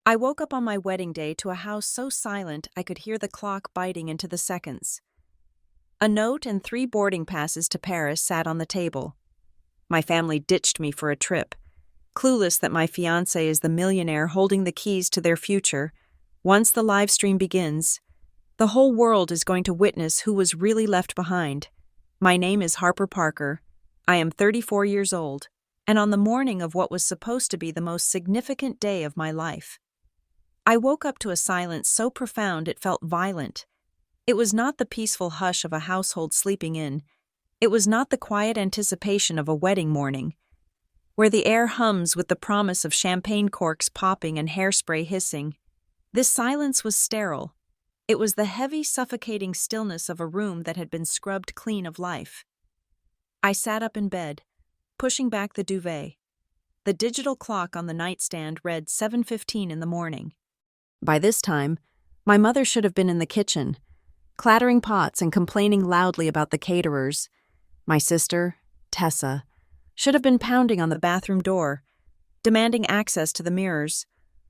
I woke up on my wedding day to a house so silent I could hear the clock biting into the seconds. A note and 3 boarding passes to Paris sat on the table. My family ditched me for a trip, clueless that my fiancé is the millionaire holding the keys to their future. Once the live stream begins, the whole world is going to witness who was really left behind. My name is Harper Parker. I am 34 years old, and on the morning of what was supposed to be the most significant day of my life, I woke up to a silence so profound it felt violent. It was not the peaceful hush of a household sleeping in. It was not the quiet anticipation of a wedding morning, where the air hums with the promise of champagne corks popping and hairspray hissing. This silence was sterile. It was the heavy, suffocating stillness of a room that had been scrubbed clean of life. I sat up in bed, pushing back the duvet. The digital clock on the nightstand read 7:15 in the morning. By this time, my mother should have been in the kitchen, clattering pots and complaining loudly about the caterers. My sister, Tessa, should have been pounding on the bathroom door, demanding access to the mirrors,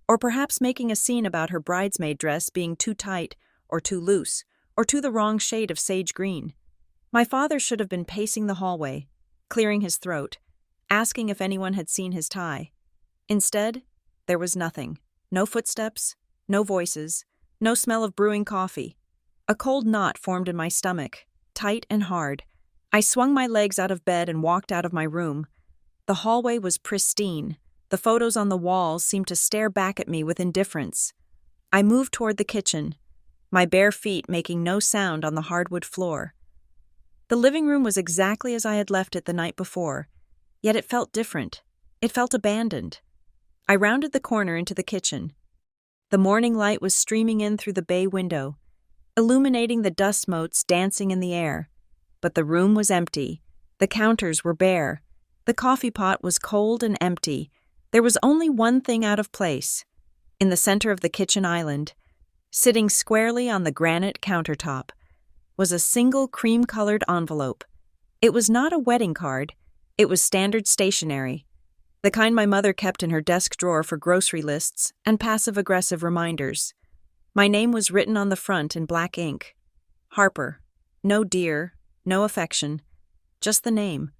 or perhaps making a scene about her bridesmaid dress being too tight or too loose or too the wrong shade of sage green. My father should have been pacing the hallway, clearing his throat, asking if anyone had seen his tie. Instead, there was nothing. No footsteps, no voices, no smell of brewing coffee. A cold knot formed in my stomach, tight and hard. I swung my legs out of bed and walked out of my room. The hallway was pristine. The photos on the walls seemed to stare back at me with indifference. I moved toward the kitchen, my bare feet making no sound on the hardwood floor. The living room was exactly as I had left it the night before, yet it felt different. It felt abandoned. I rounded the corner into the kitchen. The morning light was streaming in through the bay window, illuminating the dust motes dancing in the air. But the room was empty. The counters were bare. The coffee pot was cold and empty. There was only one thing out of place. In the center of the kitchen island, sitting squarely on the granite countertop, was a single cream-colored envelope. It was not a wedding card. It was standard stationery, the kind my mother kept in her desk drawer for grocery lists and passive-aggressive reminders. My name was written on the front in black ink. Harper. No dear, no affection. Just the name,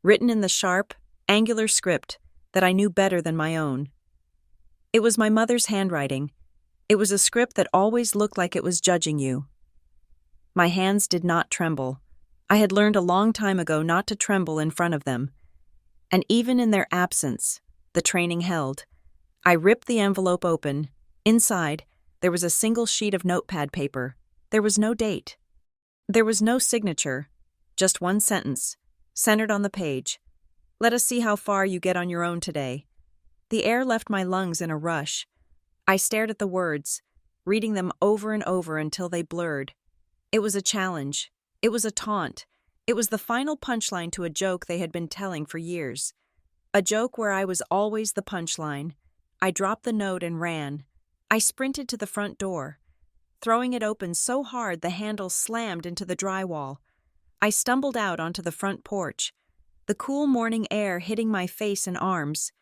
written in the sharp, angular script that I knew better than my own. It was my mother's handwriting. It was a script that always looked like it was judging you. My hands did not tremble. I had learned a long time ago not to tremble in front of them. And even in their absence, the training held. I ripped the envelope open. Inside, there was a single sheet of notepad paper. There was no date. There was no signature. Just one sentence, centered on the page. Let us see how far you get on your own today. The air left my lungs in a rush. I stared at the words, reading them over and over until they blurred. It was a challenge. It was a taunt. It was the final punchline to a joke they had been telling for years. A joke where I was always the punchline. I dropped the note and ran. I sprinted to the front door, throwing it open so hard the handle slammed into the drywall. I stumbled out onto the front porch, the cool morning air hitting my face and arms,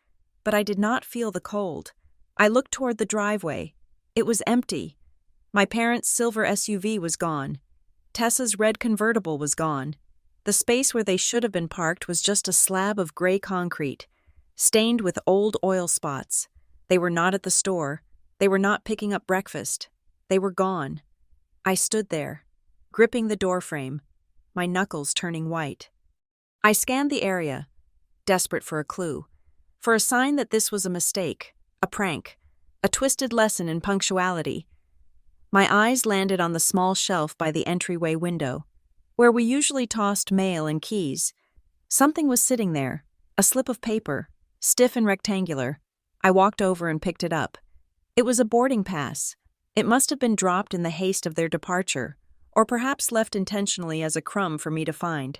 but I did not feel the cold. I looked toward the driveway. It was empty. My parents' silver SUV was gone. Tessa's red convertible was gone. The space where they should have been parked was just a slab of gray concrete, stained with old oil spots. They were not at the store. They were not picking up breakfast. They were gone. I stood there, gripping the doorframe, my knuckles turning white. I scanned the area, desperate for a clue, for a sign that this was a mistake, a prank, a twisted lesson in punctuality. My eyes landed on the small shelf by the entryway window, where we usually tossed mail and keys. Something was sitting there, a slip of paper, stiff and rectangular. I walked over and picked it up. It was a boarding pass. It must have been dropped in the haste of their departure, or perhaps left intentionally as a crumb for me to find.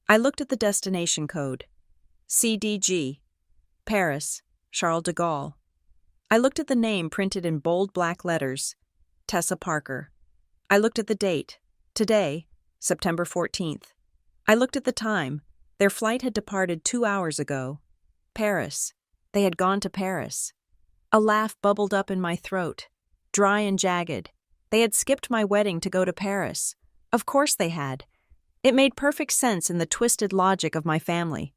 I looked at the destination code. CDG. Paris, Charles de Gaulle. I looked at the name printed in bold black letters. Tessa Parker. I looked at the date. Today, September 14th. I looked at the time. Their flight had departed 2 hours ago. Paris. They had gone to Paris. A laugh bubbled up in my throat, dry and jagged. They had skipped my wedding to go to Paris. Of course they had. It made perfect sense in the twisted logic of my family.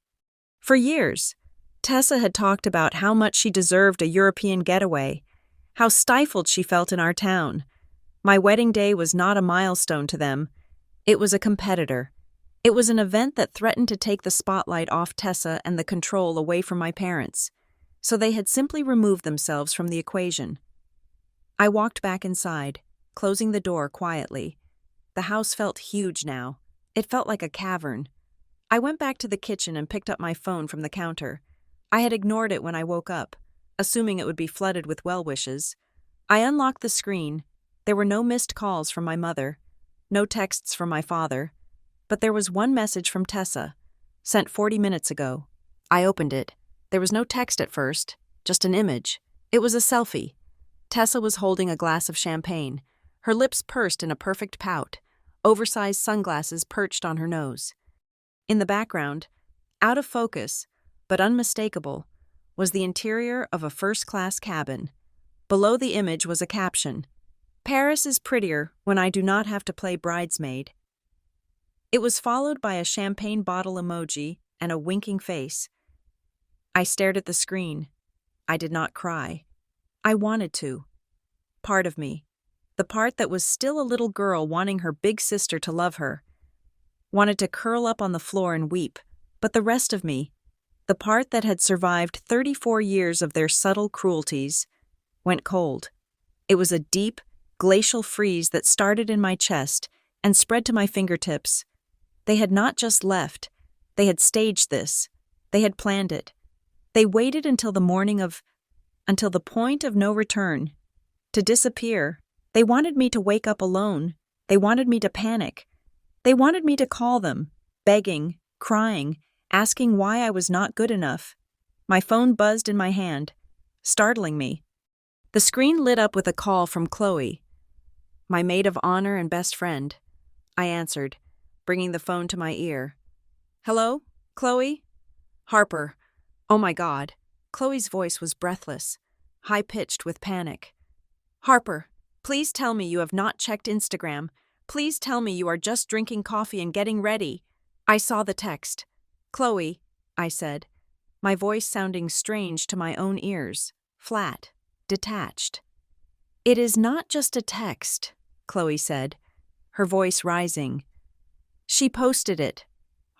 For years, Tessa had talked about how much she deserved a European getaway, how stifled she felt in our town. My wedding day was not a milestone to them. It was a competitor. It was an event that threatened to take the spotlight off Tessa and the control away from my parents. So they had simply removed themselves from the equation. I walked back inside, closing the door quietly. The house felt huge now. It felt like a cavern. I went back to the kitchen and picked up my phone from the counter. I had ignored it when I woke up, assuming it would be flooded with well wishes. I unlocked the screen. There were no missed calls from my mother, no texts from my father, but there was one message from Tessa, sent 40 minutes ago. I opened it. There was no text at first, just an image. It was a selfie. Tessa was holding a glass of champagne, her lips pursed in a perfect pout, oversized sunglasses perched on her nose. In the background, out of focus, but unmistakable, was the interior of a first-class cabin. Below the image was a caption, "Paris is prettier when I do not have to play bridesmaid." It was followed by a champagne bottle emoji and a winking face. I stared at the screen. I did not cry. I wanted to. Part of me, the part that was still a little girl wanting her big sister to love her, wanted to curl up on the floor and weep, but the rest of me, the part that had survived 34 years of their subtle cruelties, went cold. It was a deep, glacial freeze that started in my chest and spread to my fingertips. They had not just left. They had staged this. They had planned it. They waited until the point of no return, to disappear. They wanted me to wake up alone. They wanted me to panic. They wanted me to call them, begging, crying, asking why I was not good enough. My phone buzzed in my hand, startling me. The screen lit up with a call from Chloe, my maid of honor and best friend. I answered, bringing the phone to my ear. "Hello, Chloe?" "Harper." Oh my God. Chloe's voice was breathless, high-pitched with panic. "Harper, please tell me you have not checked Instagram. Please tell me you are just drinking coffee and getting ready." I saw the text. "Chloe," I said, my voice sounding strange to my own ears, flat, detached. "It is not just a text," Chloe said, her voice rising. "She posted it.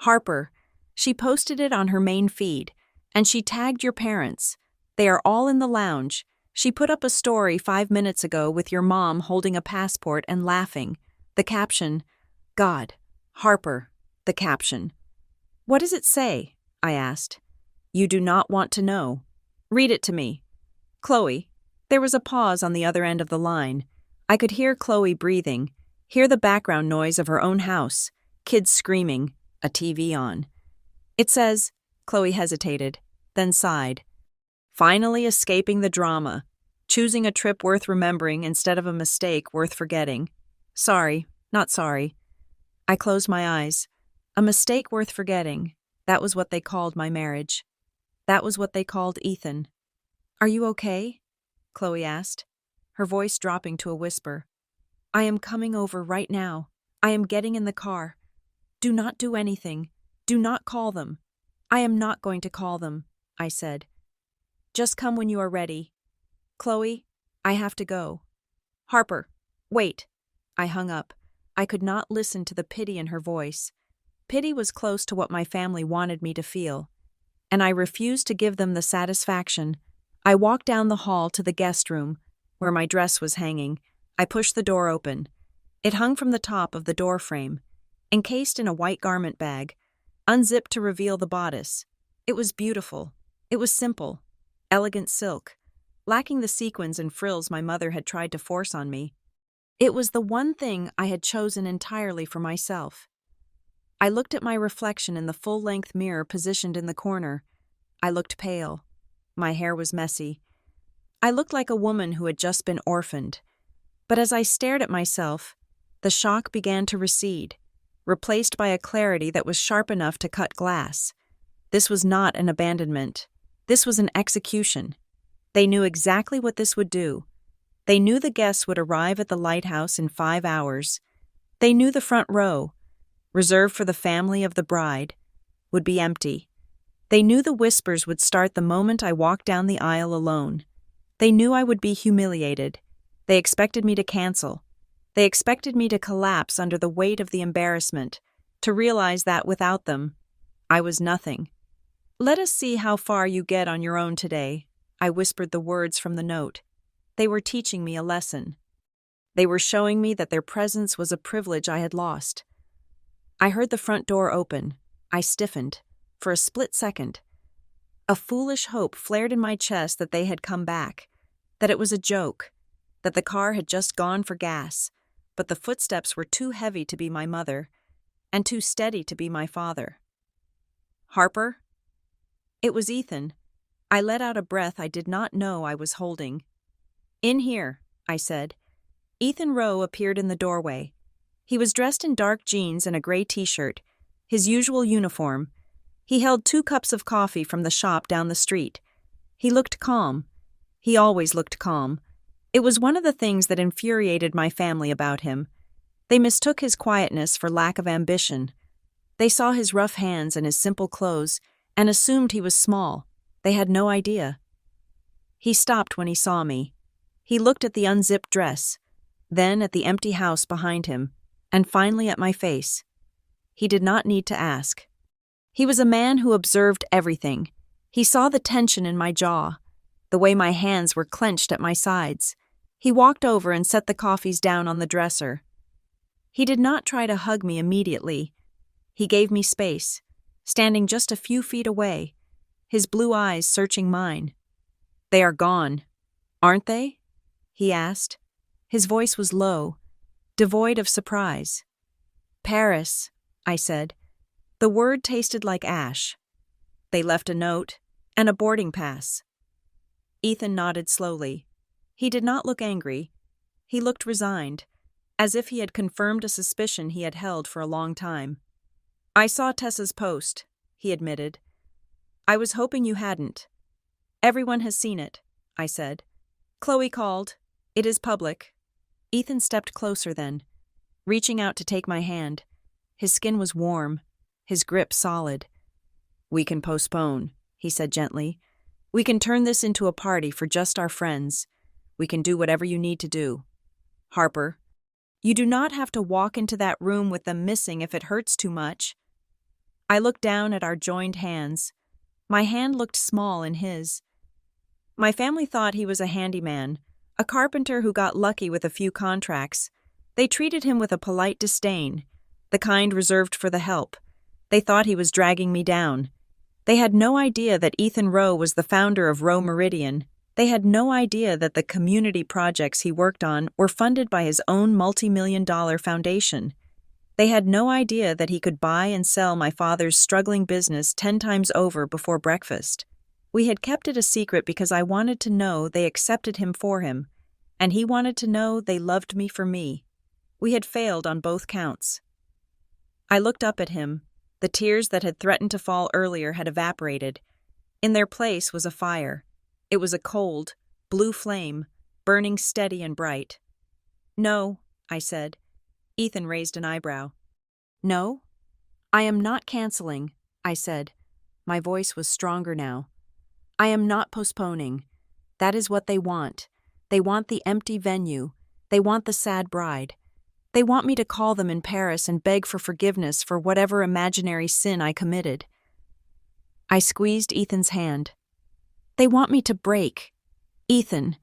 Harper, she posted it on her main feed, and she tagged your parents. They are all in the lounge. She put up a story 5 minutes ago with your mom holding a passport and laughing. The caption, God, Harper, the caption." "What does it say?" I asked. "You do not want to know. Read it to me." "Chloe." There was a pause on the other end of the line. I could hear Chloe breathing, hear the background noise of her own house, kids screaming, a TV on. "It says," Chloe hesitated, then sighed. "Finally escaping the drama, choosing a trip worth remembering instead of a mistake worth forgetting. Sorry, not sorry." I closed my eyes. A mistake worth forgetting. That was what they called my marriage. That was what they called Ethan. "Are you okay?" Chloe asked, her voice dropping to a whisper. "I am coming over right now. I am getting in the car. Do not do anything. Do not call them." "I am not going to call them," I said. "Just come when you are ready." "Chloe, I have to go." "Harper, wait." I hung up. I could not listen to the pity in her voice. Pity was close to what my family wanted me to feel, and I refused to give them the satisfaction. I walked down the hall to the guest room, where my dress was hanging. I pushed the door open. It hung from the top of the door frame, encased in a white garment bag, unzipped to reveal the bodice. It was beautiful. It was simple, elegant silk, lacking the sequins and frills my mother had tried to force on me. It was the one thing I had chosen entirely for myself. I looked at my reflection in the full-length mirror positioned in the corner. I looked pale. My hair was messy. I looked like a woman who had just been orphaned. But as I stared at myself, the shock began to recede, replaced by a clarity that was sharp enough to cut glass. This was not an abandonment. This was an execution. They knew exactly what this would do. They knew the guests would arrive at the lighthouse in 5 hours. They knew the front row, reserved for the family of the bride, would be empty. They knew the whispers would start the moment I walked down the aisle alone. They knew I would be humiliated. They expected me to cancel. They expected me to collapse under the weight of the embarrassment, to realize that without them, I was nothing. "Let us see how far you get on your own today," I whispered the words from the note. They were teaching me a lesson. They were showing me that their presence was a privilege I had lost. I heard the front door open. I stiffened, for a split second. A foolish hope flared in my chest that they had come back, that it was a joke, that the car had just gone for gas, but the footsteps were too heavy to be my mother, and too steady to be my father. "Harper?" It was Ethan. I let out a breath I did not know I was holding. "In here," I said. Ethan Rowe appeared in the doorway. He was dressed in dark jeans and a gray t-shirt, his usual uniform. He held 2 cups of coffee from the shop down the street. He looked calm. He always looked calm. It was one of the things that infuriated my family about him. They mistook his quietness for lack of ambition. They saw his rough hands and his simple clothes and assumed he was small. They had no idea. He stopped when he saw me. He looked at the unzipped dress, then at the empty house behind him, and finally at my face. He did not need to ask. He was a man who observed everything. He saw the tension in my jaw, the way my hands were clenched at my sides. He walked over and set the coffees down on the dresser. He did not try to hug me immediately. He gave me space, standing just a few feet away, his blue eyes searching mine. "They are gone, aren't they?" he asked. His voice was low, devoid of surprise. "Paris," I said. The word tasted like ash. "They left a note and a boarding pass." Ethan nodded slowly. He did not look angry. He looked resigned, as if he had confirmed a suspicion he had held for a long time. "I saw Tessa's post," he admitted. "I was hoping you hadn't." "Everyone has seen it," I said. "Chloe called. It is public." Ethan stepped closer then, reaching out to take my hand. His skin was warm, his grip solid. "We can postpone," he said gently. "We can turn this into a party for just our friends. We can do whatever you need to do. Harper, you do not have to walk into that room with them missing if it hurts too much." I looked down at our joined hands. My hand looked small in his. My family thought he was a handyman, a carpenter who got lucky with a few contracts. They treated him with a polite disdain, the kind reserved for the help. They thought he was dragging me down. They had no idea that Ethan Rowe was the founder of Rowe Meridian. They had no idea that the community projects he worked on were funded by his own multi-million-dollar foundation. They had no idea that he could buy and sell my father's struggling business 10 times over before breakfast. We had kept it a secret because I wanted to know they accepted him for him, and he wanted to know they loved me for me. We had failed on both counts. I looked up at him. The tears that had threatened to fall earlier had evaporated. In their place was a fire. It was a cold, blue flame, burning steady and bright. "No," I said. Ethan raised an eyebrow. "No? I am not canceling," I said. My voice was stronger now. "I am not postponing. That is what they want. They want the empty venue. They want the sad bride. They want me to call them in Paris and beg for forgiveness for whatever imaginary sin I committed." I squeezed Ethan's hand. "They want me to break. Ethan,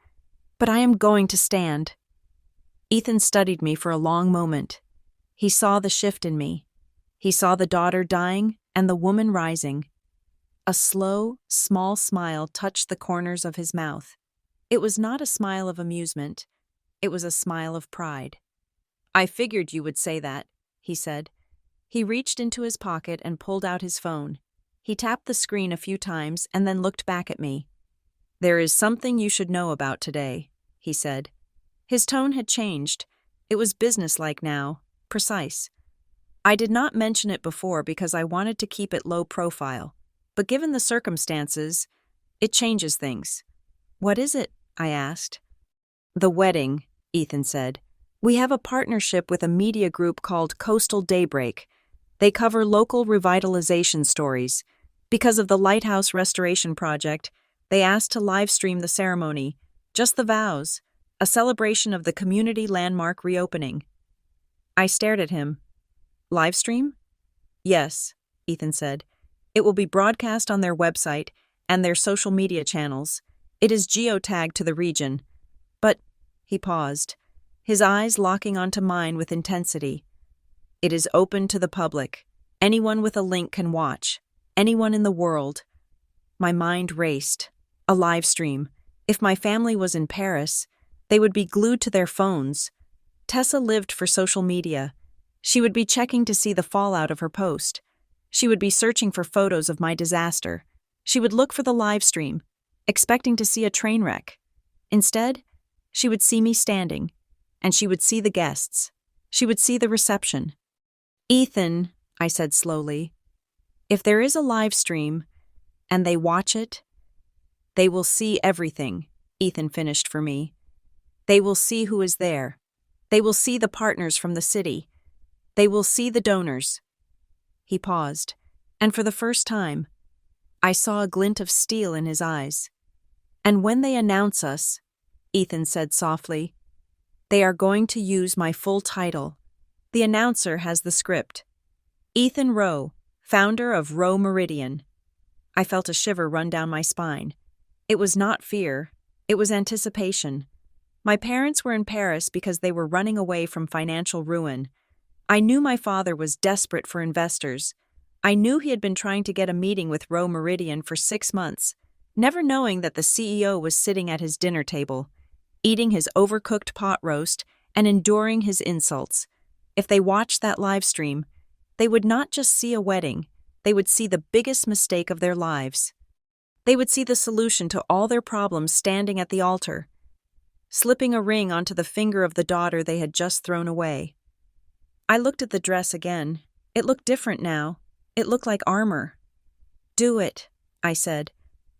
but I am going to stand." Ethan studied me for a long moment. He saw the shift in me. He saw the daughter dying and the woman rising. A slow, small smile touched the corners of his mouth. It was not a smile of amusement. It was a smile of pride. "I figured you would say that," he said. He reached into his pocket and pulled out his phone. He tapped the screen a few times and then looked back at me. "There is something you should know about today," he said. His tone had changed. It was businesslike now, precise. I did not mention it before because I wanted to keep it low profile, but given the circumstances, it changes things. "What is it?" I asked. "The wedding," Ethan said. "We have a partnership with a media group called Coastal Daybreak. They cover local revitalization stories. Because of the lighthouse restoration project, they asked to live stream the ceremony, just the vows, a celebration of the community landmark reopening." I stared at him. "Live stream?" "Yes," Ethan said. "It will be broadcast on their website and their social media channels. It is geotagged to the region." "But," he paused, his eyes locking onto mine with intensity. "It is open to the public. Anyone with a link can watch. Anyone in the world." My mind raced. A live stream. If my family was in Paris, they would be glued to their phones. Tessa lived for social media. She would be checking to see the fallout of her post. She would be searching for photos of my disaster. She would look for the live stream, expecting to see a train wreck. Instead, she would see me standing, and she would see the guests. She would see the reception. "Ethan," I said slowly, "if there is a live stream, and they watch it, they will see everything," Ethan finished for me. "They will see who is there. They will see the partners from the city. They will see the donors." He paused, and for the first time, I saw a glint of steel in his eyes. "And when they announce us," Ethan said softly, "they are going to use my full title. The announcer has the script. Ethan Rowe, founder of Rowe Meridian." I felt a shiver run down my spine. It was not fear, it was anticipation. My parents were in Paris because they were running away from financial ruin. I knew my father was desperate for investors. I knew he had been trying to get a meeting with Rowe Meridian for 6 months, never knowing that the CEO was sitting at his dinner table, eating his overcooked pot roast and enduring his insults. If they watched that live stream, they would not just see a wedding, they would see the biggest mistake of their lives. They would see the solution to all their problems standing at the altar, slipping a ring onto the finger of the daughter they had just thrown away. I looked at the dress again. It looked different now. It looked like armor. "Do it," I said.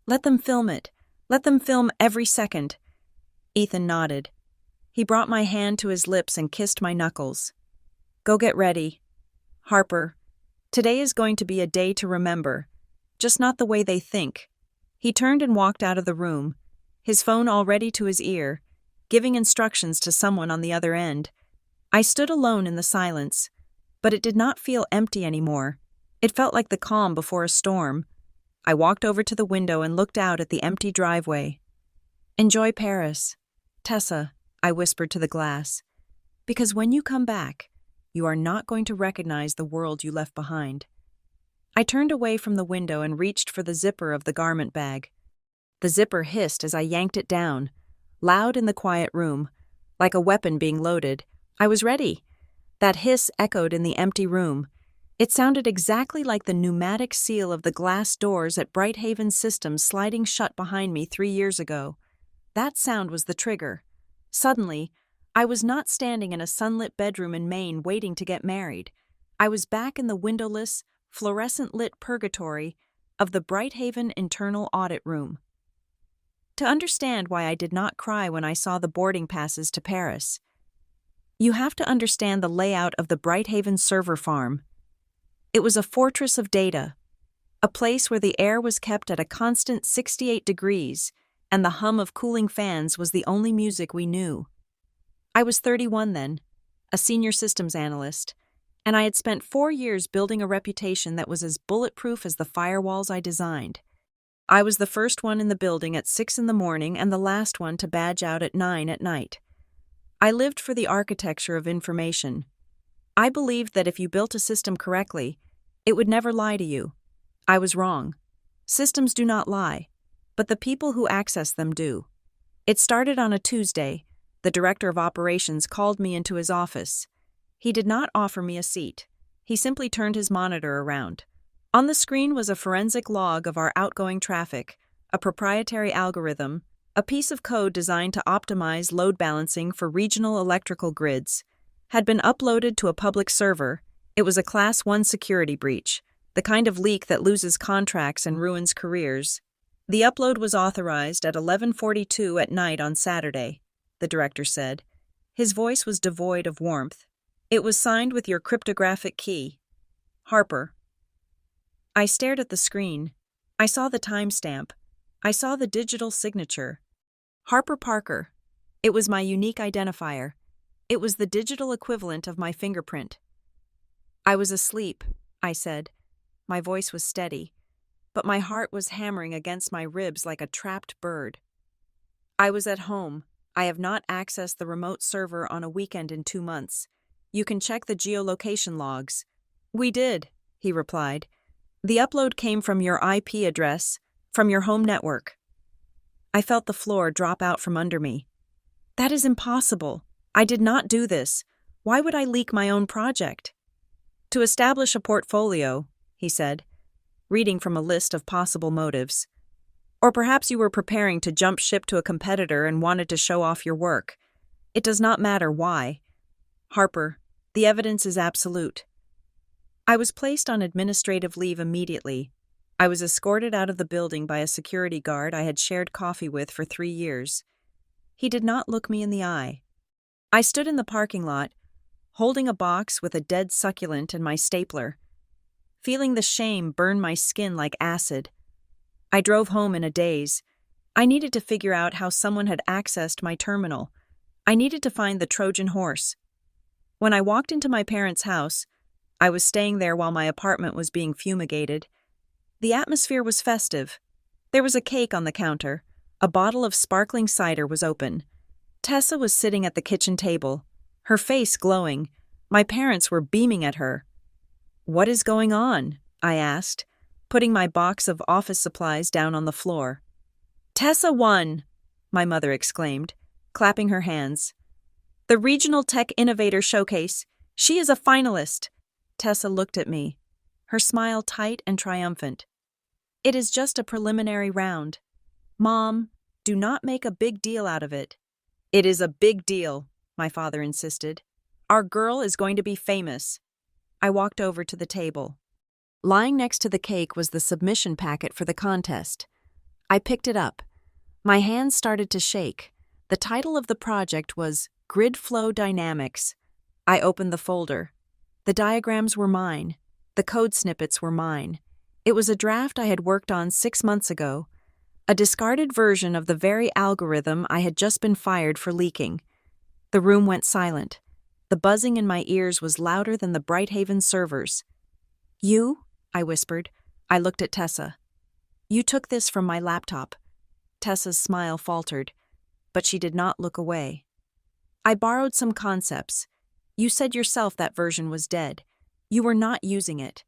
"Let them film it. Let them film every second." Ethan nodded. He brought my hand to his lips and kissed my knuckles. "Go get ready. Harper, today is going to be a day to remember, just not the way they think." He turned and walked out of the room, his phone already to his ear, giving instructions to someone on the other end. I stood alone in the silence, but it did not feel empty anymore. It felt like the calm before a storm. I walked over to the window and looked out at the empty driveway. "Enjoy Paris, Tessa," I whispered to the glass, "because when you come back, you are not going to recognize the world you left behind." I turned away from the window and reached for the zipper of the garment bag. The zipper hissed as I yanked it down, loud in the quiet room, like a weapon being loaded. I was ready. That hiss echoed in the empty room. It sounded exactly like the pneumatic seal of the glass doors at Brighthaven Systems sliding shut behind me 3 years ago. That sound was the trigger. Suddenly, I was not standing in a sunlit bedroom in Maine waiting to get married. I was back in the windowless, fluorescent-lit purgatory of the Brighthaven Internal Audit Room. To understand why I did not cry when I saw the boarding passes to Paris, you have to understand the layout of the Brighthaven server farm. It was a fortress of data, a place where the air was kept at a constant 68 degrees, and the hum of cooling fans was the only music we knew. I was 31 then, a senior systems analyst, and I had spent 4 years building a reputation that was as bulletproof as the firewalls I designed. I was the first one in the building at 6 in the morning and the last one to badge out at 9 at night. I lived for the architecture of information. I believed that if you built a system correctly, it would never lie to you. I was wrong. Systems do not lie, but the people who access them do. It started on a Tuesday. The director of operations called me into his office. He did not offer me a seat. He simply turned his monitor around. On the screen was a forensic log of our outgoing traffic, a proprietary algorithm, a piece of code designed to optimize load balancing for regional electrical grids, had been uploaded to a public server. It was a Class 1 security breach, the kind of leak that loses contracts and ruins careers. The upload was authorized at 11:42 at night on Saturday, the director said. His voice was devoid of warmth. It was signed with your cryptographic key. Harper. I stared at the screen. I saw the timestamp. I saw the digital signature. Harper Parker. It was my unique identifier. It was the digital equivalent of my fingerprint. I was asleep, I said. My voice was steady, but my heart was hammering against my ribs like a trapped bird. I was at home. I have not accessed the remote server on a weekend in 2 months. You can check the geolocation logs. We did, he replied. The upload came from your IP address, from your home network. I felt the floor drop out from under me. That is impossible. I did not do this. Why would I leak my own project? To establish a portfolio, he said, reading from a list of possible motives. Or perhaps you were preparing to jump ship to a competitor and wanted to show off your work. It does not matter why. Harper, the evidence is absolute. I was placed on administrative leave immediately. I was escorted out of the building by a security guard I had shared coffee with for 3 years. He did not look me in the eye. I stood in the parking lot, holding a box with a dead succulent and my stapler, feeling the shame burn my skin like acid. I drove home in a daze. I needed to figure out how someone had accessed my terminal. I needed to find the Trojan horse. When I walked into my parents' house, I was staying there while my apartment was being fumigated. The atmosphere was festive. There was a cake on the counter. A bottle of sparkling cider was open. Tessa was sitting at the kitchen table, her face glowing. My parents were beaming at her. "What is going on?" I asked, putting my box of office supplies down on the floor. "Tessa won!" my mother exclaimed, clapping her hands. "The Regional Tech Innovator Showcase. She is a finalist." Tessa looked at me, her smile tight and triumphant. "It is just a preliminary round. Mom, do not make a big deal out of it." "It is a big deal," my father insisted. "Our girl is going to be famous." I walked over to the table. Lying next to the cake was the submission packet for the contest. I picked it up. My hands started to shake. The title of the project was Grid Flow Dynamics. I opened the folder. The diagrams were mine. The code snippets were mine. It was a draft I had worked on 6 months ago, a discarded version of the very algorithm I had just been fired for leaking. The room went silent. The buzzing in my ears was louder than the Brighthaven servers. "You?" I whispered. I looked at Tessa. "You took this from my laptop." Tessa's smile faltered, but she did not look away. "I borrowed some concepts. You said yourself that version was dead. You were not using it.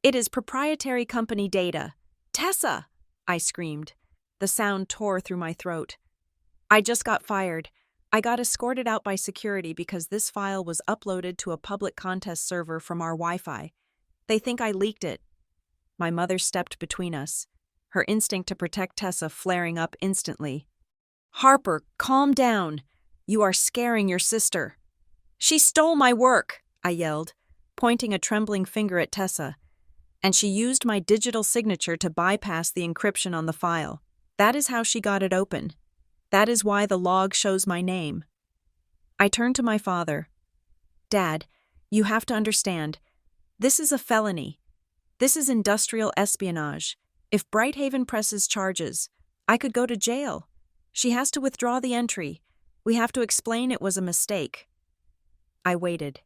It is proprietary company data." "Tessa!" I screamed. The sound tore through my throat. "I just got fired. I got escorted out by security because this file was uploaded to a public contest server from our Wi-Fi. They think I leaked it." My mother stepped between us, her instinct to protect Tessa flaring up instantly. "Harper, calm down. You are scaring your sister." "She stole my work," I yelled, pointing a trembling finger at Tessa. "And she used my digital signature to bypass the encryption on the file. That is how she got it open. That is why the log shows my name." I turned to my father. "Dad, you have to understand. This is a felony. This is industrial espionage. If Brighthaven presses charges, I could go to jail. She has to withdraw the entry. We have to explain it was a mistake." I waited.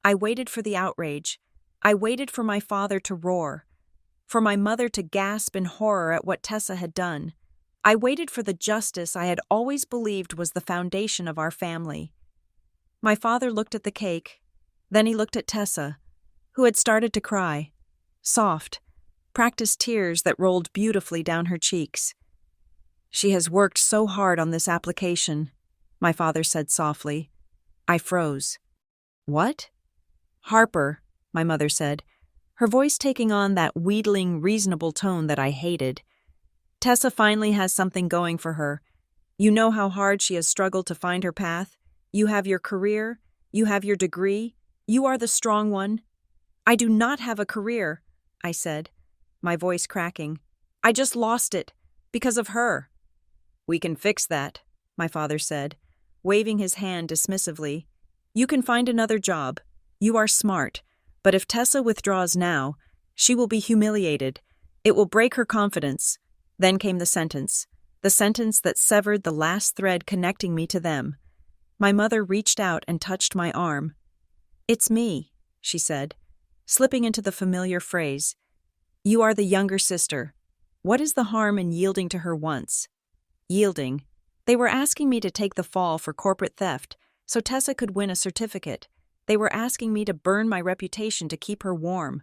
I waited for the outrage. I waited for my father to roar, for my mother to gasp in horror at what Tessa had done. I waited for the justice I had always believed was the foundation of our family. My father looked at the cake. Then he looked at Tessa, who had started to cry. Soft, practiced tears that rolled beautifully down her cheeks. "She has worked so hard on this application," my father said softly. I froze. "What?" "Harper," my mother said, her voice taking on that wheedling, reasonable tone that I hated. "Tessa finally has something going for her. You know how hard she has struggled to find her path. You have your career. You have your degree. You are the strong one." "I do not have a career," I said, my voice cracking. "I just lost it. Because of her. We can fix that, my father said, waving his hand dismissively. You can find another job. You are smart. But if Tessa withdraws now, she will be humiliated. It will break her confidence. Then came the sentence that severed the last thread connecting me to them. My mother reached out and touched my arm. It's me, she said, slipping into the familiar phrase. You are the younger sister. What is the harm in yielding to her once? Yielding. They were asking me to take the fall for corporate theft, so Tessa could win a certificate. They were asking me to burn my reputation to keep her warm.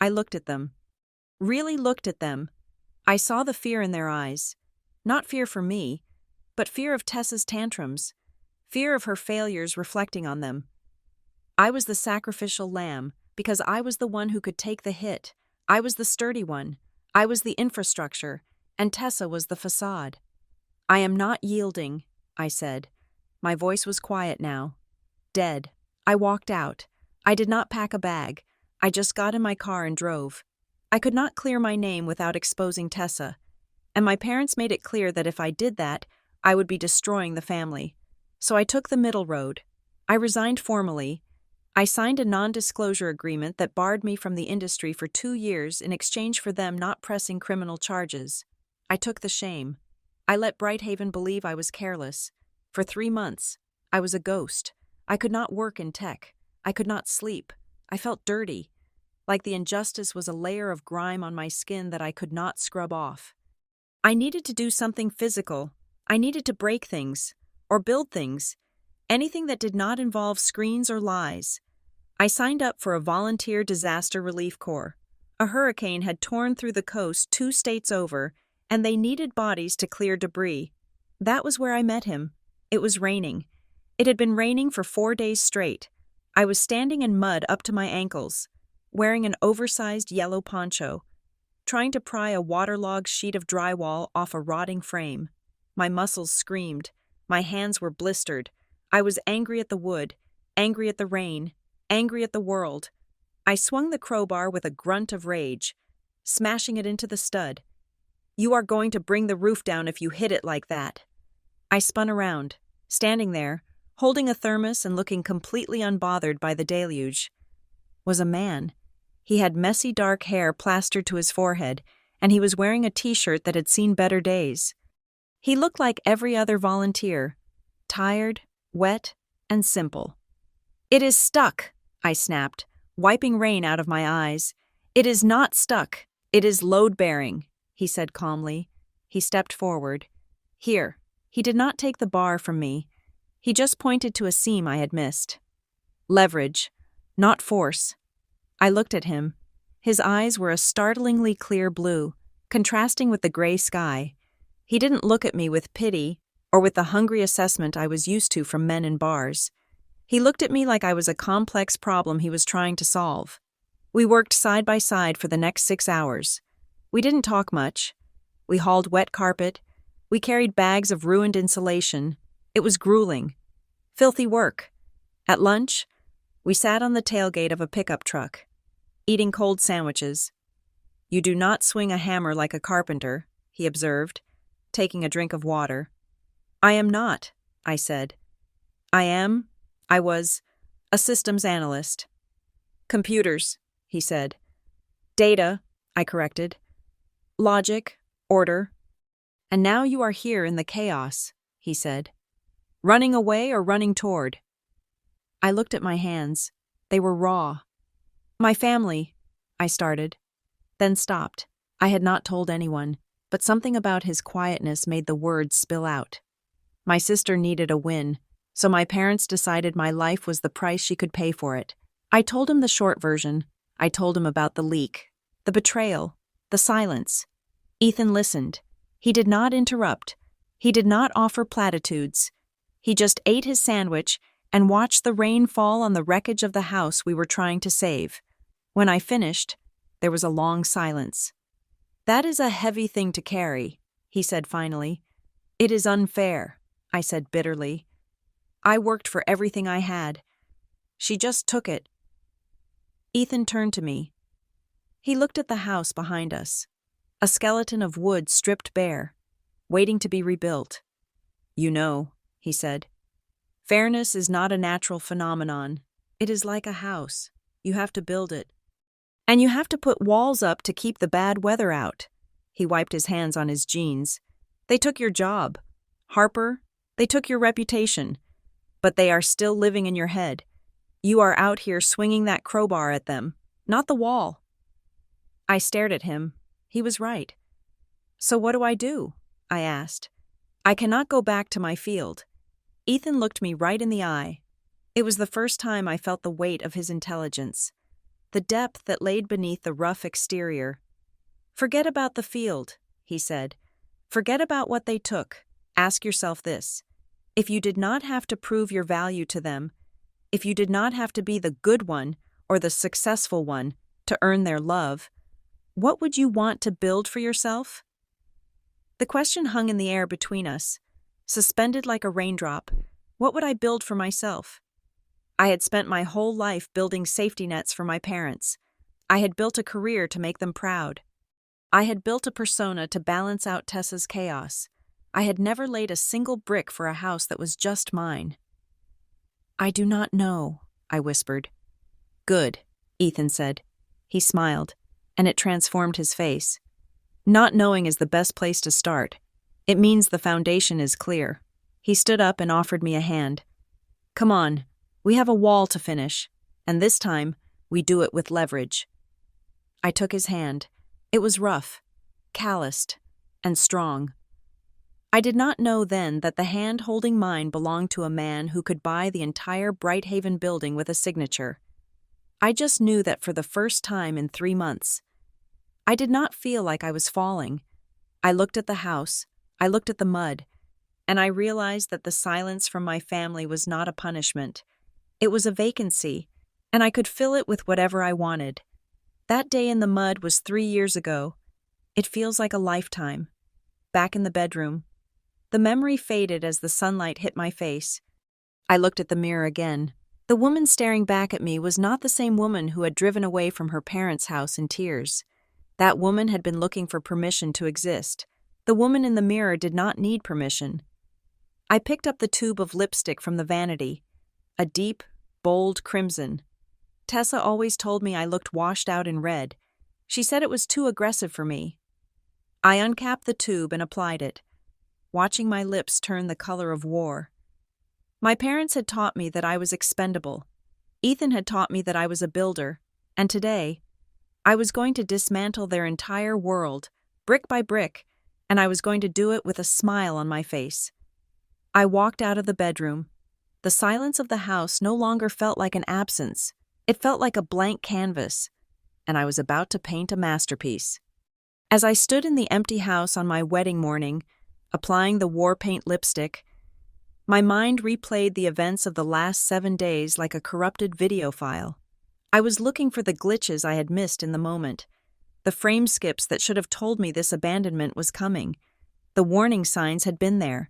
I looked at them. Really looked at them. I saw the fear in their eyes. Not fear for me, but fear of Tessa's tantrums. Fear of her failures reflecting on them. I was the sacrificial lamb because I was the one who could take the hit. I was the sturdy one. I was the infrastructure, and Tessa was the facade. I am not yielding, I said. My voice was quiet now. Dead. I walked out. I did not pack a bag. I just got in my car and drove. I could not clear my name without exposing Tessa, and my parents made it clear that if I did that, I would be destroying the family. So I took the middle road. I resigned formally. I signed a non-disclosure agreement that barred me from the industry for 2 years in exchange for them not pressing criminal charges. I took the shame. I let Brighthaven believe I was careless. For 3 months, I was a ghost. I could not work in tech. I could not sleep. I felt dirty, like the injustice was a layer of grime on my skin that I could not scrub off. I needed to do something physical. I needed to break things, or build things, anything that did not involve screens or lies. I signed up for a volunteer disaster relief corps. A hurricane had torn through the coast 2 states over, and they needed bodies to clear debris. That was where I met him. It was raining. It had been raining for 4 days straight. I was standing in mud up to my ankles, wearing an oversized yellow poncho, trying to pry a waterlogged sheet of drywall off a rotting frame. My muscles screamed. My hands were blistered. I was angry at the wood, angry at the rain, angry at the world. I swung the crowbar with a grunt of rage, smashing it into the stud. You are going to bring the roof down if you hit it like that. I spun around, standing there, holding a thermos and looking completely unbothered by the deluge. Was a man. He had messy dark hair plastered to his forehead, and he was wearing a t-shirt that had seen better days. He looked like every other volunteer, tired, wet, and simple. It is stuck, I snapped, wiping rain out of my eyes. It is not stuck. It is load-bearing, he said calmly. He stepped forward. Here. He did not take the bar from me. He just pointed to a seam I had missed. Leverage, not force. I looked at him. His eyes were a startlingly clear blue, contrasting with the gray sky. He didn't look at me with pity or with the hungry assessment I was used to from men in bars. He looked at me like I was a complex problem he was trying to solve. We worked side by side for the next 6 hours. We didn't talk much. We hauled wet carpet. We carried bags of ruined insulation. It was grueling. Filthy work. At lunch, we sat on the tailgate of a pickup truck, eating cold sandwiches. You do not swing a hammer like a carpenter, he observed, taking a drink of water. I am not, I said. I was, a systems analyst. Computers, he said. Data, I corrected. Logic, order. And now you are here in the chaos, he said. Running away or running toward? I looked at my hands. They were raw. My family, I started, then stopped. I had not told anyone, but something about his quietness made the words spill out. My sister needed a win, so my parents decided my life was the price she could pay for it. I told him the short version. I told him about the leak, the betrayal, the silence. Ethan listened. He did not interrupt. He did not offer platitudes. He just ate his sandwich and watched the rain fall on the wreckage of the house we were trying to save. When I finished, there was a long silence. That is a heavy thing to carry, he said finally. It is unfair, I said bitterly. I worked for everything I had. She just took it. Ethan turned to me. He looked at the house behind us. a skeleton of wood stripped bare, waiting to be rebuilt. "You know," he said, "fairness is not a natural phenomenon. It is like a house. You have to build it. And you have to put walls up to keep the bad weather out." He wiped his hands on his jeans. "They took your job. Harper, they took your reputation. But they are still living in your head. You are out here swinging that crowbar at them, not the wall." I stared at him. He was right. "So what do I do?" I asked. "I cannot go back to my field." Ethan looked me right in the eye. It was the first time I felt the weight of his intelligence, the depth that laid beneath the rough exterior. "Forget about the field," he said. "Forget about what they took. Ask yourself this. If you did not have to prove your value to them, if you did not have to be the good one or the successful one to earn their love, what would you want to build for yourself?" The question hung in the air between us, suspended like a raindrop. What would I build for myself? I had spent my whole life building safety nets for my parents. I had built a career to make them proud. I had built a persona to balance out Tessa's chaos. I had never laid a single brick for a house that was just mine. "I do not know," I whispered. "Good," Ethan said. He smiled, and it transformed his face. "Not knowing is the best place to start. It means the foundation is clear." He stood up and offered me a hand. "Come on, we have a wall to finish, and this time we do it with leverage." I took his hand. It was rough, calloused, and strong. I did not know then that the hand holding mine belonged to a man who could buy the entire Brighthaven building with a signature. I just knew that for the first time in 3 months. I did not feel like I was falling. I looked at the house, I looked at the mud, and I realized that the silence from my family was not a punishment. It was a vacancy, and I could fill it with whatever I wanted. That day in the mud was 3 years ago. It feels like a lifetime. Back in the bedroom. The memory faded as the sunlight hit my face. I looked at the mirror again. The woman staring back at me was not the same woman who had driven away from her parents' house in tears. That woman had been looking for permission to exist. The woman in the mirror did not need permission. I picked up the tube of lipstick from the vanity. A deep, bold crimson. Tessa always told me I looked washed out in red. She said it was too aggressive for me. I uncapped the tube and applied it, watching my lips turn the color of war. My parents had taught me that I was expendable. Ethan had taught me that I was a builder, and today, I was going to dismantle their entire world, brick by brick, and I was going to do it with a smile on my face. I walked out of the bedroom. The silence of the house no longer felt like an absence. It felt like a blank canvas, and I was about to paint a masterpiece. As I stood in the empty house on my wedding morning, applying the war paint lipstick, my mind replayed the events of the last 7 days like a corrupted video file. I was looking for the glitches I had missed in the moment, the frame skips that should have told me this abandonment was coming. The warning signs had been there.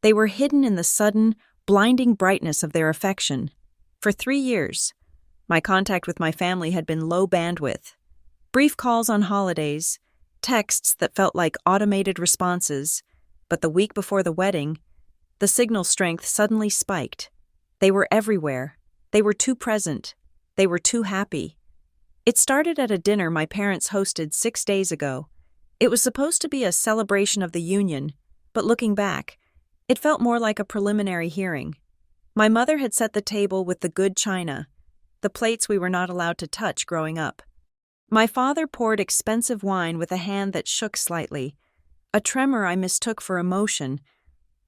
They were hidden in the sudden, blinding brightness of their affection. For 3 years, my contact with my family had been low bandwidth. Brief calls on holidays, texts that felt like automated responses, but the week before the wedding, the signal strength suddenly spiked. They were everywhere. They were too present. They were too happy. It started at a dinner my parents hosted 6 days ago. It was supposed to be a celebration of the union, but looking back, it felt more like a preliminary hearing. My mother had set the table with the good china, the plates we were not allowed to touch growing up. My father poured expensive wine with a hand that shook slightly, a tremor I mistook for emotion,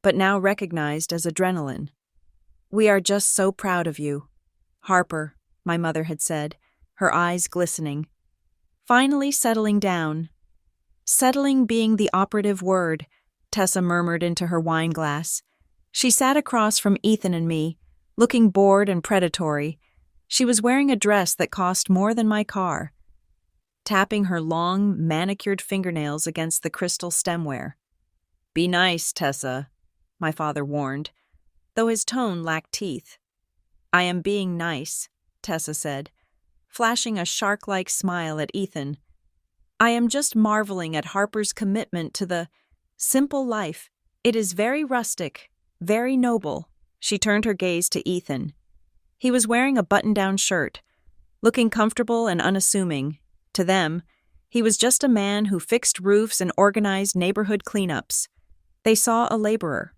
but now recognized as adrenaline. "We are just so proud of you, Harper," my mother had said, her eyes glistening. Finally settling down. Settling being the operative word, Tessa murmured into her wine glass. She sat across from Ethan and me, looking bored and predatory. She was wearing a dress that cost more than my car, tapping her long, manicured fingernails against the crystal stemware. "Be nice, Tessa," my father warned, though his tone lacked teeth. "I am being nice," Tessa said, flashing a shark-like smile at Ethan. I am just marveling at Harper's commitment to the simple life. It is very rustic, very noble. She turned her gaze to Ethan. He was wearing a button-down shirt, looking comfortable and unassuming. To them, he was just a man who fixed roofs and organized neighborhood cleanups. They saw a laborer.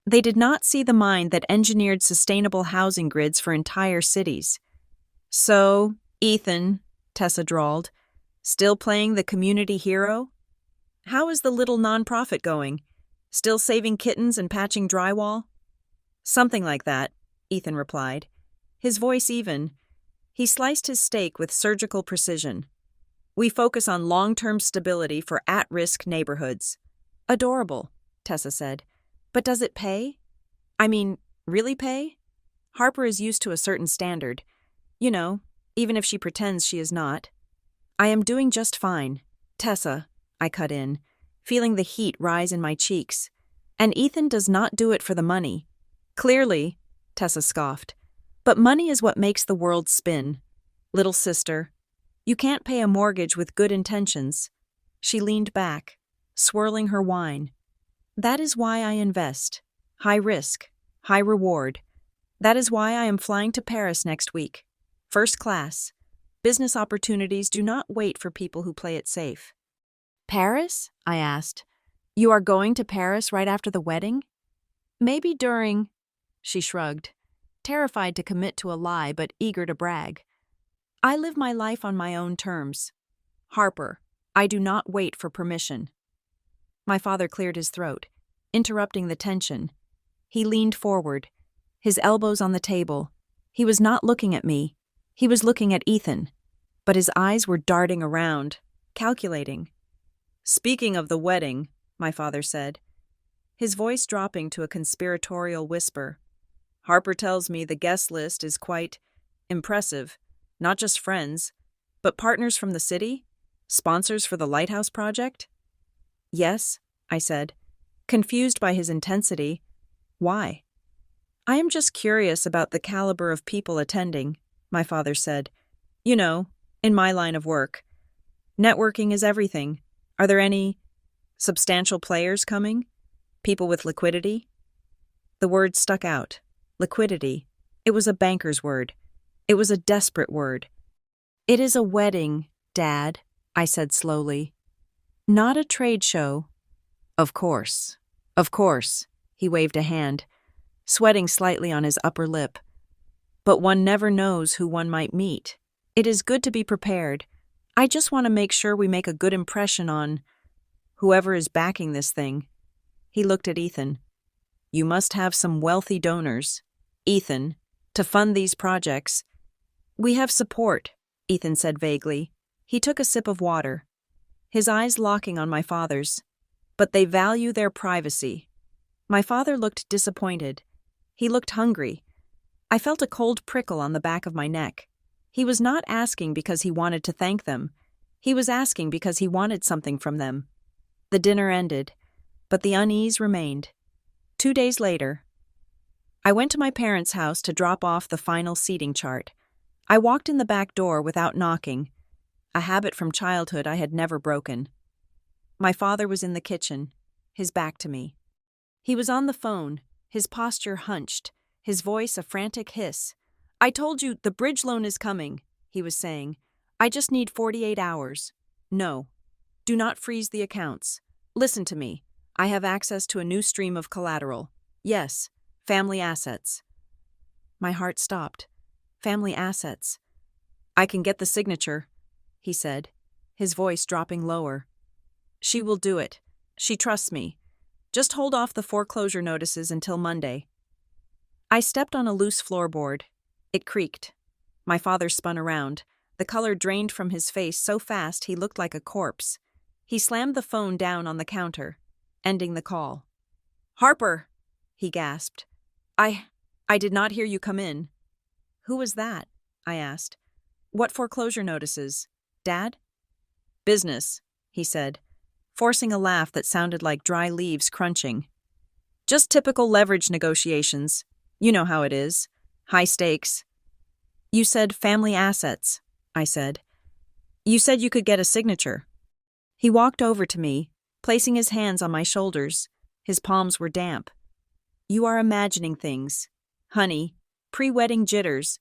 They did not see the mind that engineered sustainable housing grids for entire cities. "So, Ethan," Tessa drawled, "still playing the community hero? How is the little nonprofit going? Still saving kittens and patching drywall?" "Something like that," Ethan replied, his voice even. He sliced his steak with surgical precision. "We focus on long-term stability for at-risk neighborhoods." "Adorable," Tessa said. "But does it pay? I mean, really pay?" Harper is used to a certain standard. You know, even if she pretends she is not. "I am doing just fine, Tessa," I cut in, feeling the heat rise in my cheeks. "And Ethan does not do it for the money." "Clearly," Tessa scoffed. "But money is what makes the world spin. Little sister, you can't pay a mortgage with good intentions." She leaned back, swirling her wine. "That is why I invest. High risk, high reward. That is why I am flying to Paris next week. First class. Business opportunities do not wait for people who play it safe." "Paris?" I asked. "You are going to Paris right after the wedding?" "Maybe during—" She shrugged, terrified to commit to a lie but eager to brag. "I live my life on my own terms. Harper, I do not wait for permission." My father cleared his throat, interrupting the tension. He leaned forward, his elbows on the table. He was not looking at me. He was looking at Ethan, but his eyes were darting around, calculating. "Speaking of the wedding," my father said, his voice dropping to a conspiratorial whisper, "Harper tells me the guest list is quite impressive. Not just friends, but partners from the city? Sponsors for the Lighthouse Project?" "Yes," I said, confused by his intensity. "Why?" "I am just curious about the caliber of people attending," my father said. "You know, in my line of work. Networking is everything. Are there any substantial players coming? People with liquidity?" The word stuck out. Liquidity. It was a banker's word. It was a desperate word. "It is a wedding, Dad," I said slowly. "Not a trade show." Of course. Of course." He waved a hand, sweating slightly on his upper lip. "But one never knows who one might meet. It is good to be prepared. I just want to make sure we make a good impression on whoever is backing this thing." He looked at Ethan. "You must have some wealthy donors, Ethan, to fund these projects." "We have support," Ethan said vaguely. He took a sip of water, his eyes locking on my father's. "But they value their privacy." My father looked disappointed. He looked hungry. I felt a cold prickle on the back of my neck. He was not asking because he wanted to thank them. He was asking because he wanted something from them. The dinner ended, but the unease remained. 2 days later, I went to my parents' house to drop off the final seating chart. I walked in the back door without knocking, a habit from childhood I had never broken. My father was in the kitchen, his back to me. He was on the phone, his posture hunched, his voice a frantic hiss. "I told you, the bridge loan is coming," he was saying. "I just need 48 hours. No. Do not freeze the accounts. Listen to me. I have access to a new stream of collateral. Yes, family assets." My heart stopped. Family assets. "I can get the signature," he said, his voice dropping lower. "She will do it. She trusts me. Just hold off the foreclosure notices until Monday." I stepped on a loose floorboard. It creaked. My father spun around. The color drained from his face so fast he looked like a corpse. He slammed the phone down on the counter, ending the call. "Harper!" he gasped. I did not hear you come in." "Who was that?" I asked. "What foreclosure notices? Dad?" "Business," he said, forcing a laugh that sounded like dry leaves crunching. "Just typical leverage negotiations. You know how it is. High stakes." "You said family assets," I said. "You said you could get a signature." He walked over to me, placing his hands on my shoulders. His palms were damp. You are imagining things. Honey, pre-wedding jitters.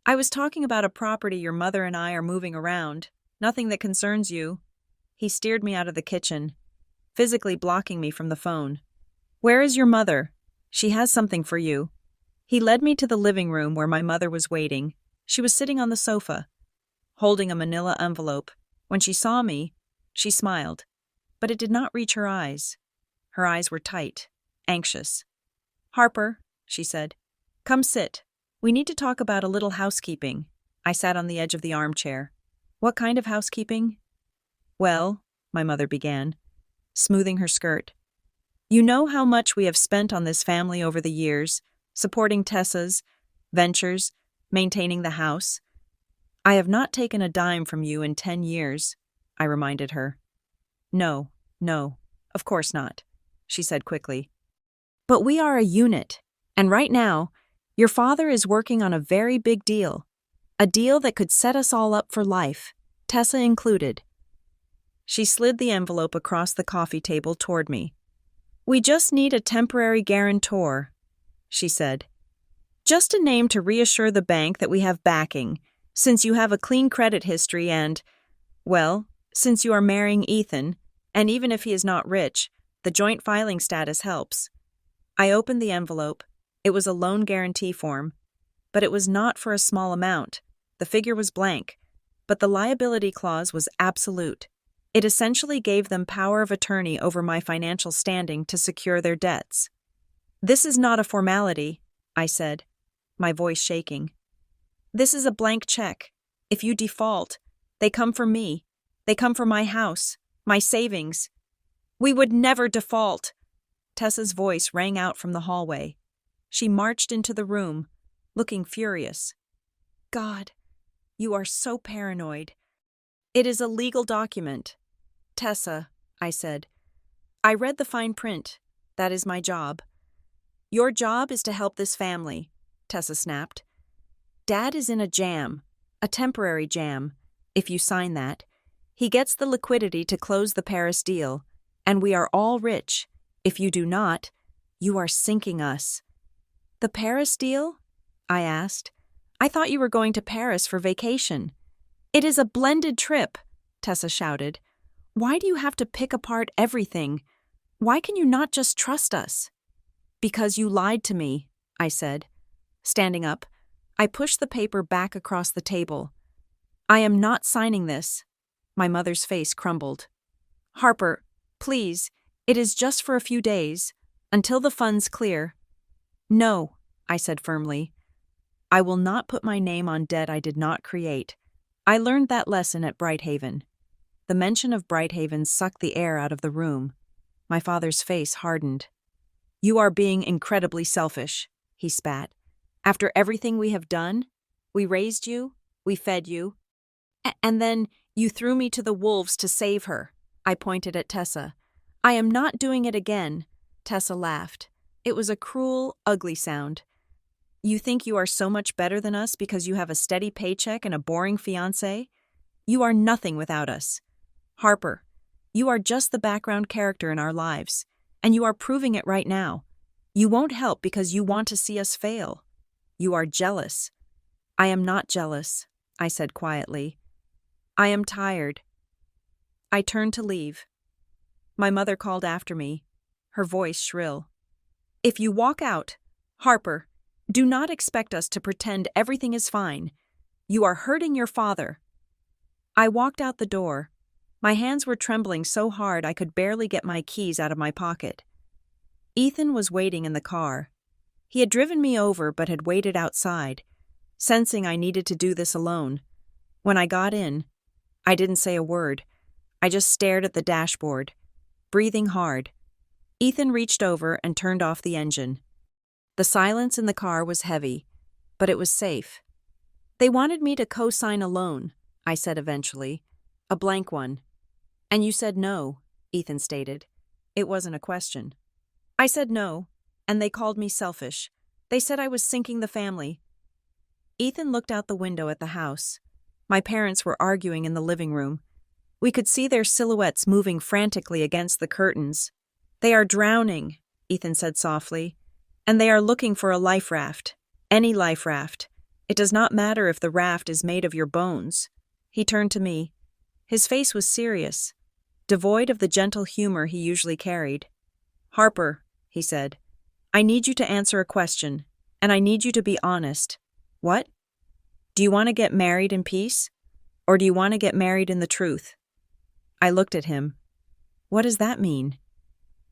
I was talking about a property your mother and I are moving around. Nothing that concerns you. He steered me out of the kitchen, physically blocking me from the phone. Where is your mother? She has something for you. He led me to the living room where my mother was waiting. She was sitting on the sofa, holding a manila envelope. When she saw me, she smiled, but it did not reach her eyes. Her eyes were tight, anxious. Harper, she said, come sit. We need to talk about a little housekeeping. I sat on the edge of the armchair. What kind of housekeeping? Well, my mother began, smoothing her skirt. You know how much we have spent on this family over the years, supporting Tessa's ventures, maintaining the house. I have not taken a dime from you in 10 years, I reminded her. No, of course not, she said quickly. But we are a unit, and right now, your father is working on a very big deal, a deal that could set us all up for life, Tessa included. She slid the envelope across the coffee table toward me. We just need a temporary guarantor, she said. Just a name to reassure the bank that we have backing, since you have a clean credit history and, well, since you are marrying Ethan, and even if he is not rich, the joint filing status helps. I opened the envelope. It was a loan guarantee form, but it was not for a small amount. The figure was blank, but the liability clause was absolute. It essentially gave them power of attorney over my financial standing to secure their debts. This is not a formality, I said, my voice shaking. This is a blank check. If you default, they come for me. They come for my house, my savings. We would never default. Tessa's voice rang out from the hallway. She marched into the room, looking furious. God, you are so paranoid. It is a legal document. Tessa, I said. I read the fine print. That is my job. Your job is to help this family, Tessa snapped. Dad is in a jam, a temporary jam. If you sign that, he gets the liquidity to close the Paris deal, and we are all rich. If you do not, you are sinking us. The Paris deal? I asked. I thought you were going to Paris for vacation. It is a blended trip, Tessa shouted. Why do you have to pick apart everything? Why can you not just trust us? Because you lied to me, I said. Standing up, I pushed the paper back across the table. I am not signing this. My mother's face crumbled. Harper, please, it is just for a few days, until the funds clear. No, I said firmly. I will not put my name on debt I did not create. I learned that lesson at Brighthaven. The mention of Brighthaven sucked the air out of the room. My father's face hardened. You are being incredibly selfish, he spat. After everything we have done, we raised you, we fed you, and then you threw me to the wolves to save her. I pointed at Tessa. I am not doing it again, Tessa laughed. It was a cruel, ugly sound. You think you are so much better than us because you have a steady paycheck and a boring fiancé? You are nothing without us. Harper, you are just the background character in our lives, and you are proving it right now. You won't help because you want to see us fail. You are jealous. I am not jealous, I said quietly. I am tired. I turned to leave. My mother called after me, her voice shrill. If you walk out, Harper, do not expect us to pretend everything is fine. You are hurting your father. I walked out the door. My hands were trembling so hard I could barely get my keys out of my pocket. Ethan was waiting in the car. He had driven me over but had waited outside, sensing I needed to do this alone. When I got in, I didn't say a word. I just stared at the dashboard, breathing hard. Ethan reached over and turned off the engine. The silence in the car was heavy, but it was safe. They wanted me to co-sign a loan, I said eventually. A blank one. And you said no, Ethan stated. It wasn't a question. I said no, and they called me selfish. They said I was sinking the family. Ethan looked out the window at the house. My parents were arguing in the living room. We could see their silhouettes moving frantically against the curtains. "They are drowning," Ethan said softly, "and they are looking for a life raft. Any life raft. It does not matter if the raft is made of your bones." He turned to me. His face was serious, devoid of the gentle humor he usually carried. "Harper," he said, "I need you to answer a question, and I need you to be honest." "What?" "Do you want to get married in peace, or do you want to get married in the truth?" I looked at him. "What does that mean?"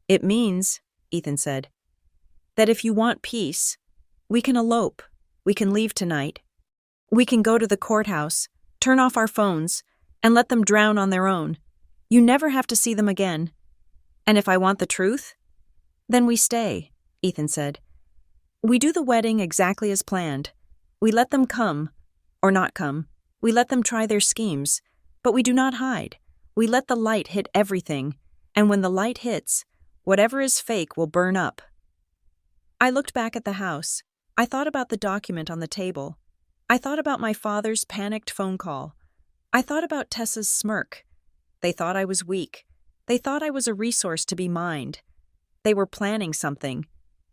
"It means," Ethan said, "that if you want peace, we can elope, we can leave tonight. We can go to the courthouse, turn off our phones, and let them drown on their own. You never have to see them again. And if I want the truth, then we stay," Ethan said. "We do the wedding exactly as planned. We let them come, or not come. We let them try their schemes, but we do not hide. We let the light hit everything, and when the light hits, whatever is fake will burn up." I looked back at the house. I thought about the document on the table. I thought about my father's panicked phone call. I thought about Tessa's smirk. They thought I was weak. They thought I was a resource to be mined. They were planning something.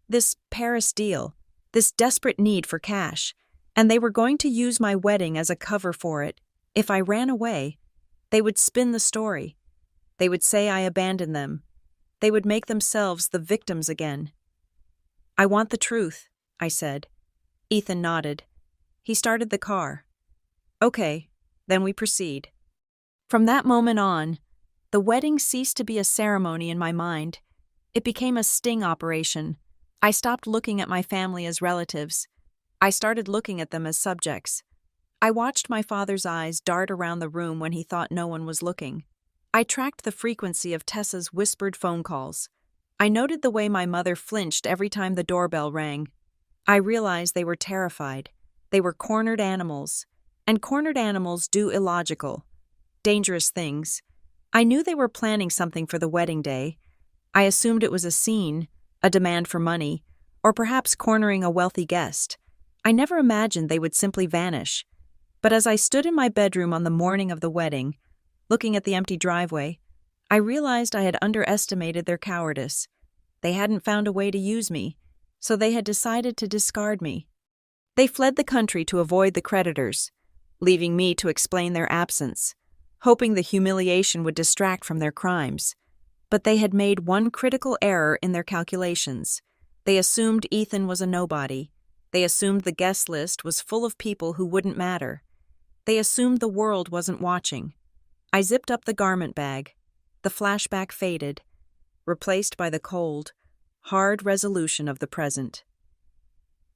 This Paris deal, this desperate need for cash, and they were going to use my wedding as a cover for it. If I ran away, they would spin the story. They would say I abandoned them. They would make themselves the victims again. "I want the truth," I said. Ethan nodded. He started the car. "Okay, then we proceed." From that moment on, the wedding ceased to be a ceremony in my mind. It became a sting operation. I stopped looking at my family as relatives. I started looking at them as subjects. I watched my father's eyes dart around the room when he thought no one was looking. I tracked the frequency of Tessa's whispered phone calls. I noted the way my mother flinched every time the doorbell rang. I realized they were terrified. They were cornered animals, and cornered animals do illogical, dangerous things. I knew they were planning something for the wedding day. I assumed it was a scene, a demand for money, or perhaps cornering a wealthy guest. I never imagined they would simply vanish. But as I stood in my bedroom on the morning of the wedding, looking at the empty driveway, I realized I had underestimated their cowardice. They hadn't found a way to use me, so they had decided to discard me. They fled the country to avoid the creditors, leaving me to explain their absence, hoping the humiliation would distract from their crimes. But they had made one critical error in their calculations. They assumed Ethan was a nobody. They assumed the guest list was full of people who wouldn't matter. They assumed the world wasn't watching. I zipped up the garment bag. The flashback faded, replaced by the cold, hard resolution of the present.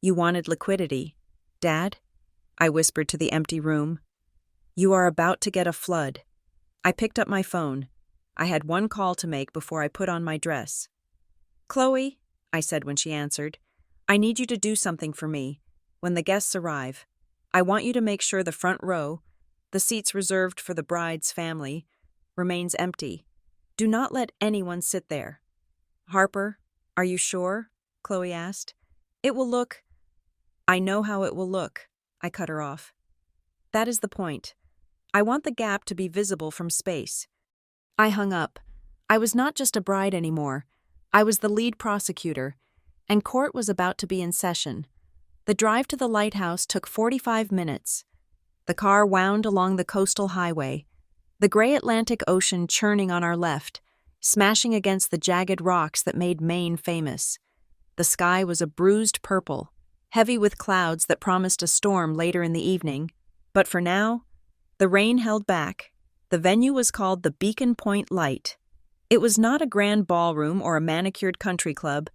"You wanted liquidity, Dad?" I whispered to the empty room. "You are about to get a flood." I picked up my phone. I had one call to make before I put on my dress. "Chloe," I said when she answered, "I need you to do something for me. When the guests arrive, I want you to make sure the front row, the seats reserved for the bride's family, remains empty. Do not let anyone sit there." "Harper, are you sure?" Chloe asked. "It will look—" "I know how it will look," I cut her off. "That is the point. I want the gap to be visible from space." I hung up. I was not just a bride anymore. I was the lead prosecutor, and court was about to be in session. The drive to the lighthouse took 45 minutes. The car wound along the coastal highway, the gray Atlantic Ocean churning on our left, smashing against the jagged rocks that made Maine famous. The sky was a bruised purple, heavy with clouds that promised a storm later in the evening. But for now, the rain held back. The venue was called the Beacon Point Light. It was not a grand ballroom or a manicured country club.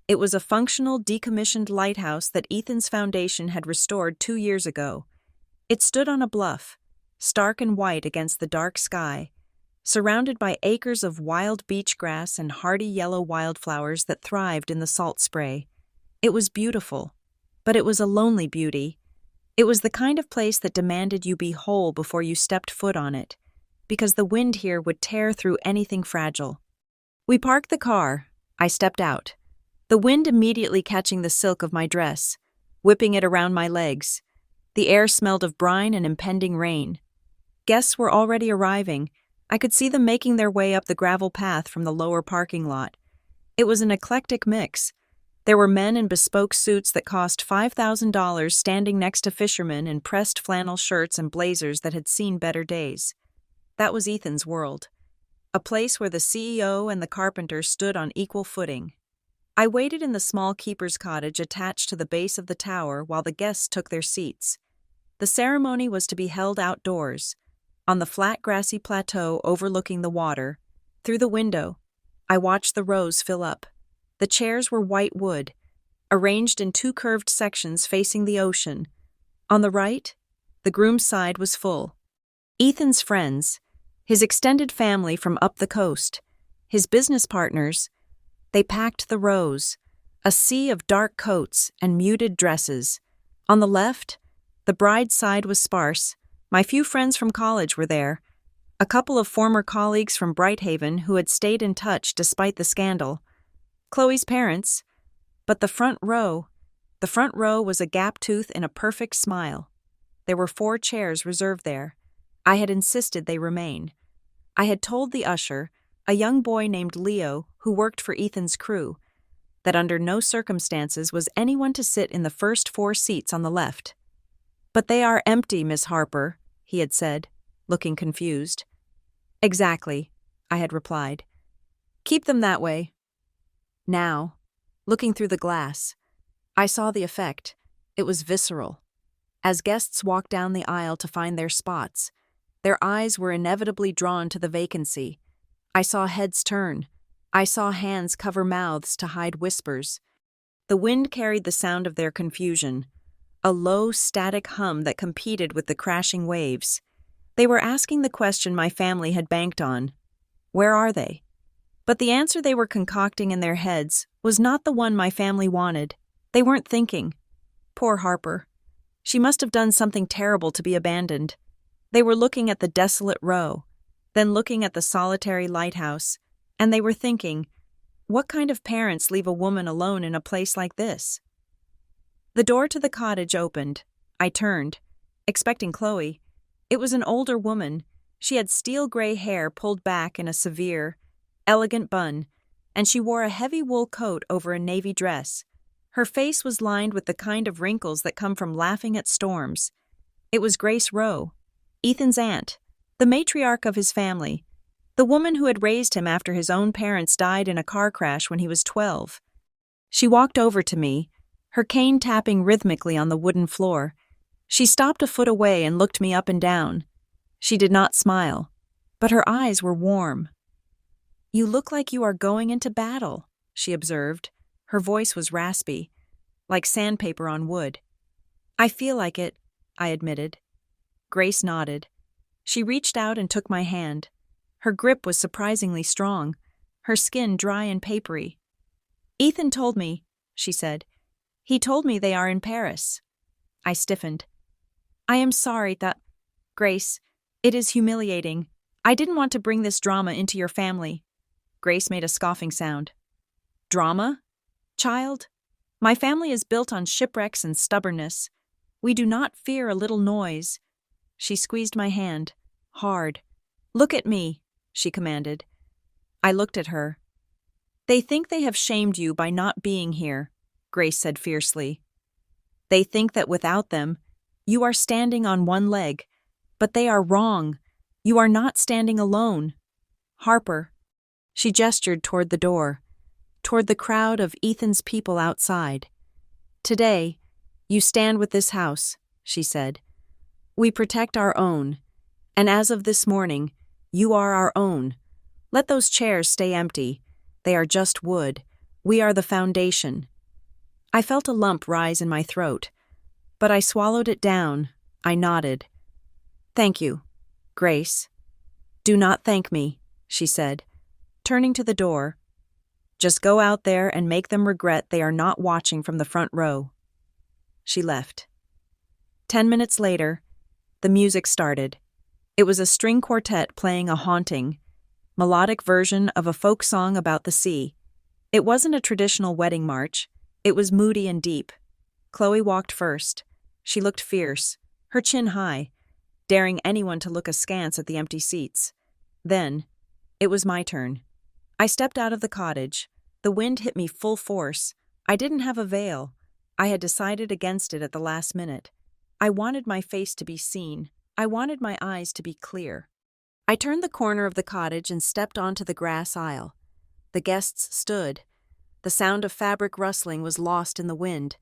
It was a functional, decommissioned lighthouse that Ethan's foundation had restored 2 years ago. It stood on a bluff, stark and white against the dark sky, surrounded by acres of wild beach grass and hardy yellow wildflowers that thrived in the salt spray. It was beautiful, but it was a lonely beauty. It was the kind of place that demanded you be whole before you stepped foot on it, because the wind here would tear through anything fragile. We parked the car. I stepped out, the wind immediately catching the silk of my dress, whipping it around my legs. The air smelled of brine and impending rain. Guests were already arriving, I could see them making their way up the gravel path from the lower parking lot. It was an eclectic mix. There were men in bespoke suits that cost $5,000 standing next to fishermen in pressed flannel shirts and blazers that had seen better days. That was Ethan's world. A place where the CEO and the carpenter stood on equal footing. I waited in the small keeper's cottage attached to the base of the tower while the guests took their seats. The ceremony was to be held outdoors, on the flat grassy plateau overlooking the water. Through the window, I watched the rows fill up. The chairs were white wood, arranged in two curved sections facing the ocean. On the right, the groom's side was full. Ethan's friends, his extended family from up the coast, his business partners, they packed the rows, a sea of dark coats and muted dresses. On the left, the bride's side was sparse. My few friends from college were there, a couple of former colleagues from Brighthaven who had stayed in touch despite the scandal, Chloe's parents, but the front row was a gap tooth in a perfect smile. There were 4 chairs reserved there. I had insisted they remain. I had told the usher, a young boy named Leo who worked for Ethan's crew, that under no circumstances was anyone to sit in the first 4 seats on the left. "But they are empty, Miss Harper," he had said, looking confused. "Exactly," I had replied. "Keep them that way." Now, looking through the glass, I saw the effect. It was visceral. As guests walked down the aisle to find their spots, their eyes were inevitably drawn to the vacancy. I saw heads turn. I saw hands cover mouths to hide whispers. The wind carried the sound of their confusion, a low, static hum that competed with the crashing waves. They were asking the question my family had banked on. Where are they? But the answer they were concocting in their heads was not the one my family wanted. They weren't thinking. Poor Harper. She must have done something terrible to be abandoned. They were looking at the desolate row, then looking at the solitary lighthouse, and they were thinking, what kind of parents leave a woman alone in a place like this? The door to the cottage opened. I turned, expecting Chloe. It was an older woman. She had steel-gray hair pulled back in a severe, elegant bun, and she wore a heavy wool coat over a navy dress. Her face was lined with the kind of wrinkles that come from laughing at storms. It was Grace Rowe, Ethan's aunt, the matriarch of his family, the woman who had raised him after his own parents died in a car crash when he was 12. She walked over to me, her cane tapping rhythmically on the wooden floor. She stopped a foot away and looked me up and down. She did not smile, but her eyes were warm. "You look like you are going into battle," she observed. Her voice was raspy, like sandpaper on wood. "I feel like it," I admitted. Grace nodded. She reached out and took my hand. Her grip was surprisingly strong, her skin dry and papery. "Ethan told me," she said. "He told me they are in Paris." I stiffened. "I am sorry that, Grace, it is humiliating. I didn't want to bring this drama into your family." Grace made a scoffing sound. "Drama? Child, my family is built on shipwrecks and stubbornness. We do not fear a little noise." She squeezed my hand, hard. "Look at me," she commanded. I looked at her. "They think they have shamed you by not being here," Grace said fiercely. "They think that without them, you are standing on one leg, but they are wrong. You are not standing alone. Harper." She gestured toward the door, toward the crowd of Ethan's people outside. "Today, you stand with this house," she said. "We protect our own, and as of this morning, you are our own. Let those chairs stay empty. They are just wood. We are the foundation." I felt a lump rise in my throat, but I swallowed it down. I nodded. "Thank you, Grace." "Do not thank me," she said, turning to the door. "Just go out there and make them regret they are not watching from the front row." She left. 10 minutes later, the music started. It was a string quartet playing a haunting, melodic version of a folk song about the sea. It wasn't a traditional wedding march. It was moody and deep. Chloe walked first. She looked fierce, her chin high, daring anyone to look askance at the empty seats. Then, it was my turn. I stepped out of the cottage. The wind hit me full force. I didn't have a veil. I had decided against it at the last minute. I wanted my face to be seen. I wanted my eyes to be clear. I turned the corner of the cottage and stepped onto the grass aisle. The guests stood. The sound of fabric rustling was lost in the wind.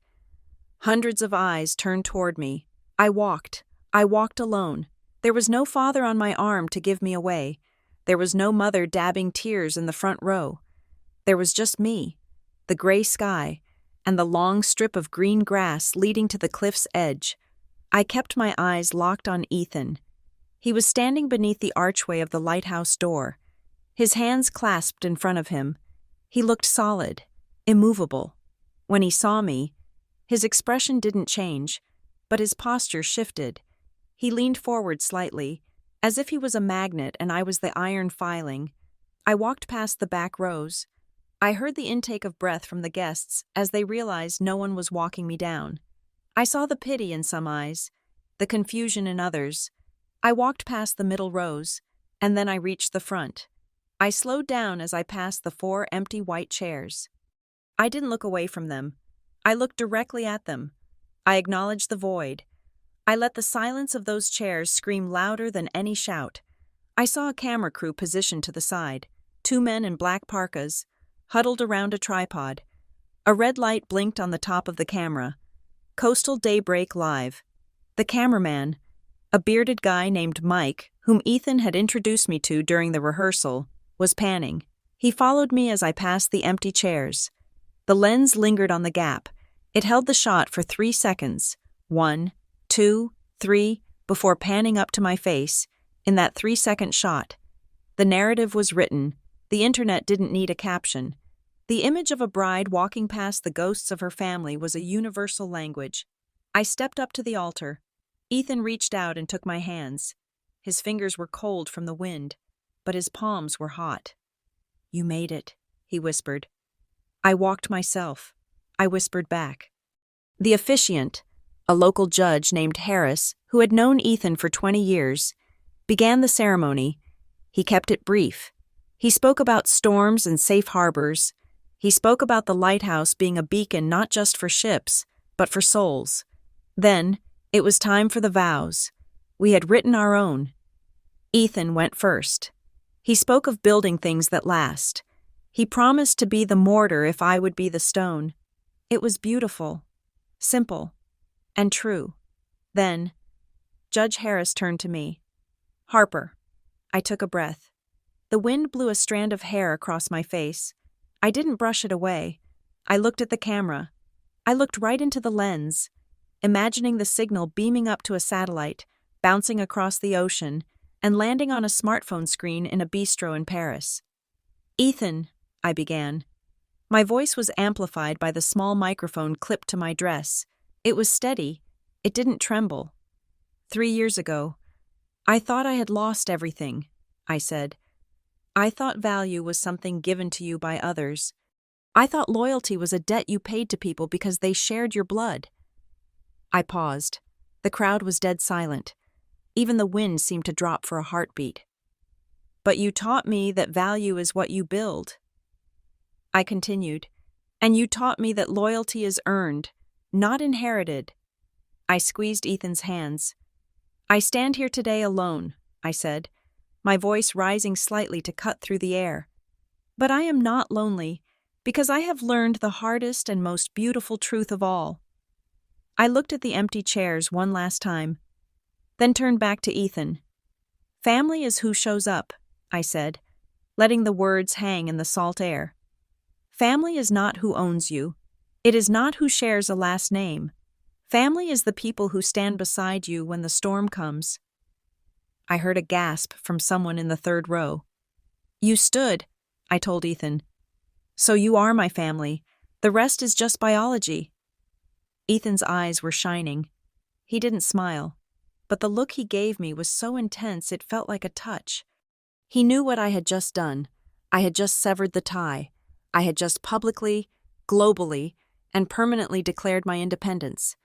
Hundreds of eyes turned toward me. I walked alone. There was no father on my arm to give me away. There was no mother dabbing tears in the front row. There was just me, the gray sky, and the long strip of green grass leading to the cliff's edge. I kept my eyes locked on Ethan. He was standing beneath the archway of the lighthouse door, his hands clasped in front of him. He looked solid, immovable. When he saw me, his expression didn't change, but his posture shifted. He leaned forward slightly, as if he was a magnet and I was the iron filing. I walked past the back rows. I heard the intake of breath from the guests as they realized no one was walking me down. I saw the pity in some eyes, the confusion in others. I walked past the middle rows, and then I reached the front. I slowed down as I passed the 4 empty white chairs. I didn't look away from them. I looked directly at them. I acknowledged the void. I let the silence of those chairs scream louder than any shout. I saw a camera crew positioned to the side, 2 men in black parkas, huddled around a tripod. A red light blinked on the top of the camera. Coastal Daybreak Live. The cameraman, a bearded guy named Mike, whom Ethan had introduced me to during the rehearsal, was panning. He followed me as I passed the empty chairs. The lens lingered on the gap. It held the shot for 3 seconds. 1, 2, 3, before panning up to my face. In that 3-second shot, the narrative was written. The internet didn't need a caption. The image of a bride walking past the ghosts of her family was a universal language. I stepped up to the altar. Ethan reached out and took my hands. His fingers were cold from the wind, but his palms were hot. "You made it," he whispered. "I walked myself," I whispered back. The officiant, a local judge named Harris, who had known Ethan for 20 years, began the ceremony. He kept it brief. He spoke about storms and safe harbors. He spoke about the lighthouse being a beacon not just for ships, but for souls. Then, it was time for the vows. We had written our own. Ethan went first. He spoke of building things that last. He promised to be the mortar if I would be the stone. It was beautiful, simple, and true. Then, Judge Harris turned to me. "Harper." I took a breath. The wind blew a strand of hair across my face. I didn't brush it away. I looked at the camera. I looked right into the lens, imagining the signal beaming up to a satellite, bouncing across the ocean, and landing on a smartphone screen in a bistro in Paris. "Ethan," I began. My voice was amplified by the small microphone clipped to my dress. It was steady. It didn't tremble. 3 years ago, I thought I had lost everything, I said. I thought value was something given to you by others. I thought loyalty was a debt you paid to people because they shared your blood. I paused. The crowd was dead silent. Even the wind seemed to drop for a heartbeat. "But you taught me that value is what you build." I continued, "And you taught me that loyalty is earned, not inherited." I squeezed Ethan's hands. "I stand here today alone," I said, my voice rising slightly to cut through the air. "But I am not lonely, because I have learned the hardest and most beautiful truth of all." I looked at the empty chairs one last time, then turned back to Ethan. "Family is who shows up," I said, letting the words hang in the salt air. "Family is not who owns you. It is not who shares a last name. Family is the people who stand beside you when the storm comes." I heard a gasp from someone in the third row. "You stood," I told Ethan. "So you are my family. The rest is just biology." Ethan's eyes were shining. He didn't smile, but the look he gave me was so intense it felt like a touch. He knew what I had just done. I had just severed the tie. I had just publicly, globally, and permanently declared my independence.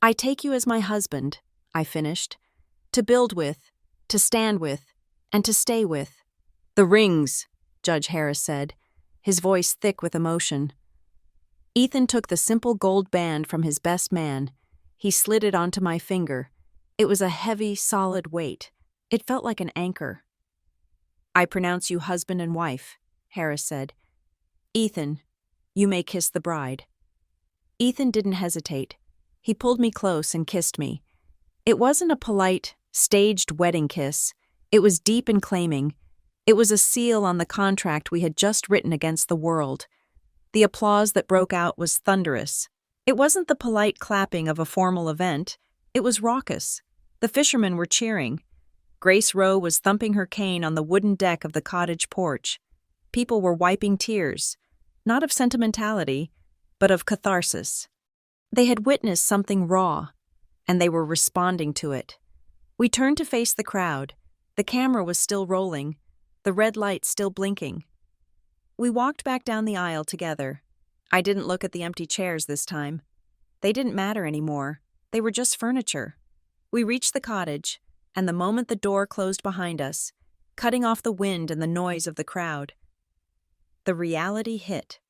"I take you as my husband," I finished, "to build with, to stand with, and to stay with." "The rings," Judge Harris said, his voice thick with emotion. Ethan took the simple gold band from his best man. He slid it onto my finger. It was a heavy, solid weight. It felt like an anchor. "I pronounce you husband and wife," Harris said. "Ethan, you may kiss the bride." Ethan didn't hesitate. He pulled me close and kissed me. It wasn't a polite, staged wedding kiss. It was deep and claiming. It was a seal on the contract we had just written against the world. The applause that broke out was thunderous. It wasn't the polite clapping of a formal event. It was raucous. The fishermen were cheering. Grace Rowe was thumping her cane on the wooden deck of the cottage porch. People were wiping tears, not of sentimentality, but of catharsis. They had witnessed something raw, and they were responding to it. We turned to face the crowd. The camera was still rolling, the red light still blinking. We walked back down the aisle together. I didn't look at the empty chairs this time. They didn't matter anymore. They were just furniture. We reached the cottage, and the moment the door closed behind us, cutting off the wind and the noise of the crowd, the reality hit.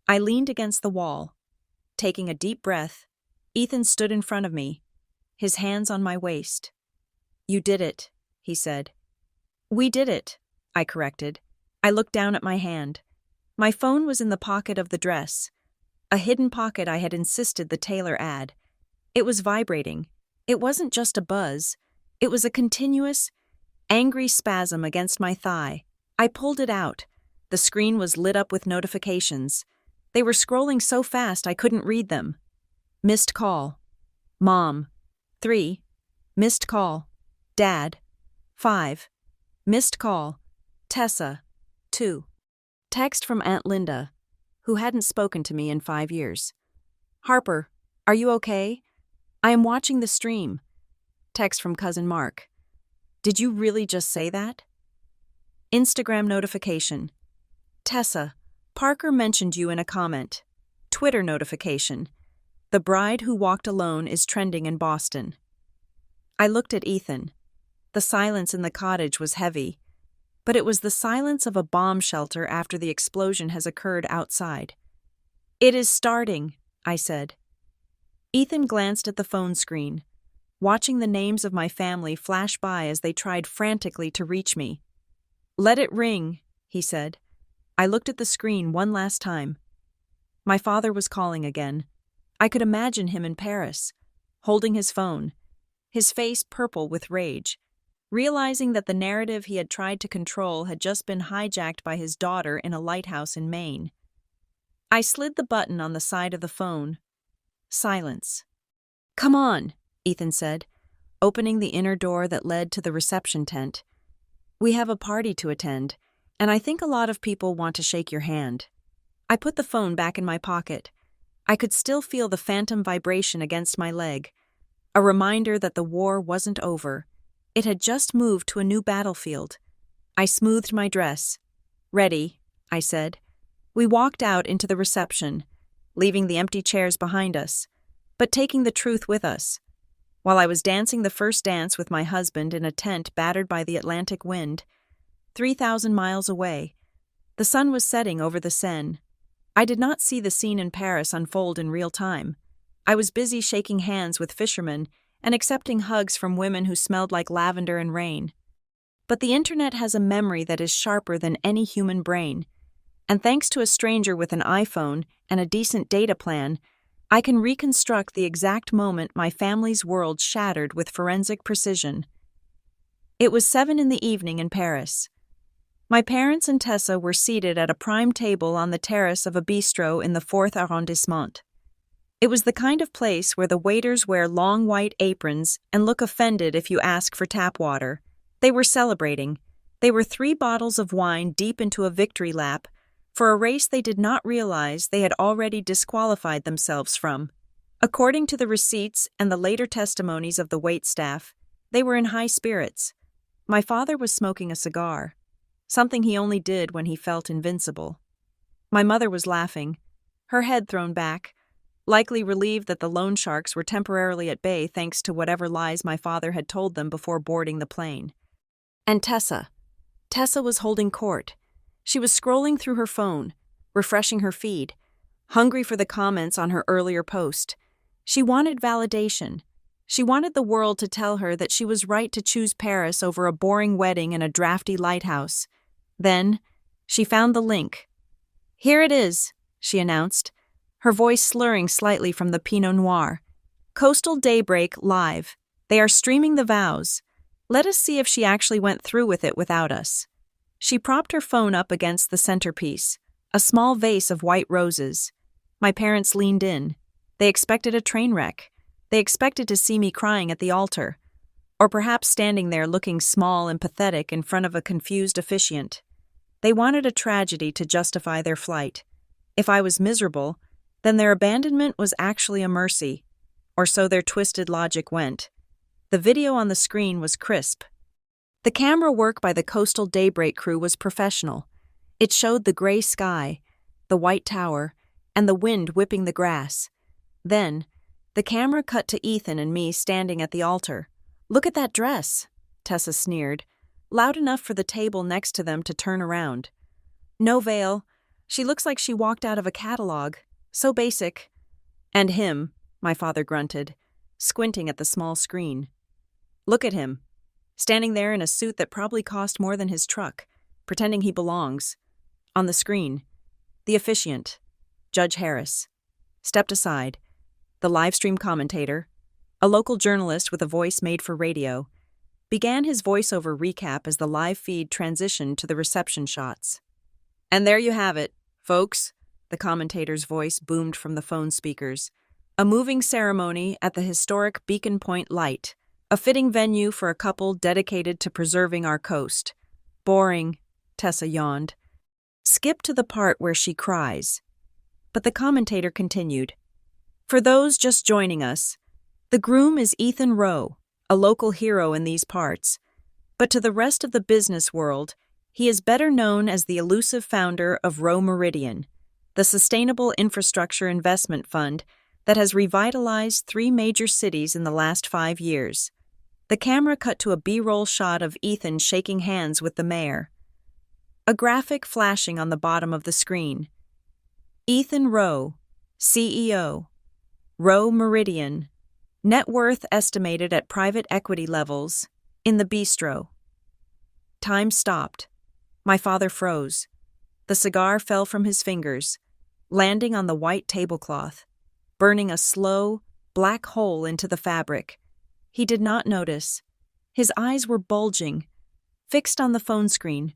I leaned against the wall. Taking a deep breath, Ethan stood in front of me, his hands on my waist. "You did it," he said. "We did it," I corrected. I looked down at my hand. My phone was in the pocket of the dress, a hidden pocket I had insisted the tailor add. It was vibrating. It wasn't just a buzz. It was a continuous, angry spasm against my thigh. I pulled it out. The screen was lit up with notifications. They were scrolling so fast I couldn't read them. Missed call. Mom. 3. Missed call. Dad. 5. Missed call. Tessa. 2. Text from Aunt Linda, who hadn't spoken to me in 5 years. "Harper, are you okay? I am watching the stream." Text from Cousin Mark. "Did you really just say that?" Instagram notification. "Tessa, Parker mentioned you in a comment." Twitter notification. "The bride who walked alone is trending in Boston." I looked at Ethan. The silence in the cottage was heavy, but it was the silence of a bomb shelter after the explosion has occurred outside. "It is starting," I said. Ethan glanced at the phone screen, watching the names of my family flash by as they tried frantically to reach me. "Let it ring," he said. I looked at the screen one last time. My father was calling again. I could imagine him in Paris, holding his phone, his face purple with rage, realizing that the narrative he had tried to control had just been hijacked by his daughter in a lighthouse in Maine. I slid the button on the side of the phone. Silence. "Come on," Ethan said, opening the inner door that led to the reception tent. "We have a party to attend, and I think a lot of people want to shake your hand." I put the phone back in my pocket. I could still feel the phantom vibration against my leg, a reminder that the war wasn't over. It had just moved to a new battlefield. I smoothed my dress. "Ready," I said. We walked out into the reception, leaving the empty chairs behind us, but taking the truth with us. While I was dancing the first dance with my husband in a tent battered by the Atlantic wind, 3,000 miles away, the sun was setting over the Seine. I did not see the scene in Paris unfold in real time. I was busy shaking hands with fishermen and accepting hugs from women who smelled like lavender and rain. But the internet has a memory that is sharper than any human brain, and thanks to a stranger with an iPhone and a decent data plan, I can reconstruct the exact moment my family's world shattered with forensic precision. It was 7 p.m. in Paris. My parents and Tessa were seated at a prime table on the terrace of a bistro in the 4th arrondissement. It was the kind of place where the waiters wear long white aprons and look offended if you ask for tap water. They were celebrating. They were 3 bottles of wine deep into a victory lap for a race they did not realize they had already disqualified themselves from. According to the receipts and the later testimonies of the waitstaff, they were in high spirits. My father was smoking a cigar, something he only did when he felt invincible. My mother was laughing, her head thrown back, likely relieved that the loan sharks were temporarily at bay thanks to whatever lies my father had told them before boarding the plane. And Tessa, Tessa was holding court. She was scrolling through her phone, refreshing her feed, hungry for the comments on her earlier post. She wanted validation. She wanted the world to tell her that she was right to choose Paris over a boring wedding in a drafty lighthouse. Then, she found the link. "Here it is," she announced, her voice slurring slightly from the Pinot Noir. "Coastal Daybreak Live. They are streaming the vows. Let us see if she actually went through with it without us." She propped her phone up against the centerpiece, a small vase of white roses. My parents leaned in. They expected a train wreck. They expected to see me crying at the altar, or perhaps standing there looking small and pathetic in front of a confused officiant. They wanted a tragedy to justify their flight. If I was miserable, then their abandonment was actually a mercy, or so their twisted logic went. The video on the screen was crisp. The camera work by the Coastal Daybreak crew was professional. It showed the gray sky, the white tower, and the wind whipping the grass. Then, the camera cut to Ethan and me standing at the altar. "Look at that dress," Tessa sneered, loud enough for the table next to them to turn around. "No veil. She looks like she walked out of a catalog. So basic." "And him," my father grunted, squinting at the small screen. "Look at him, standing there in a suit that probably cost more than his truck, pretending he belongs." On the screen, the officiant, Judge Harris, stepped aside. The livestream commentator, a local journalist with a voice made for radio, began his voiceover recap as the live feed transitioned to the reception shots. "And there you have it, folks," the commentator's voice boomed from the phone speakers. "A moving ceremony at the historic Beacon Point Light, a fitting venue for a couple dedicated to preserving our coast." "Boring," Tessa yawned. "Skip to the part where she cries." But the commentator continued. "For those just joining us, the groom is Ethan Rowe, a local hero in these parts. But to the rest of the business world, he is better known as the elusive founder of Rowe Meridian, the sustainable infrastructure investment fund that has revitalized 3 major cities in the last 5 years. The camera cut to a B-roll shot of Ethan shaking hands with the mayor. A graphic flashing on the bottom of the screen. Ethan Rowe, CEO, Rowe Meridian, net worth estimated at private equity levels, in the bistro. Time stopped. My father froze. The cigar fell from his fingers, landing on the white tablecloth, burning a slow, black hole into the fabric. He did not notice. His eyes were bulging, fixed on the phone screen.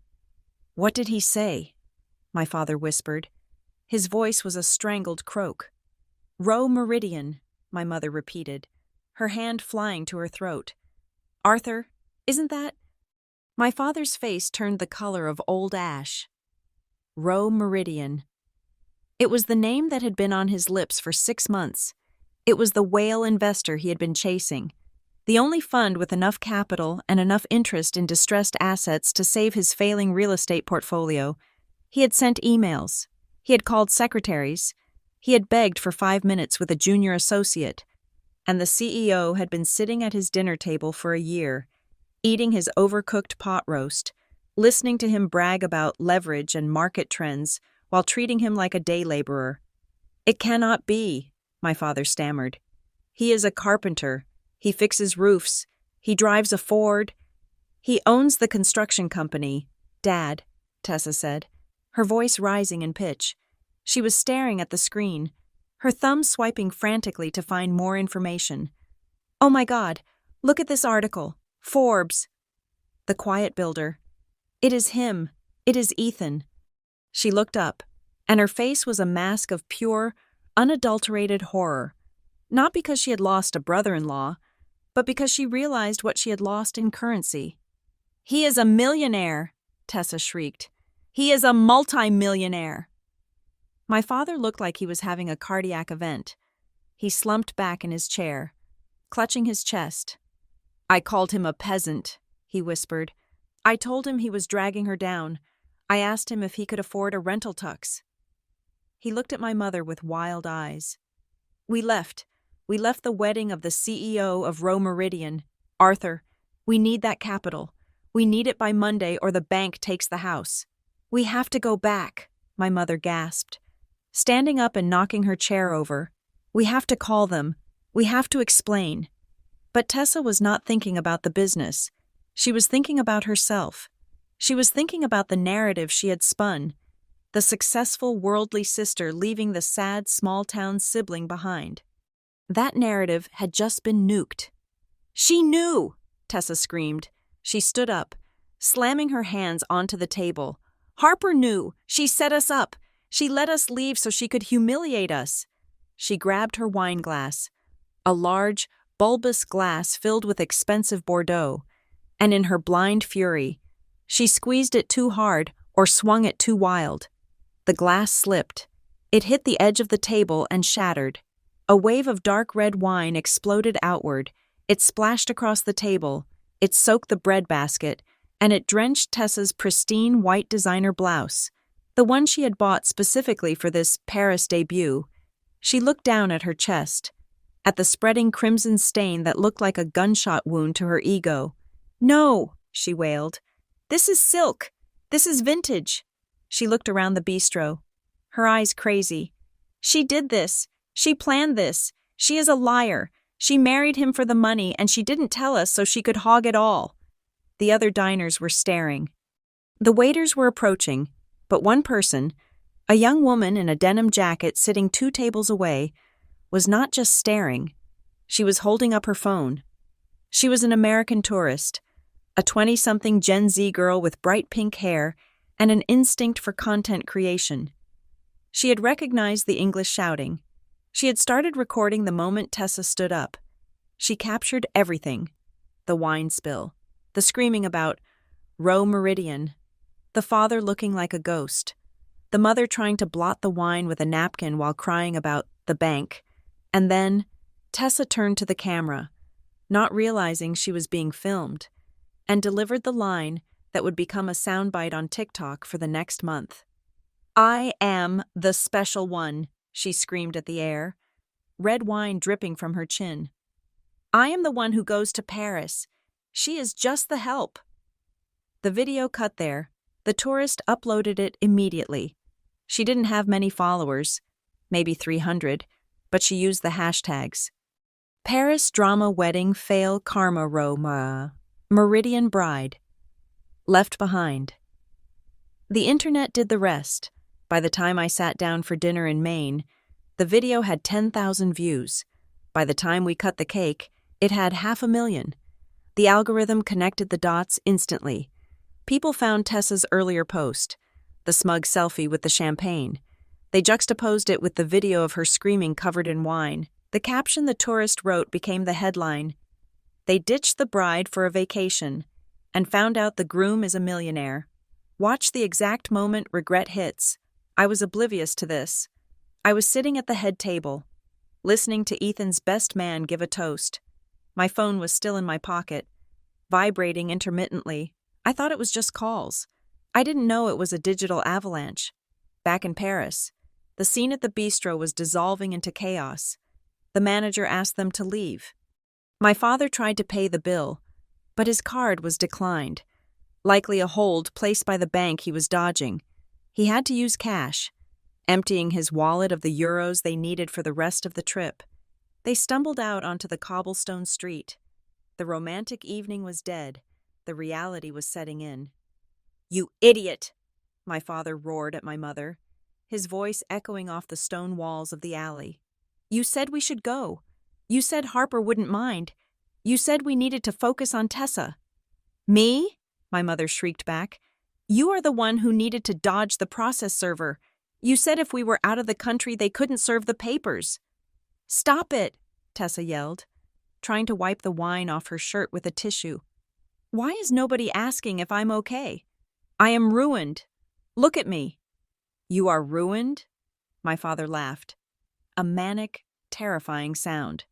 "What did he say?" my father whispered. His voice was a strangled croak. "Rowe Meridian," my mother repeated, her hand flying to her throat. "Arthur, isn't that—" My father's face turned the color of old ash. Rowe Meridian. It was the name that had been on his lips for 6 months. It was the whale investor he had been chasing. The only fund with enough capital and enough interest in distressed assets to save his failing real estate portfolio. He had sent emails. He had called secretaries. He had begged for 5 minutes with a junior associate. And the CEO had been sitting at his dinner table for a year, eating his overcooked pot roast, listening to him brag about leverage and market trends while treating him like a day laborer. "It cannot be," my father stammered. "He is a carpenter. He fixes roofs. He drives a Ford. He owns the construction company." "Dad," Tessa said, her voice rising in pitch. She was staring at the screen, her thumb swiping frantically to find more information. "Oh my God, look at this article. Forbes." "The Quiet Builder." "It is him. It is Ethan." She looked up, and her face was a mask of pure, unadulterated horror. Not because she had lost a brother-in-law, but because she realized what she had lost in currency. "He is a millionaire," Tessa shrieked. "He is a multi-millionaire." My father looked like he was having a cardiac event. He slumped back in his chair, clutching his chest. "I called him a peasant," he whispered. "I told him he was dragging her down. I asked him if he could afford a rental tux." He looked at my mother with wild eyes. We left the wedding of the CEO of Rowe Meridian. "Arthur, we need that capital. We need it by Monday or the bank takes the house. We have to go back, my mother gasped, standing up and knocking her chair over. We have to call them. We have to explain. But Tessa was not thinking about the business. She was thinking about herself. She was thinking about the narrative she had spun, the successful worldly sister leaving the sad small-town sibling behind. That narrative had just been nuked. She knew! Tessa screamed. She stood up, slamming her hands onto the table. Harper knew. She set us up. She let us leave so she could humiliate us. She grabbed her wine glass, a large, bulbous glass filled with expensive Bordeaux, and in her blind fury, she squeezed it too hard or swung it too wild. The glass slipped. It hit the edge of the table and shattered. A wave of dark red wine exploded outward. It splashed across the table. It soaked the bread basket, and it drenched Tessa's pristine white designer blouse, the one she had bought specifically for this Paris debut. She looked down at her chest, at the spreading crimson stain that looked like a gunshot wound to her ego. No, she wailed. This is silk. This is vintage. She looked around the bistro, her eyes crazy. She did this. She planned this. She is a liar. She married him for the money and she didn't tell us so she could hog it all. The other diners were staring. The waiters were approaching, but one person, a young woman in a denim jacket sitting 2 tables away, was not just staring. She was holding up her phone. She was an American tourist, a 20-something Gen Z girl with bright pink hair and an instinct for content creation. She had recognized the English shouting. She had started recording the moment Tessa stood up. She captured everything. The wine spill, the screaming about Row Meridian, the father looking like a ghost, the mother trying to blot the wine with a napkin while crying about the bank, and then Tessa turned to the camera, not realizing she was being filmed, and delivered the line that would become a soundbite on TikTok for the next month. I am the special one, she screamed at the air, red wine dripping from her chin. I am the one who goes to Paris. She is just the help. The video cut there. The tourist uploaded it immediately. She didn't have many followers, maybe 300, but she used the hashtags. Paris drama wedding fail karma Roma. Meridian bride. Left behind. The internet did the rest. By the time I sat down for dinner in Maine, the video had 10,000 views. By the time we cut the cake, it had 500,000. The algorithm connected the dots instantly. People found Tessa's earlier post, the smug selfie with the champagne. They juxtaposed it with the video of her screaming covered in wine. The caption the tourist wrote became the headline. They ditched the bride for a vacation and found out the groom is a millionaire. Watch the exact moment regret hits. I was oblivious to this. I was sitting at the head table, listening to Ethan's best man give a toast. My phone was still in my pocket, vibrating intermittently. I thought it was just calls. I didn't know it was a digital avalanche. Back in Paris, the scene at the bistro was dissolving into chaos. The manager asked them to leave. My father tried to pay the bill, but his card was declined. Likely a hold placed by the bank he was dodging. He had to use cash, emptying his wallet of the euros they needed for the rest of the trip. They stumbled out onto the cobblestone street. The romantic evening was dead. The reality was setting in. You idiot! My father roared at my mother, his voice echoing off the stone walls of the alley. You said we should go. You said Harper wouldn't mind. You said we needed to focus on Tessa. Me? My mother shrieked back. You are the one who needed to dodge the process server. You said if we were out of the country, they couldn't serve the papers. Stop it, Tessa yelled, trying to wipe the wine off her shirt with a tissue. Why is nobody asking if I'm okay? I am ruined. Look at me. You are ruined? My father laughed. A manic, terrifying sound.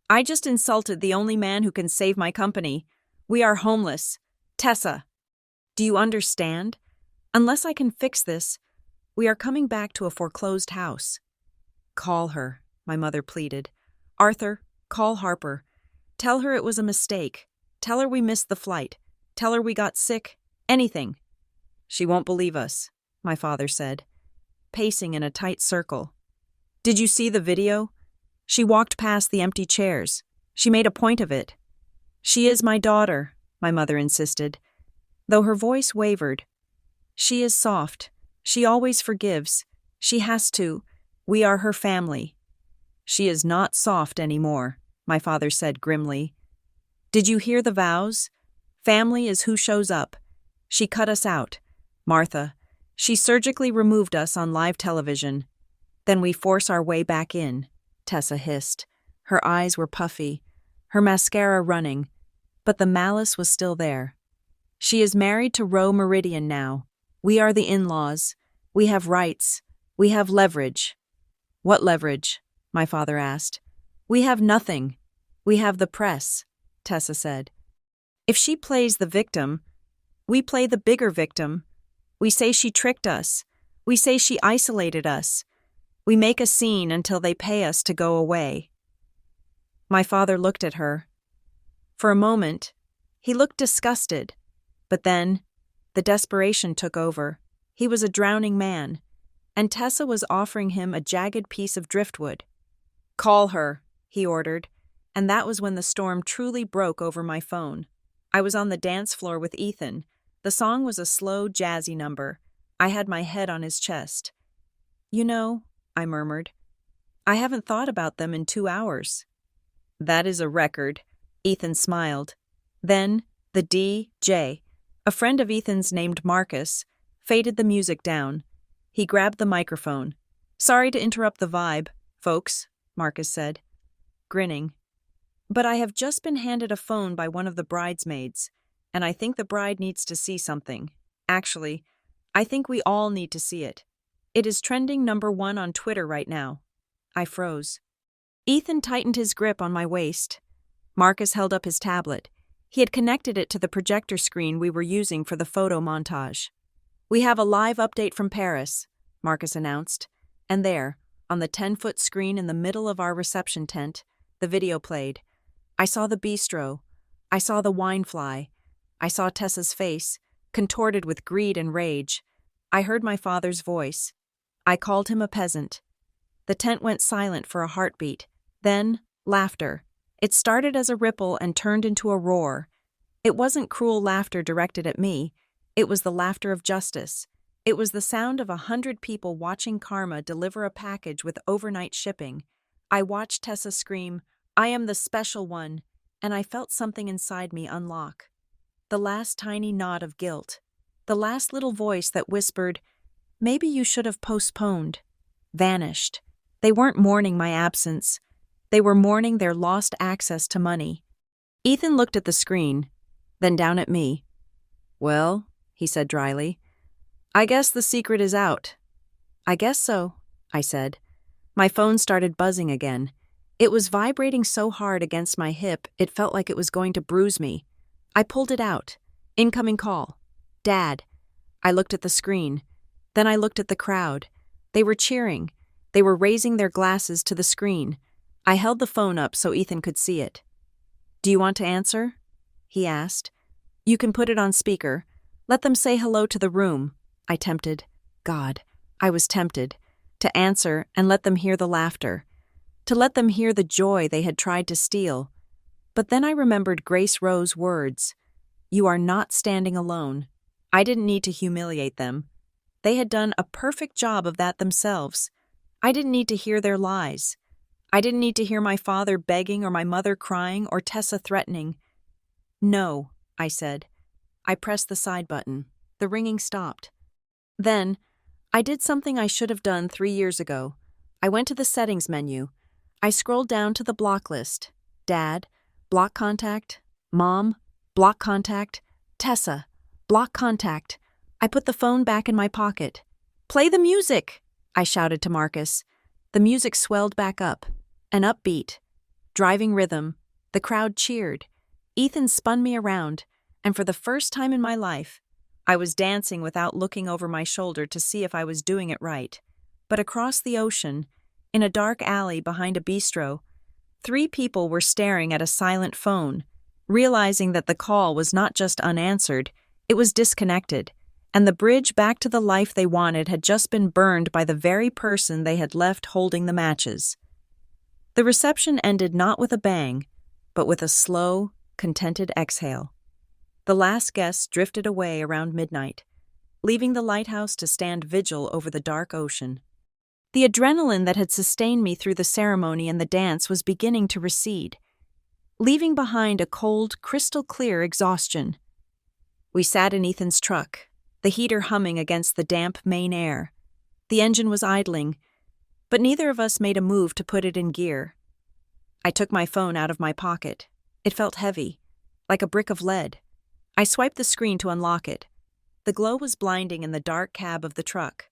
I just insulted the only man who can save my company. We are homeless. Tessa. Do you understand? Unless I can fix this, we are coming back to a foreclosed house. Call her, my mother pleaded. Arthur, call Harper. Tell her it was a mistake. Tell her we missed the flight. Tell her we got sick. Anything. She won't believe us, my father said, pacing in a tight circle. Did you see the video? She walked past the empty chairs. She made a point of it. She is my daughter, my mother insisted, though her voice wavered. She is soft. She always forgives. She has to. We are her family. She is not soft anymore, my father said grimly. Did you hear the vows? Family is who shows up. She cut us out. Martha. She surgically removed us on live television. Then we force our way back in, Tessa hissed. Her eyes were puffy, her mascara running, but the malice was still there. She is married to Roe Meridian now. We are the in-laws. We have rights. We have leverage. What leverage? My father asked. We have nothing. We have the press, Tessa said. If she plays the victim, we play the bigger victim. We say she tricked us. We say she isolated us. We make a scene until they pay us to go away. My father looked at her. For a moment, he looked disgusted, but then the desperation took over. He was a drowning man, and Tessa was offering him a jagged piece of driftwood. Call her, he ordered, and that was when the storm truly broke over my phone. I was on the dance floor with Ethan. The song was a slow, jazzy number. I had my head on his chest. You know, I murmured, I haven't thought about them in 2 hours. That is a record, Ethan smiled. Then, the DJ, a friend of Ethan's named Marcus, faded the music down. He grabbed the microphone. Sorry to interrupt the vibe, folks, Marcus said, grinning. But I have just been handed a phone by one of the bridesmaids, and I think the bride needs to see something. Actually, I think we all need to see it. It is trending #1 on Twitter right now. I froze. Ethan tightened his grip on my waist. Marcus held up his tablet. He had connected it to the projector screen we were using for the photo montage. We have a live update from Paris, Marcus announced. And there, on the 10-foot screen in the middle of our reception tent, the video played. I saw the bistro. I saw the wine fly. I saw Tessa's face, contorted with greed and rage. I heard my father's voice. I called him a peasant. The tent went silent for a heartbeat. Then, laughter. It started as a ripple and turned into a roar. It wasn't cruel laughter directed at me. It was the laughter of justice. It was the sound of 100 people watching karma deliver a package with overnight shipping. I watched Tessa scream, I am the special one, and I felt something inside me unlock. The last tiny nod of guilt. The last little voice that whispered, maybe you should have postponed. Vanished. They weren't mourning my absence. They were mourning their lost access to money. Ethan looked at the screen, then down at me. Well, he said dryly, I guess the secret is out. I guess so, I said. My phone started buzzing again. It was vibrating so hard against my hip it felt like it was going to bruise me. I pulled it out. Incoming call. Dad. I looked at the screen. Then I looked at the crowd. They were cheering. They were raising their glasses to the screen. I held the phone up so Ethan could see it. Do you want to answer? He asked. You can put it on speaker. Let them say hello to the room. I tempted. God, I was tempted. To answer and let them hear the laughter. To let them hear the joy they had tried to steal. But then I remembered Grace Rowe's words. You are not standing alone. I didn't need to humiliate them. They had done a perfect job of that themselves. I didn't need to hear their lies. I didn't need to hear my father begging or my mother crying or Tessa threatening. No, I said. I pressed the side button. The ringing stopped. Then, I did something I should have done 3 years ago. I went to the settings menu. I scrolled down to the block list. Dad, block contact. Mom, block contact. Tessa, block contact. I put the phone back in my pocket. Play the music, I shouted to Marcus. The music swelled back up. An upbeat, driving rhythm. The crowd cheered. Ethan spun me around, and for the first time in my life, I was dancing without looking over my shoulder to see if I was doing it right. But across the ocean, in a dark alley behind a bistro, 3 people were staring at a silent phone. realizing that the call was not just unanswered, it was disconnected, and the bridge back to the life they wanted had just been burned by the very person they had left holding the matches. The reception ended not with a bang, but with a slow, contented exhale. The last guests drifted away around midnight, leaving the lighthouse to stand vigil over the dark ocean. The adrenaline that had sustained me through the ceremony and the dance was beginning to recede, leaving behind a cold, crystal-clear exhaustion. We sat in Ethan's truck, the heater humming against the damp main air. The engine was idling, but neither of us made a move to put it in gear. I took my phone out of my pocket. It felt heavy, like a brick of lead. I swiped the screen to unlock it. The glow was blinding in the dark cab of the truck.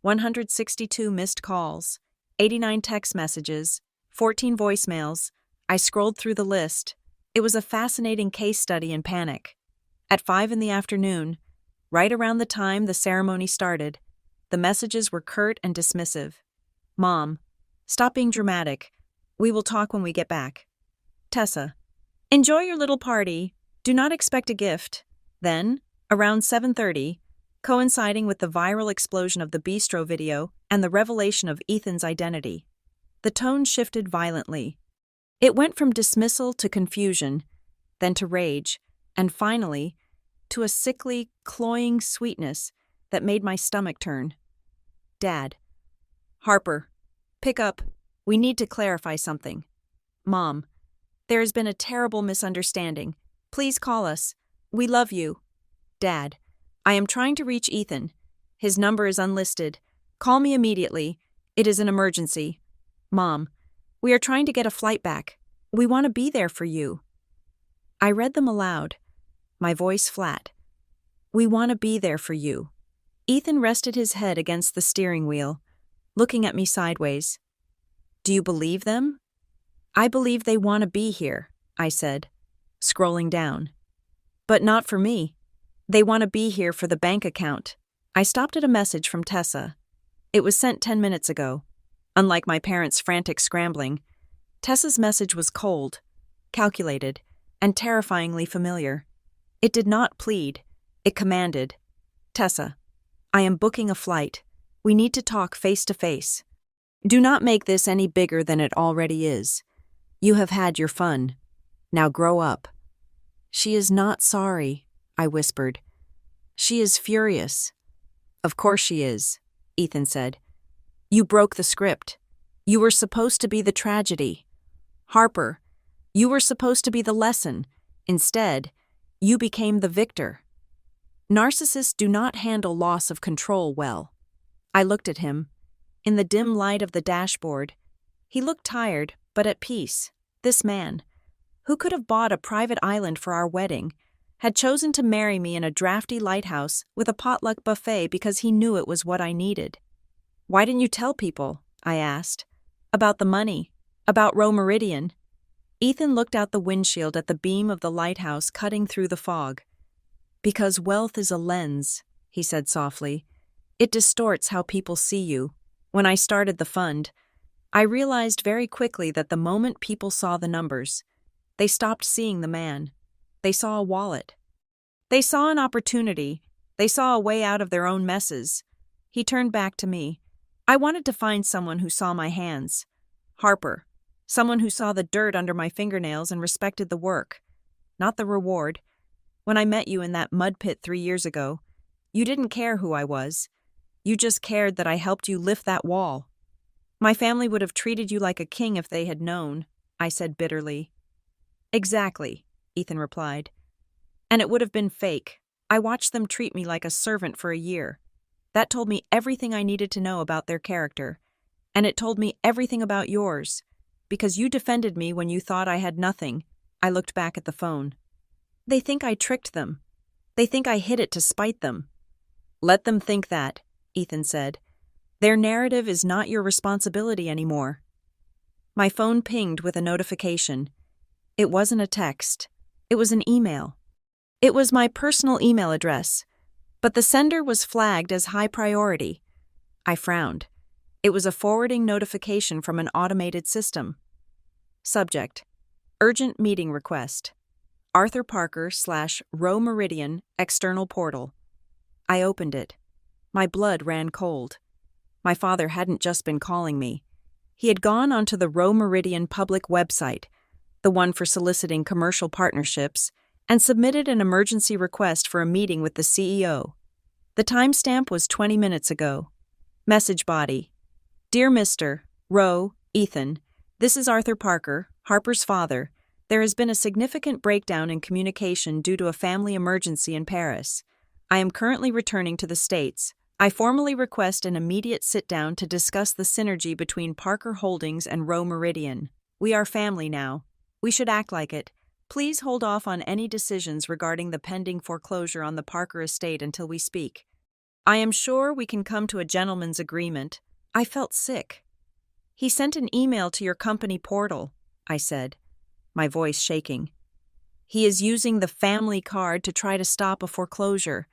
162 missed calls, 89 text messages, 14 voicemails. I scrolled through the list. It was a fascinating case study in panic. At 5 p.m, right around the time the ceremony started, the messages were curt and dismissive. Mom, stop being dramatic. We will talk when we get back. Tessa, enjoy your little party. Do not expect a gift. Then, around 7:30, coinciding with the viral explosion of the bistro video and the revelation of Ethan's identity, the tone shifted violently. It went from dismissal to confusion, then to rage, and finally, to a sickly, cloying sweetness that made my stomach turn. Dad. Harper. Pick up. We need to clarify something. Mom. There has been a terrible misunderstanding. Please call us. We love you. Dad. I am trying to reach Ethan. His number is unlisted. Call me immediately. It is an emergency. Mom. We are trying to get a flight back. We want to be there for you. I read them aloud, my voice flat. We want to be there for you. Ethan rested his head against the steering wheel, looking at me sideways. Do you believe them? I believe they want to be here, I said, scrolling down. But not for me. They want to be here for the bank account. I stopped at a message from Tessa. It was sent 10 minutes ago. Unlike my parents' frantic scrambling, Tessa's message was cold, calculated, and terrifyingly familiar. It did not plead. It commanded. Tessa, I am booking a flight. We need to talk face to face. Do not make this any bigger than it already is. You have had your fun. Now grow up. She is not sorry, I whispered. She is furious. Of course she is, Ethan said. You broke the script. You were supposed to be the tragedy. Harper, you were supposed to be the lesson. Instead, you became the victor. Narcissists do not handle loss of control well. I looked at him. In the dim light of the dashboard, he looked tired, but at peace. This man, who could have bought a private island for our wedding, had chosen to marry me in a drafty lighthouse with a potluck buffet because he knew it was what I needed. Why didn't you tell people? I asked. About the money. About Roe Meridian. Ethan looked out the windshield at the beam of the lighthouse cutting through the fog. Because wealth is a lens, he said softly. It distorts how people see you. When I started the fund, I realized very quickly that the moment people saw the numbers, they stopped seeing the man. They saw a wallet. They saw an opportunity. They saw a way out of their own messes. He turned back to me. I wanted to find someone who saw my hands. Harper. Someone who saw the dirt under my fingernails and respected the work, not the reward. When I met you in that mud pit 3 years ago, you didn't care who I was. You just cared that I helped you lift that wall. My family would have treated you like a king if they had known, I said bitterly. Exactly, Ethan replied. And it would have been fake. I watched them treat me like a servant for a year. That told me everything I needed to know about their character. And it told me everything about yours. Because you defended me when you thought I had nothing. I looked back at the phone. They think I tricked them. They think I hid it to spite them. Let them think that, Ethan said. Their narrative is not your responsibility anymore. My phone pinged with a notification. It wasn't a text. It was an email. It was my personal email address, but the sender was flagged as high priority. I frowned. It was a forwarding notification from an automated system. Subject: Urgent meeting request. Arthur Parker / Row Meridian external portal. I opened it. My blood ran cold. My father hadn't just been calling me. He had gone onto the Row Meridian public website, the one for soliciting commercial partnerships, and submitted an emergency request for a meeting with the CEO. The timestamp was 20 minutes ago. Message body. Dear Mr. Row, Ethan, this is Arthur Parker, Harper's father. There has been a significant breakdown in communication due to a family emergency in Paris. I am currently returning to the States. I formally request an immediate sit-down to discuss the synergy between Parker Holdings and Row Meridian. We are family now. We should act like it. Please hold off on any decisions regarding the pending foreclosure on the Parker estate until we speak. I am sure we can come to a gentleman's agreement. I felt sick. He sent an email to your company portal, I said, my voice shaking. He is using the family card to try to stop a foreclosure.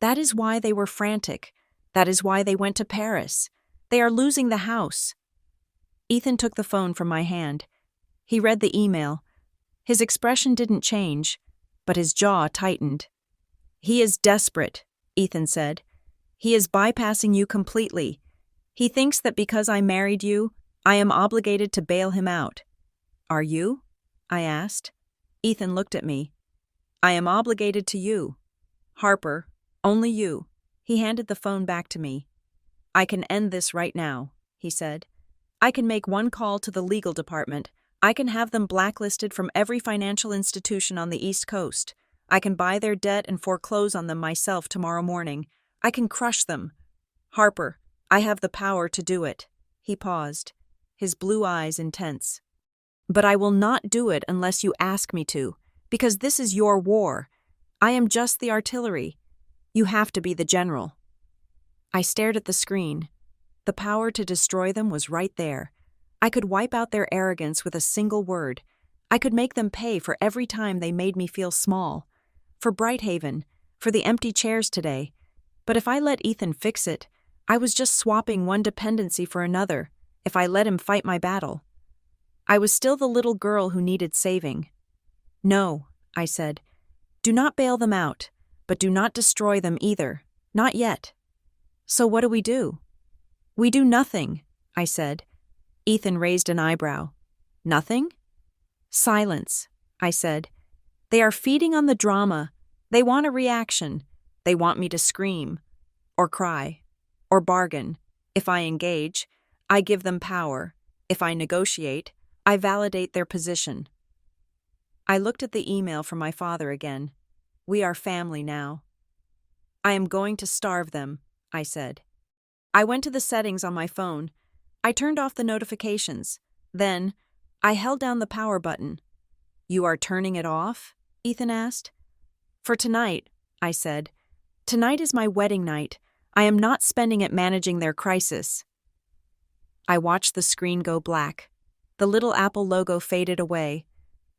That is why they were frantic. That is why they went to Paris. They are losing the house. Ethan took the phone from my hand. He read the email. His expression didn't change, but his jaw tightened. He is desperate, Ethan said. He is bypassing you completely. He thinks that because I married you, I am obligated to bail him out. Are you? I asked. Ethan looked at me. I am obligated to you. Harper, only you. He handed the phone back to me. I can end this right now, he said. I can make one call to the legal department. I can have them blacklisted from every financial institution on the East Coast. I can buy their debt and foreclose on them myself tomorrow morning. I can crush them. Harper, I have the power to do it. He paused, his blue eyes intense. But I will not do it unless you ask me to, because this is your war. I am just the artillery. You have to be the general. I stared at the screen. The power to destroy them was right there. I could wipe out their arrogance with a single word. I could make them pay for every time they made me feel small. For Brighthaven, for the empty chairs today. But if I let Ethan fix it, I was just swapping one dependency for another, if I let him fight my battle. I was still the little girl who needed saving. No, I said. Do not bail them out, but do not destroy them either. Not yet. So what do? We do nothing, I said. Ethan raised an eyebrow. Nothing? Silence, I said. They are feeding on the drama. They want a reaction. They want me to scream, or cry, or bargain. If I engage, I give them power. If I negotiate, I validate their position. I looked at the email from my father again. We are family now. I am going to starve them, I said. I went to the settings on my phone. I turned off the notifications. Then, I held down the power button. You are turning it off? Ethan asked. For tonight, I said. Tonight is my wedding night. I am not spending it managing their crisis. I watched the screen go black. The little Apple logo faded away,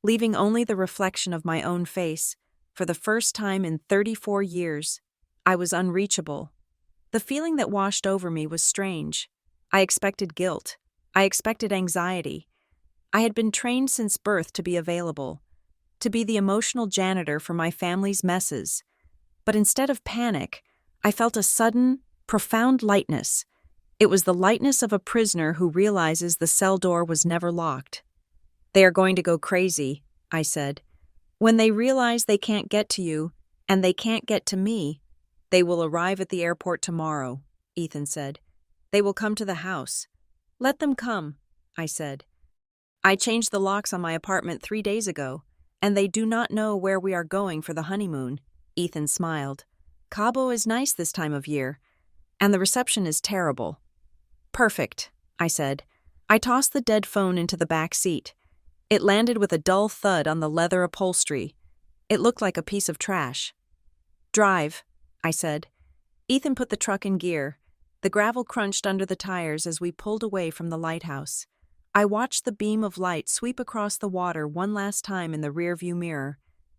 leaving only the reflection of my own face. For the first time in 34 years, I was unreachable. The feeling that washed over me was strange. I expected guilt. I expected anxiety. I had been trained since birth to be available, to be the emotional janitor for my family's messes. But instead of panic, I felt a sudden, profound lightness. It was the lightness of a prisoner who realizes the cell door was never locked. They are going to go crazy, I said. When they realize they can't get to you, and they can't get to me, they will arrive at the airport tomorrow, Ethan said. They will come to the house. Let them come, I said. I changed the locks on my apartment 3 days ago, and they do not know where we are going for the honeymoon. Ethan smiled. Cabo is nice this time of year, and the reception is terrible. Perfect, I said. I tossed the dead phone into the back seat. It landed with a dull thud on the leather upholstery. It looked like a piece of trash. Drive, I said. Ethan put the truck in gear. The gravel crunched under the tires as we pulled away from the lighthouse. I watched the beam of light sweep across the water one last time in the rearview mirror.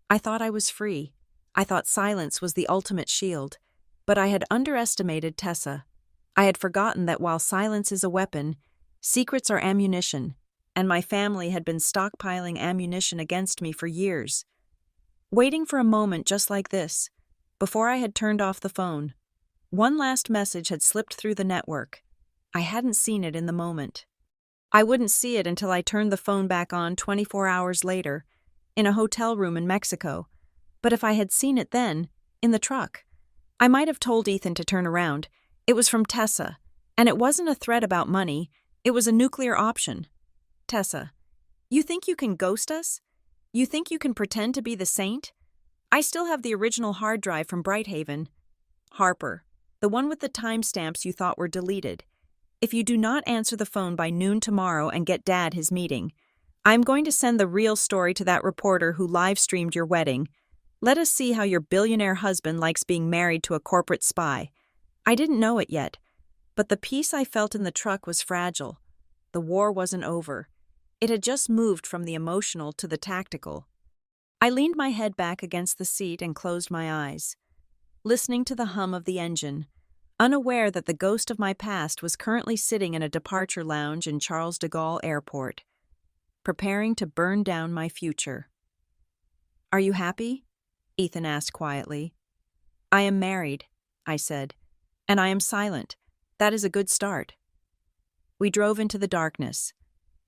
I thought I was free. I thought silence was the ultimate shield. But I had underestimated Tessa. I had forgotten that while silence is a weapon, secrets are ammunition, and my family had been stockpiling ammunition against me for years. waiting for a moment just like this, before I had turned off the phone. One last message had slipped through the network. I hadn't seen it in the moment. I wouldn't see it until I turned the phone back on 24 hours later, in a hotel room in Mexico. But if I had seen it then, in the truck, I might have told Ethan to turn around. It was from Tessa, and it wasn't a threat about money, it was a nuclear option. Tessa, you think you can ghost us? You think you can pretend to be the saint? I still have the original hard drive from Brighthaven. Harper, the one with the timestamps you thought were deleted. If you do not answer the phone by noon tomorrow and get Dad his meeting, I'm going to send the real story to that reporter who live-streamed your wedding. Let us see how your billionaire husband likes being married to a corporate spy. I didn't know it yet, but the peace I felt in the truck was fragile. The war wasn't over. It had just moved from the emotional to the tactical. I leaned my head back against the seat and closed my eyes, listening to the hum of the engine, unaware that the ghost of my past was currently sitting in a departure lounge in Charles de Gaulle Airport, preparing to burn down my future. "Are you happy?" Ethan asked quietly. "I am married," I said, "and I am silent. That is a good start." We drove into the darkness,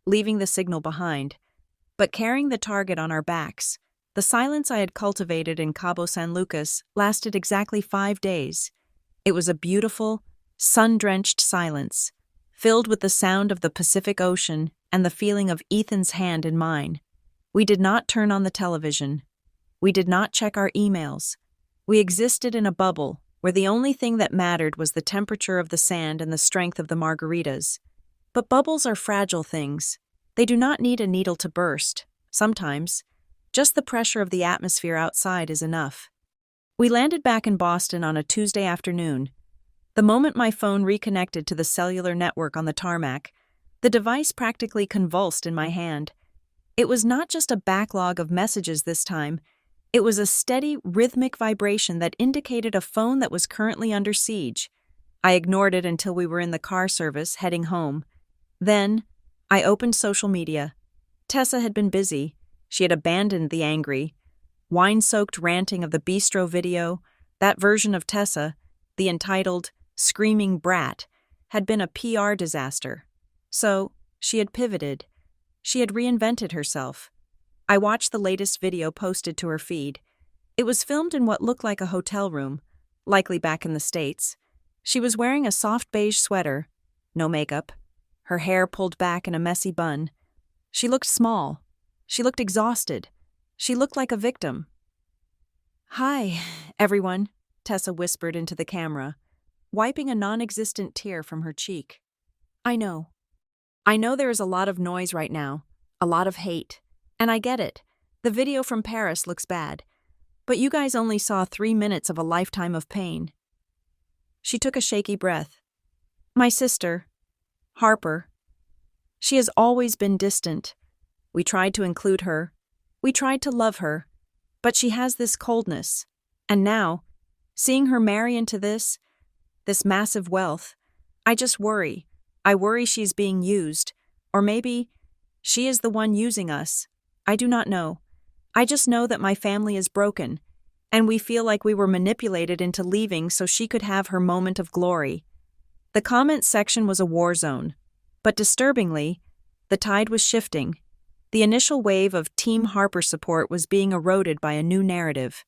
leaving the signal behind, but carrying the target on our backs. The silence I had cultivated in Cabo San Lucas lasted exactly 5 days. It was a beautiful, sun-drenched silence, filled with the sound of the Pacific Ocean and the feeling of Ethan's hand in mine. We did not turn on the television. We did not check our emails. We existed in a bubble where the only thing that mattered was the temperature of the sand and the strength of the margaritas. But bubbles are fragile things. They do not need a needle to burst. Sometimes, just the pressure of the atmosphere outside is enough. We landed back in Boston on a Tuesday afternoon. The moment my phone reconnected to the cellular network on the tarmac, the device practically convulsed in my hand. It was not just a backlog of messages this time. It was a steady, rhythmic vibration that indicated a phone that was currently under siege. I ignored it until we were in the car service heading home. Then, I opened social media. Tessa had been busy. She had abandoned the angry, wine-soaked ranting of the bistro video. That version of Tessa, the entitled "Screaming Brat," had been a PR disaster. So, she had pivoted. She had reinvented herself. I watched the latest video posted to her feed. It was filmed in what looked like a hotel room, likely back in the States. She was wearing a soft beige sweater, no makeup, her hair pulled back in a messy bun. She looked small. She looked exhausted. She looked like a victim. "Hi, everyone," Tessa whispered into the camera, wiping a non-existent tear from her cheek. I know there is a lot of noise right now, a lot of hate. And I get it. The video from Paris looks bad. But you guys only saw 3 minutes of a lifetime of pain." She took a shaky breath. "My sister, Harper. She has always been distant. We tried to include her. We tried to love her. But she has this coldness. And now, seeing her marry into this massive wealth, I just worry. I worry she's being used. Or maybe she is the one using us. I do not know. I just know that my family is broken, and we feel like we were manipulated into leaving so she could have her moment of glory." The comment section was a war zone, but disturbingly, the tide was shifting. The initial wave of Team Harper support was being eroded by a new narrative.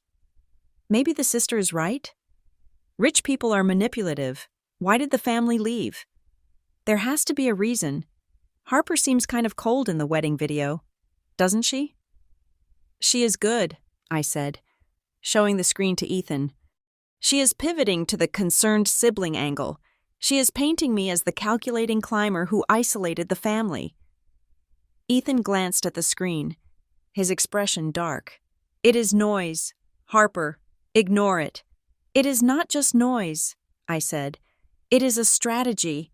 Maybe the sister is right? Rich people are manipulative. Why did the family leave? There has to be a reason. Harper seems kind of cold in the wedding video, doesn't she? "She is good," I said, showing the screen to Ethan. "She is pivoting to the concerned sibling angle. She is painting me as the calculating climber who isolated the family." Ethan glanced at the screen, his expression dark. "It is noise. Harper, ignore it." "It is not just noise," I said. "It is a strategy."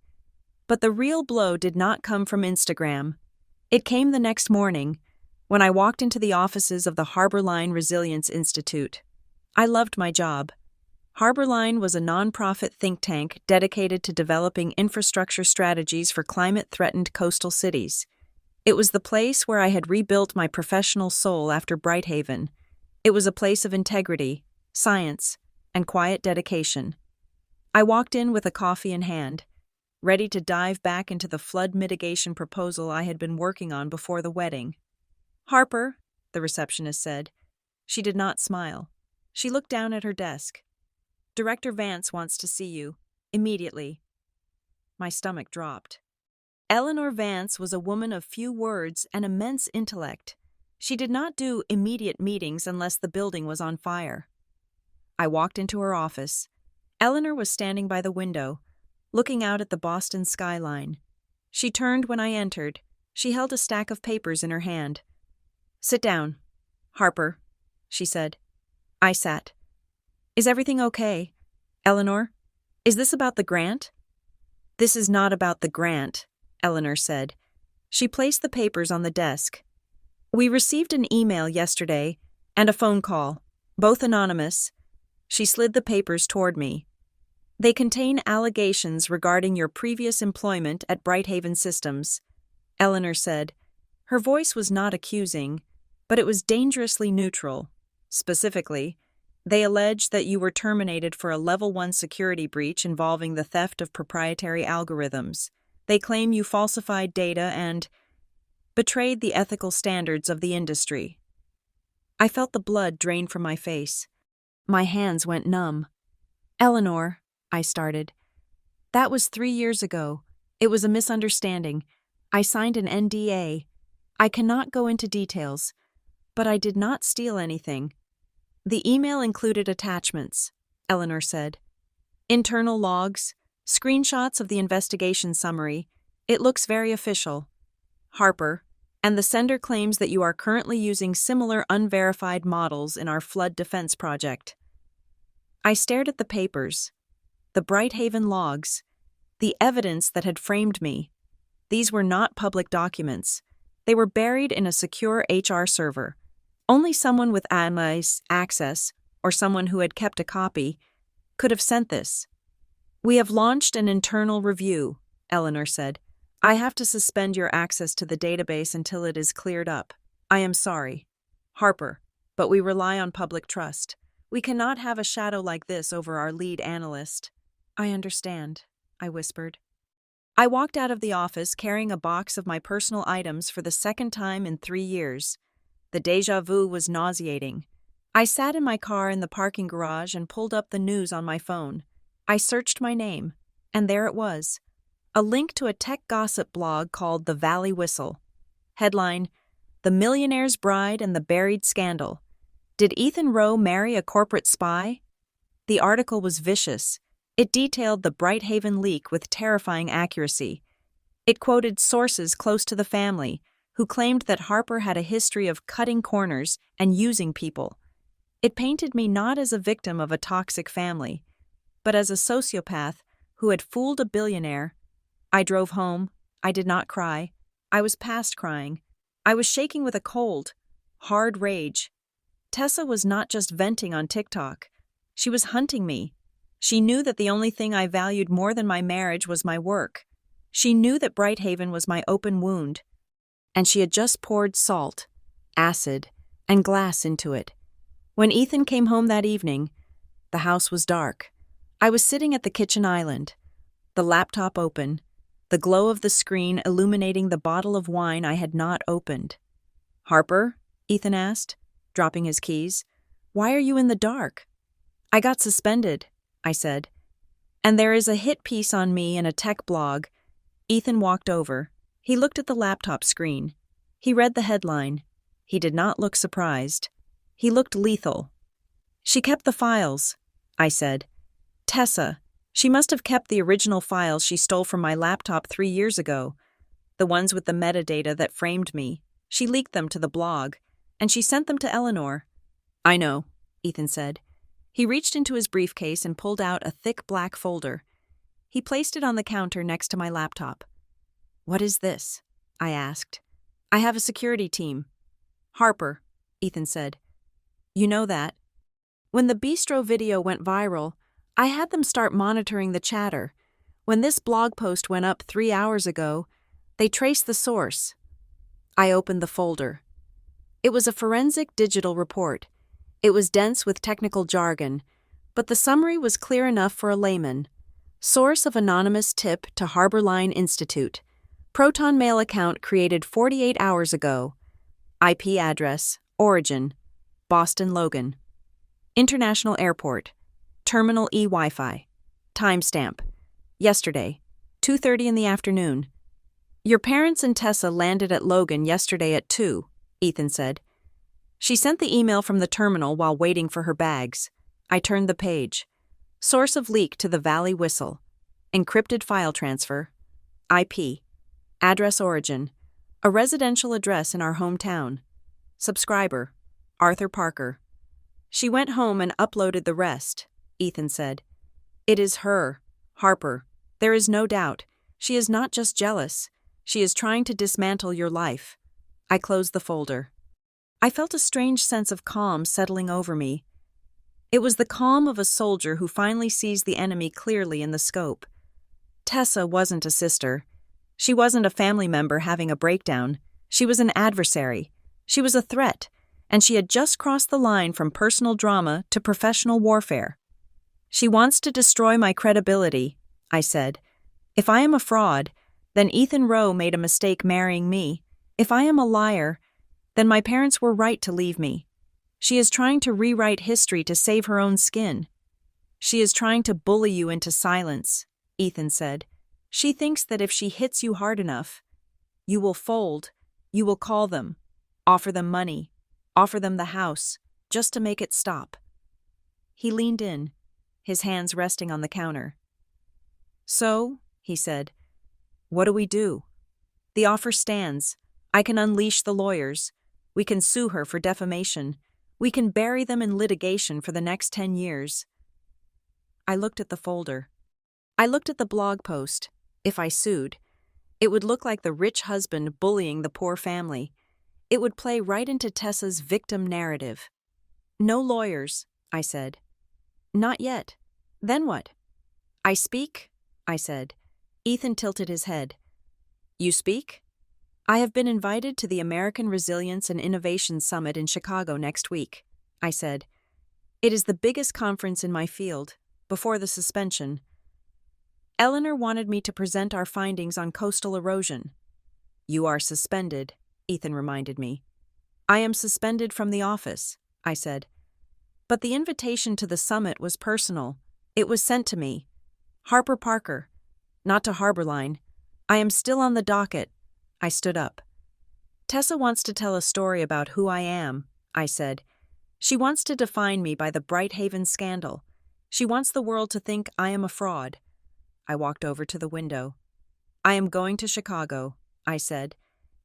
But the real blow did not come from Instagram. It came the next morning, when I walked into the offices of the Harborline Resilience Institute. I loved my job. Harborline was a nonprofit think tank dedicated to developing infrastructure strategies for climate-threatened coastal cities. It was the place where I had rebuilt my professional soul after Brighthaven. It was a place of integrity, science, and quiet dedication. I walked in with a coffee in hand, ready to dive back into the flood mitigation proposal I had been working on before the wedding. "Harper," the receptionist said. She did not smile. She looked down at her desk. "Director Vance wants to see you. Immediately." My stomach dropped. Eleanor Vance was a woman of few words and immense intellect. She did not do immediate meetings unless the building was on fire. I walked into her office. Eleanor was standing by the window, looking out at the Boston skyline. She turned when I entered. She held a stack of papers in her hand. "Sit down, Harper," she said. I sat. "Is everything okay, Eleanor? Is this about the grant?" "This is not about the grant," Eleanor said. She placed the papers on the desk. "We received an email yesterday and a phone call, both anonymous." She slid the papers toward me. "They contain allegations regarding your previous employment at Brighthaven Systems," Eleanor said. Her voice was not accusing, but it was dangerously neutral. Specifically, they allege that you were terminated for a Level 1 security breach involving the theft of proprietary algorithms. They claim you falsified data and betrayed the ethical standards of the industry. I felt the blood drain from my face. My hands went numb. "Eleanor," I started. "That was 3 years ago. It was a misunderstanding. I signed an NDA. I cannot go into details, but I did not steal anything." "The email included attachments," Eleanor said. "Internal logs, screenshots of the investigation summary. It looks very official. Harper, and the sender claims that you are currently using similar unverified models in our flood defense project." I stared at the papers, the Brighthaven logs, the evidence that had framed me. These were not public documents. They were buried in a secure HR server. Only someone with access, or someone who had kept a copy, could have sent this. "We have launched an internal review," Eleanor said. "I have to suspend your access to the database until it is cleared up. I am sorry, Harper, but we rely on public trust. We cannot have a shadow like this over our lead analyst." "I understand," I whispered. I walked out of the office carrying a box of my personal items for the second time in 3 years. The déjà vu was nauseating. I sat in my car in the parking garage and pulled up the news on my phone. I searched my name, and there it was. A link to a tech gossip blog called The Valley Whistle. Headline: "The Millionaire's Bride and the Buried Scandal. Did Ethan Rowe marry a corporate spy?" The article was vicious. It detailed the Brighthaven leak with terrifying accuracy. It quoted sources close to the family, who claimed that Harper had a history of cutting corners and using people. It painted me not as a victim of a toxic family, but as a sociopath who had fooled a billionaire. I drove home. I did not cry. I was past crying. I was shaking with a cold, hard rage. Tessa was not just venting on TikTok. She was hunting me. She knew that the only thing I valued more than my marriage was my work. She knew that Brighthaven was my open wound. And she had just poured salt, acid, and glass into it. When Ethan came home that evening, the house was dark. I was sitting at the kitchen island, the laptop open, the glow of the screen illuminating the bottle of wine I had not opened. "Harper?" Ethan asked, dropping his keys. "Why are you in the dark?" "I got suspended," I said. "And there is a hit piece on me in a tech blog." Ethan walked over. He looked at the laptop screen. He read the headline. He did not look surprised. He looked lethal. "She kept the files," I said. "Tessa. She must have kept the original files she stole from my laptop 3 years ago. The ones with the metadata that framed me. She leaked them to the blog, and she sent them to Eleanor." "I know," Ethan said. He reached into his briefcase and pulled out a thick black folder. He placed it on the counter next to my laptop. "What is this?" I asked. "I have a security team." "Harper," Ethan said. "You know that. When the bistro video went viral, I had them start monitoring the chatter. When this blog post went up 3 hours ago, they traced the source." I opened the folder. It was a forensic digital report. It was dense with technical jargon, but the summary was clear enough for a layman. Source of anonymous tip to Harborline Institute. Proton mail account created 48 hours ago. IP address, origin, Boston Logan. International Airport. Terminal E Wi-Fi. Timestamp. Yesterday, 2:30 in the afternoon. Your parents and Tessa landed at Logan yesterday at 2, Ethan said. She sent the email from the terminal while waiting for her bags. I turned the page. Source of leak to the Valley Whistle. Encrypted file transfer. IP. Address origin. A residential address in our hometown. Subscriber. Arthur Parker. She went home and uploaded the rest, Ethan said. It is her, Harper. There is no doubt. She is not just jealous. She is trying to dismantle your life. I closed the folder. I felt a strange sense of calm settling over me. It was the calm of a soldier who finally sees the enemy clearly in the scope. Tessa wasn't a sister. She wasn't a family member having a breakdown. She was an adversary. She was a threat, and she had just crossed the line from personal drama to professional warfare. She wants to destroy my credibility, I said. If I am a fraud, then Ethan Rowe made a mistake marrying me. If I am a liar, then my parents were right to leave me. She is trying to rewrite history to save her own skin. She is trying to bully you into silence, Ethan said. She thinks that if she hits you hard enough, you will fold, you will call them, offer them money, offer them the house, just to make it stop. He leaned in, his hands resting on the counter. So, he said, what do we do? The offer stands. I can unleash the lawyers. We can sue her for defamation. We can bury them in litigation for the next 10 years. I looked at the folder. I looked at the blog post. If I sued, it would look like the rich husband bullying the poor family. It would play right into Tessa's victim narrative. No lawyers, I said. Not yet. Then what? I speak, I said. Ethan tilted his head. You speak? I have been invited to the American Resilience and Innovation Summit in Chicago next week, I said. It is the biggest conference in my field, before the suspension. Eleanor wanted me to present our findings on coastal erosion. You are suspended, Ethan reminded me. I am suspended from the office, I said. But the invitation to the summit was personal. It was sent to me. Harper Parker, not to Harborline. I am still on the docket. I stood up. Tessa wants to tell a story about who I am, I said. She wants to define me by the Brighthaven scandal. She wants the world to think I am a fraud. I walked over to the window. I am going to Chicago, I said,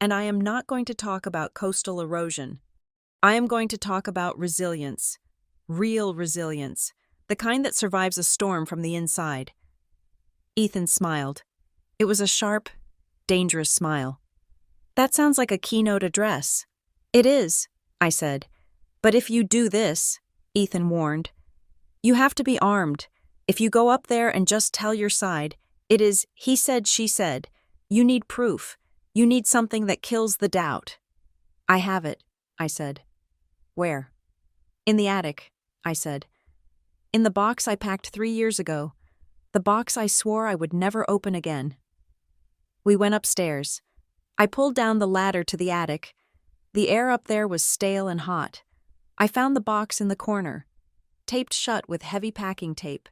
and I am not going to talk about coastal erosion. I am going to talk about resilience. Real resilience. The kind that survives a storm from the inside. Ethan smiled. It was a sharp, dangerous smile. That sounds like a keynote address. It is, I said. But if you do this, Ethan warned, you have to be armed. If you go up there and just tell your side, it is he said, she said. You need proof. You need something that kills the doubt. I have it, I said. Where? In the attic, I said. In the box I packed 3 years ago. The box I swore I would never open again. We went upstairs. I pulled down the ladder to the attic. The air up there was stale and hot. I found the box in the corner, taped shut with heavy packing tape.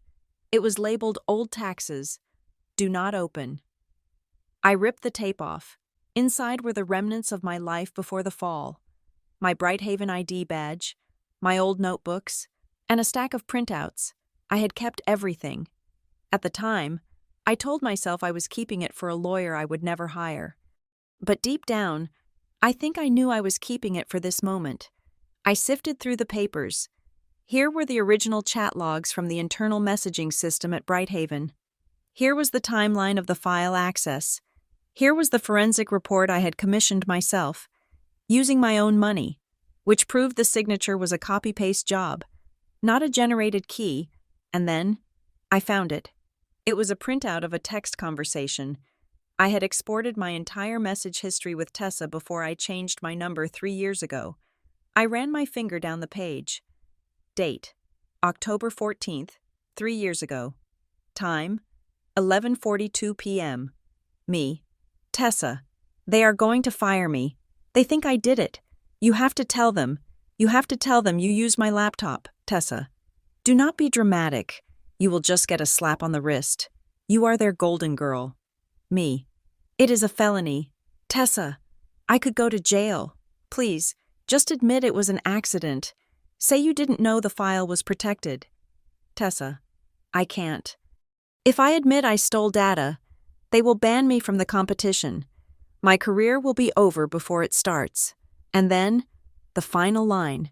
It was labeled Old Taxes. Do not open. I ripped the tape off. Inside were the remnants of my life before the fall. My Brighthaven ID badge, my old notebooks, and a stack of printouts. I had kept everything. At the time, I told myself I was keeping it for a lawyer I would never hire. But deep down, I think I knew I was keeping it for this moment. I sifted through the papers. Here were the original chat logs from the internal messaging system at Brighthaven. Here was the timeline of the file access. Here was the forensic report I had commissioned myself, using my own money, which proved the signature was a copy-paste job, not a generated key, and then I found it. It was a printout of a text conversation. I had exported my entire message history with Tessa before I changed my number 3 years ago. I ran my finger down the page. Date: October 14th, 3 years ago. Time: 11:42 p.m. Me: Tessa. They are going to fire me. They think I did it. You have to tell them. You have to tell them you used my laptop, Tessa. Do not be dramatic. You will just get a slap on the wrist. You are their golden girl. Me: It is a felony. Tessa, I could go to jail. Please, just admit it was an accident. Say you didn't know the file was protected. Tessa: I can't. If I admit I stole data, they will ban me from the competition. My career will be over before it starts. And then, the final line.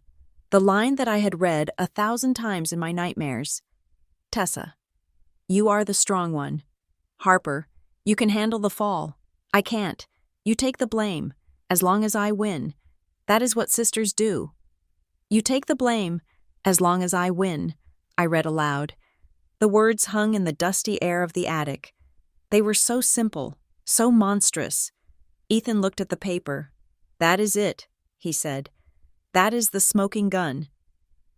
The line that I had read 1,000 times in my nightmares. Tessa: You are the strong one. Harper, you can handle the fall. I can't. You take the blame, as long as I win. That is what sisters do. You take the blame, as long as I win, I read aloud. The words hung in the dusty air of the attic. They were so simple, so monstrous. Ethan looked at the paper. That is it, he said. That is the smoking gun.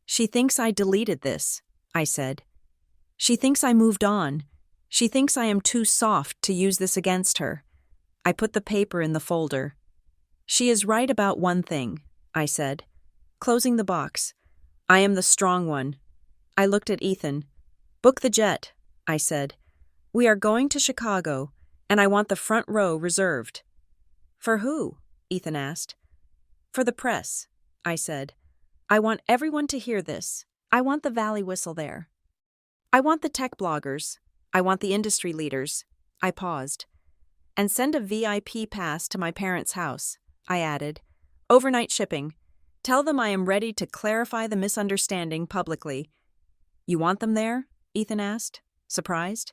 She thinks I deleted this, I said. She thinks I moved on. She thinks I am too soft to use this against her. I put the paper in the folder. She is right about one thing, I said, closing the box. I am the strong one. I looked at Ethan. Book the jet, I said. We are going to Chicago, and I want the front row reserved. For who? Ethan asked. For the press, I said. I want everyone to hear this. I want the Valley Whistle there. I want the tech bloggers. I want the industry leaders. I paused. And send a VIP pass to my parents' house, I added. Overnight shipping. Tell them I am ready to clarify the misunderstanding publicly. You want them there? Ethan asked, surprised.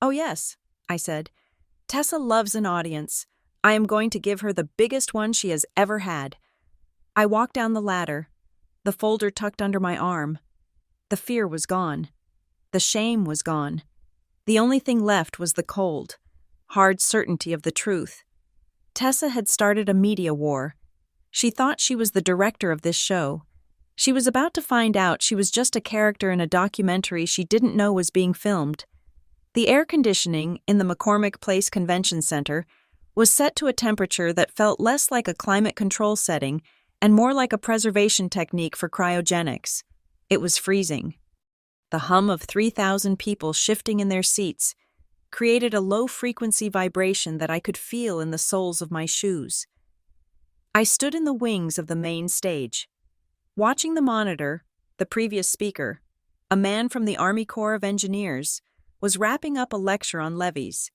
Oh yes, I said. Tessa loves an audience. I am going to give her the biggest one she has ever had. I walked down the ladder, the folder tucked under my arm. The fear was gone. The shame was gone. The only thing left was the cold, hard certainty of the truth. Tessa had started a media war. She thought she was the director of this show. She was about to find out she was just a character in a documentary she didn't know was being filmed. The air conditioning in the McCormick Place Convention Center was set to a temperature that felt less like a climate control setting and more like a preservation technique for cryogenics. It was freezing. The hum of 3,000 people shifting in their seats created a low-frequency vibration that I could feel in the soles of my shoes. I stood in the wings of the main stage. Watching the monitor, the previous speaker, a man from the Army Corps of Engineers, was wrapping up a lecture on levees.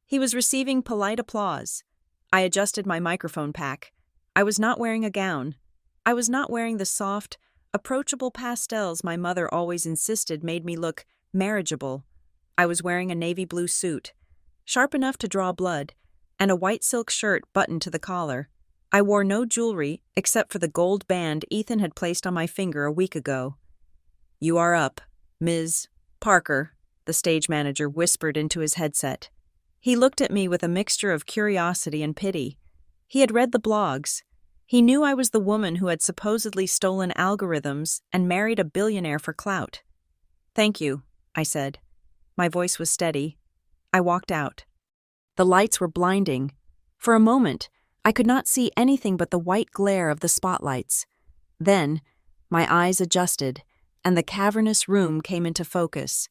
He was receiving polite applause. I adjusted my microphone pack. I was not wearing a gown. I was not wearing the soft, approachable pastels my mother always insisted made me look marriageable. I was wearing a navy blue suit, sharp enough to draw blood, and a white silk shirt buttoned to the collar. I wore no jewelry except for the gold band Ethan had placed on my finger a week ago. You are up, Ms. Parker, the stage manager whispered into his headset. He looked at me with a mixture of curiosity and pity. He had read the blogs. He knew I was the woman who had supposedly stolen algorithms and married a billionaire for clout. Thank you, I said. My voice was steady. I walked out. The lights were blinding. For a moment, I could not see anything but the white glare of the spotlights. Then, my eyes adjusted, and the cavernous room came into focus.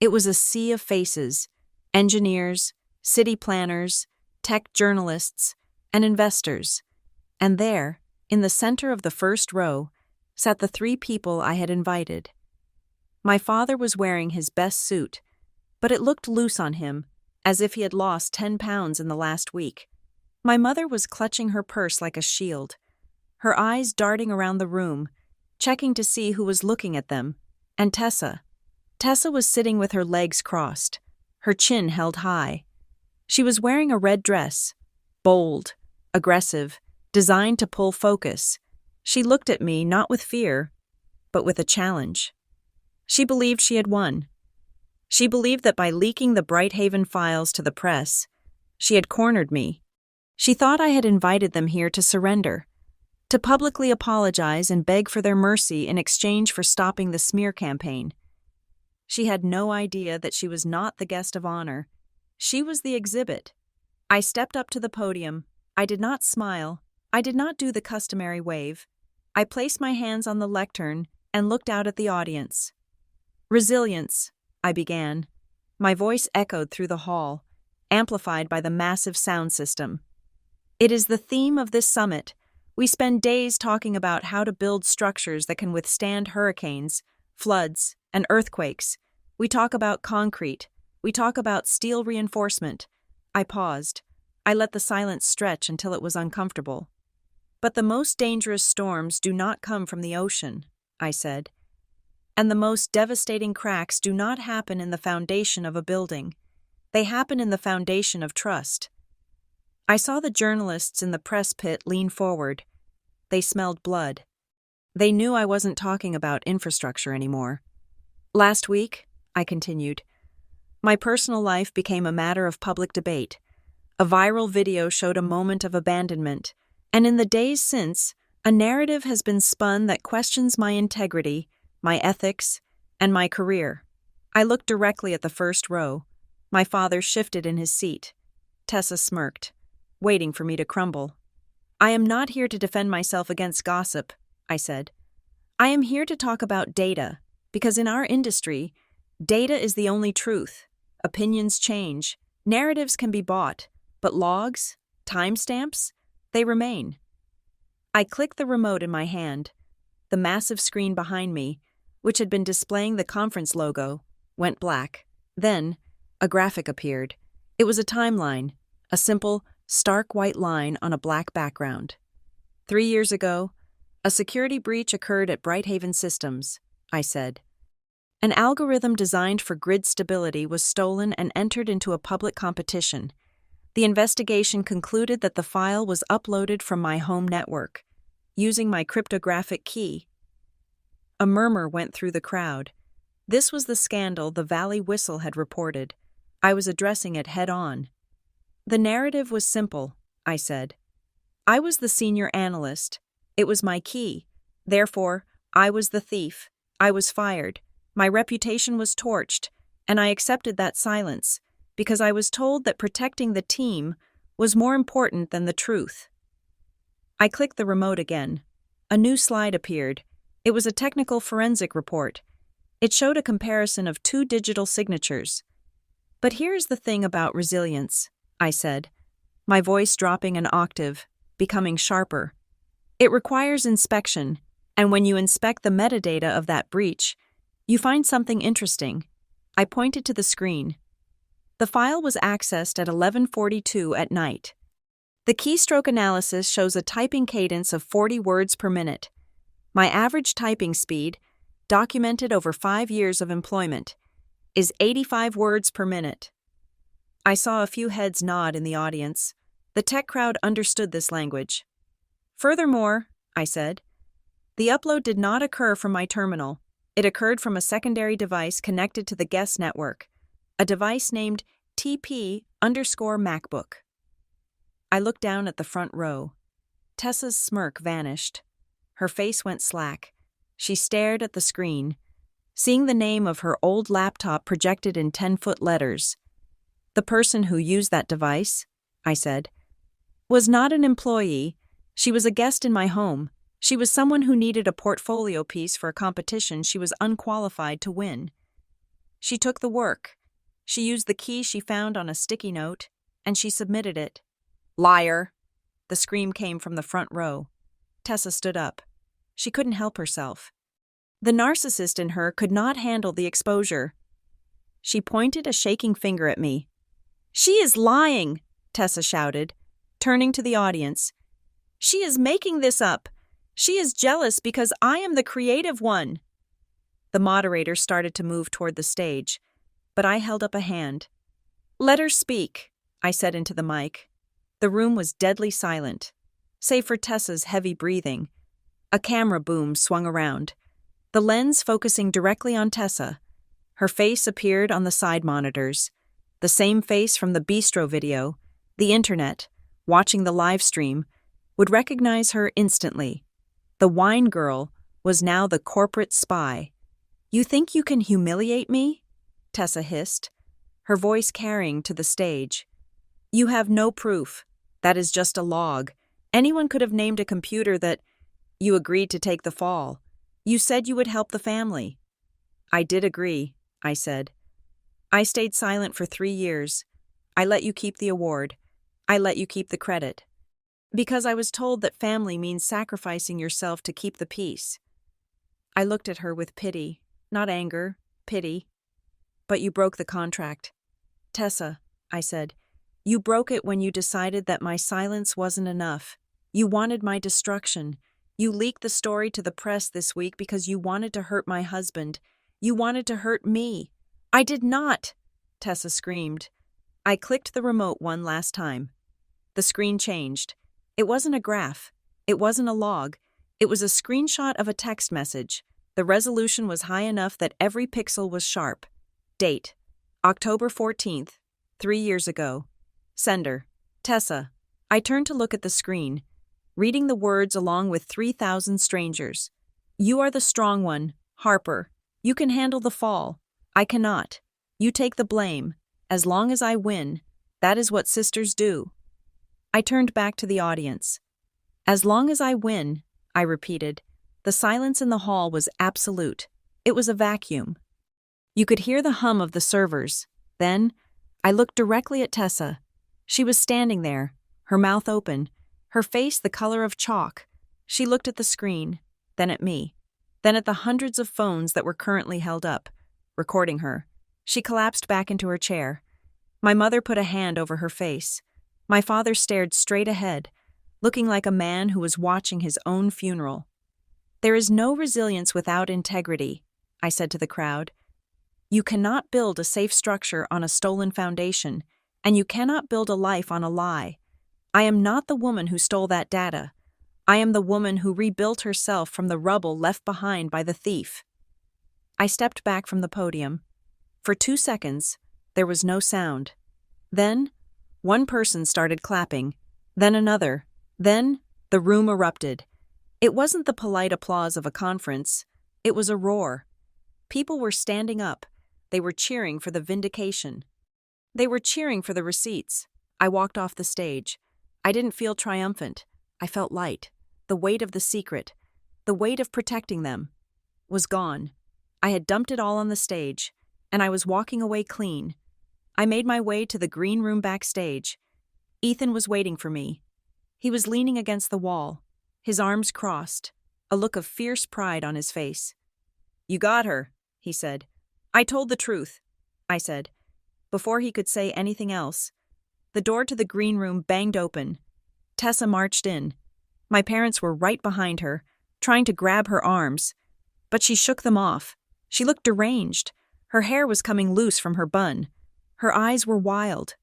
It was a sea of faces, engineers, city planners, tech journalists, and investors. And there, in the center of the first row, sat the 3 people I had invited. My father was wearing his best suit, but it looked loose on him, as if he had lost 10 pounds in the last week. My mother was clutching her purse like a shield, her eyes darting around the room, checking to see who was looking at them, and Tessa. Tessa was sitting with her legs crossed, her chin held high. She was wearing a red dress, bold, aggressive, designed to pull focus. She looked at me not with fear, but with a challenge. She believed she had won. She believed that by leaking the Brighthaven files to the press, she had cornered me. She thought I had invited them here to surrender. to publicly apologize and beg for their mercy in exchange for stopping the smear campaign. She had no idea that she was not the guest of honor. She was the exhibit. I stepped up to the podium. I did not smile. I did not do the customary wave. I placed my hands on the lectern and looked out at the audience. Resilience, I began. My voice echoed through the hall, amplified by the massive sound system. It is the theme of this summit. We spend days talking about how to build structures that can withstand hurricanes, floods, and earthquakes. We talk about concrete. We talk about steel reinforcement. I paused. I let the silence stretch until it was uncomfortable. But the most dangerous storms do not come from the ocean, I said. And the most devastating cracks do not happen in the foundation of a building. They happen in the foundation of trust. I saw the journalists in the press pit lean forward. They smelled blood. They knew I wasn't talking about infrastructure anymore. Last week, I continued, my personal life became a matter of public debate. A viral video showed a moment of abandonment, and in the days since, a narrative has been spun that questions my integrity, my ethics, and my career. I looked directly at the first row. My father shifted in his seat. Tessa smirked, waiting for me to crumble. I am not here to defend myself against gossip, I said. I am here to talk about data, because in our industry, data is the only truth. Opinions change, narratives can be bought, but logs, timestamps, they remain. I clicked the remote in my hand. The massive screen behind me, which had been displaying the conference logo, went black. Then, a graphic appeared. It was a timeline, a simple, stark white line on a black background. 3 years ago, a security breach occurred at Brighthaven Systems, I said. An algorithm designed for grid stability was stolen and entered into a public competition. The investigation concluded that the file was uploaded from my home network, using my cryptographic key. A murmur went through the crowd. This was the scandal the Valley Whistle had reported. I was addressing it head-on. The narrative was simple, I said. I was the senior analyst. It was my key. Therefore, I was the thief. I was fired. My reputation was torched, and I accepted that silence, because I was told that protecting the team was more important than the truth. I clicked the remote again. A new slide appeared. It was a technical forensic report. It showed a comparison of 2 digital signatures. But here's the thing about resilience, I said, my voice dropping an octave, becoming sharper. It requires inspection, and when you inspect the metadata of that breach, you find something interesting. I pointed to the screen. The file was accessed at 11:42 at night. The keystroke analysis shows a typing cadence of 40 words per minute. My average typing speed, documented over 5 years of employment, is 85 words per minute. I saw a few heads nod in the audience. The tech crowd understood this language. Furthermore, I said, the upload did not occur from my terminal. It occurred from a secondary device connected to the guest network, a device named TP_MacBook. I looked down at the front row. Tessa's smirk vanished. Her face went slack. She stared at the screen, seeing the name of her old laptop projected in 10-foot letters. The person who used that device, I said, was not an employee. She was a guest in my home. She was someone who needed a portfolio piece for a competition she was unqualified to win. She took the work. She used the key she found on a sticky note, and she submitted it. Liar! The scream came from the front row. Tessa stood up. She couldn't help herself. The narcissist in her could not handle the exposure. She pointed a shaking finger at me. She is lying, Tessa shouted, turning to the audience. She is making this up. She is jealous because I am the creative one. The moderator started to move toward the stage, but I held up a hand. Let her speak, I said into the mic. The room was deadly silent, save for Tessa's heavy breathing. A camera boom swung around, the lens focusing directly on Tessa. Her face appeared on the side monitors, the same face from the bistro video, the internet, watching the live stream. would recognize her instantly. The wine girl was now the corporate spy. "You think you can humiliate me?" Tessa hissed, her voice carrying to the stage. "You have no proof. That is just a log. Anyone could have named a computer that— You agreed to take the fall. You said you would help the family." "I did agree," I said. "I stayed silent for 3 years. I let you keep the award. I let you keep the credit. Because I was told that family means sacrificing yourself to keep the peace." I looked at her with pity, not anger, pity. "But you broke the contract." "Tessa," I said, "you broke it when you decided that my silence wasn't enough. You wanted my destruction. You leaked the story to the press this week because you wanted to hurt my husband. You wanted to hurt me." "I did not!" Tessa screamed. I clicked the remote one last time. The screen changed. It wasn't a graph. It wasn't a log. It was a screenshot of a text message. The resolution was high enough that every pixel was sharp. Date: October 14th, 3 years ago. Sender: Tessa. I turned to look at the screen, reading the words along with 3,000 strangers. "You are the strong one, Harper. You can handle the fall. I cannot. You take the blame. As long as I win, that is what sisters do." I turned back to the audience. "As long as I win," I repeated. The silence in the hall was absolute. It was a vacuum. You could hear the hum of the servers. Then, I looked directly at Tessa. She was standing there, her mouth open, her face the color of chalk. She looked at the screen, then at me, then at the hundreds of phones that were currently held up, recording her. She collapsed back into her chair. My mother put a hand over her face. My father stared straight ahead, looking like a man who was watching his own funeral. "There is no resilience without integrity," I said to the crowd. "You cannot build a safe structure on a stolen foundation, and you cannot build a life on a lie. I am not the woman who stole that data. I am the woman who rebuilt herself from the rubble left behind by the thief." I stepped back from the podium. For 2 seconds, there was no sound. Then, one person started clapping, then another, then the room erupted. It wasn't the polite applause of a conference. It was a roar. People were standing up. They were cheering for the vindication. They were cheering for the receipts. I walked off the stage. I didn't feel triumphant. I felt light. The weight of the secret, the weight of protecting them, was gone. I had dumped it all on the stage, and I was walking away clean. I made my way to the green room backstage. Ethan was waiting for me. He was leaning against the wall, his arms crossed, a look of fierce pride on his face. "You got her," he said. "I told the truth," I said. Before he could say anything else, the door to the green room banged open. Tessa marched in. My parents were right behind her, trying to grab her arms, but she shook them off. She looked deranged. Her hair was coming loose from her bun. Her eyes were wild.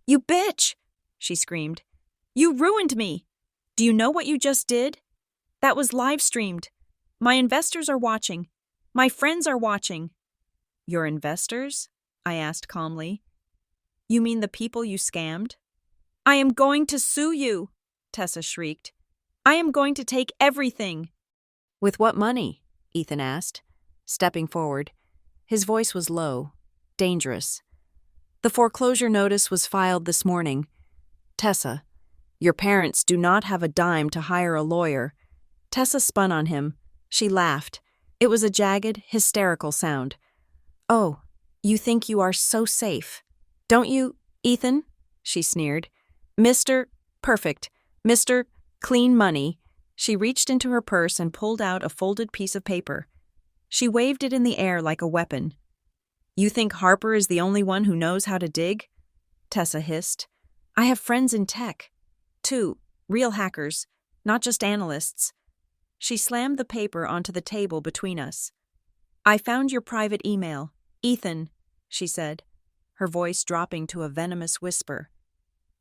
"You bitch!" she screamed. "You ruined me! Do you know what you just did? That was live-streamed. My investors are watching. My friends are watching." "Your investors?" I asked calmly. "You mean the people you scammed?" "I am going to sue you!" Tessa shrieked. "I am going to take everything." "With what money?" Ethan asked, stepping forward. His voice was low, dangerous. "The foreclosure notice was filed this morning. Tessa, your parents do not have a dime to hire a lawyer." Tessa spun on him. She laughed. It was a jagged, hysterical sound. "Oh, you think you are so safe, don't you, Ethan?" she sneered. "Mr. Perfect, Mr. Clean Money." She reached into her purse and pulled out a folded piece of paper. She waved it in the air like a weapon. "You think Harper is the only one who knows how to dig?" Tessa hissed. "I have friends in tech. 2, real hackers, not just analysts." She slammed the paper onto the table between us. "I found your private email, Ethan," she said, her voice dropping to a venomous whisper.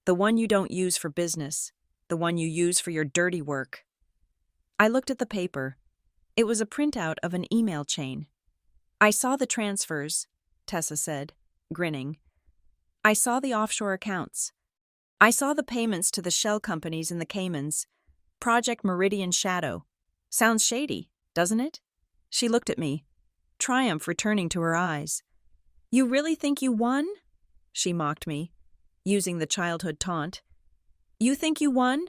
"The one you don't use for business, the one you use for your dirty work." I looked at the paper. It was a printout of an email chain. "I saw the transfers," Tessa said, grinning. "I saw the offshore accounts. I saw the payments to the shell companies in the Caymans. Project Meridian Shadow. Sounds shady, doesn't it? She looked at me, triumph returning to her eyes. You really think you won? She mocked me, using the childhood taunt. You think you won?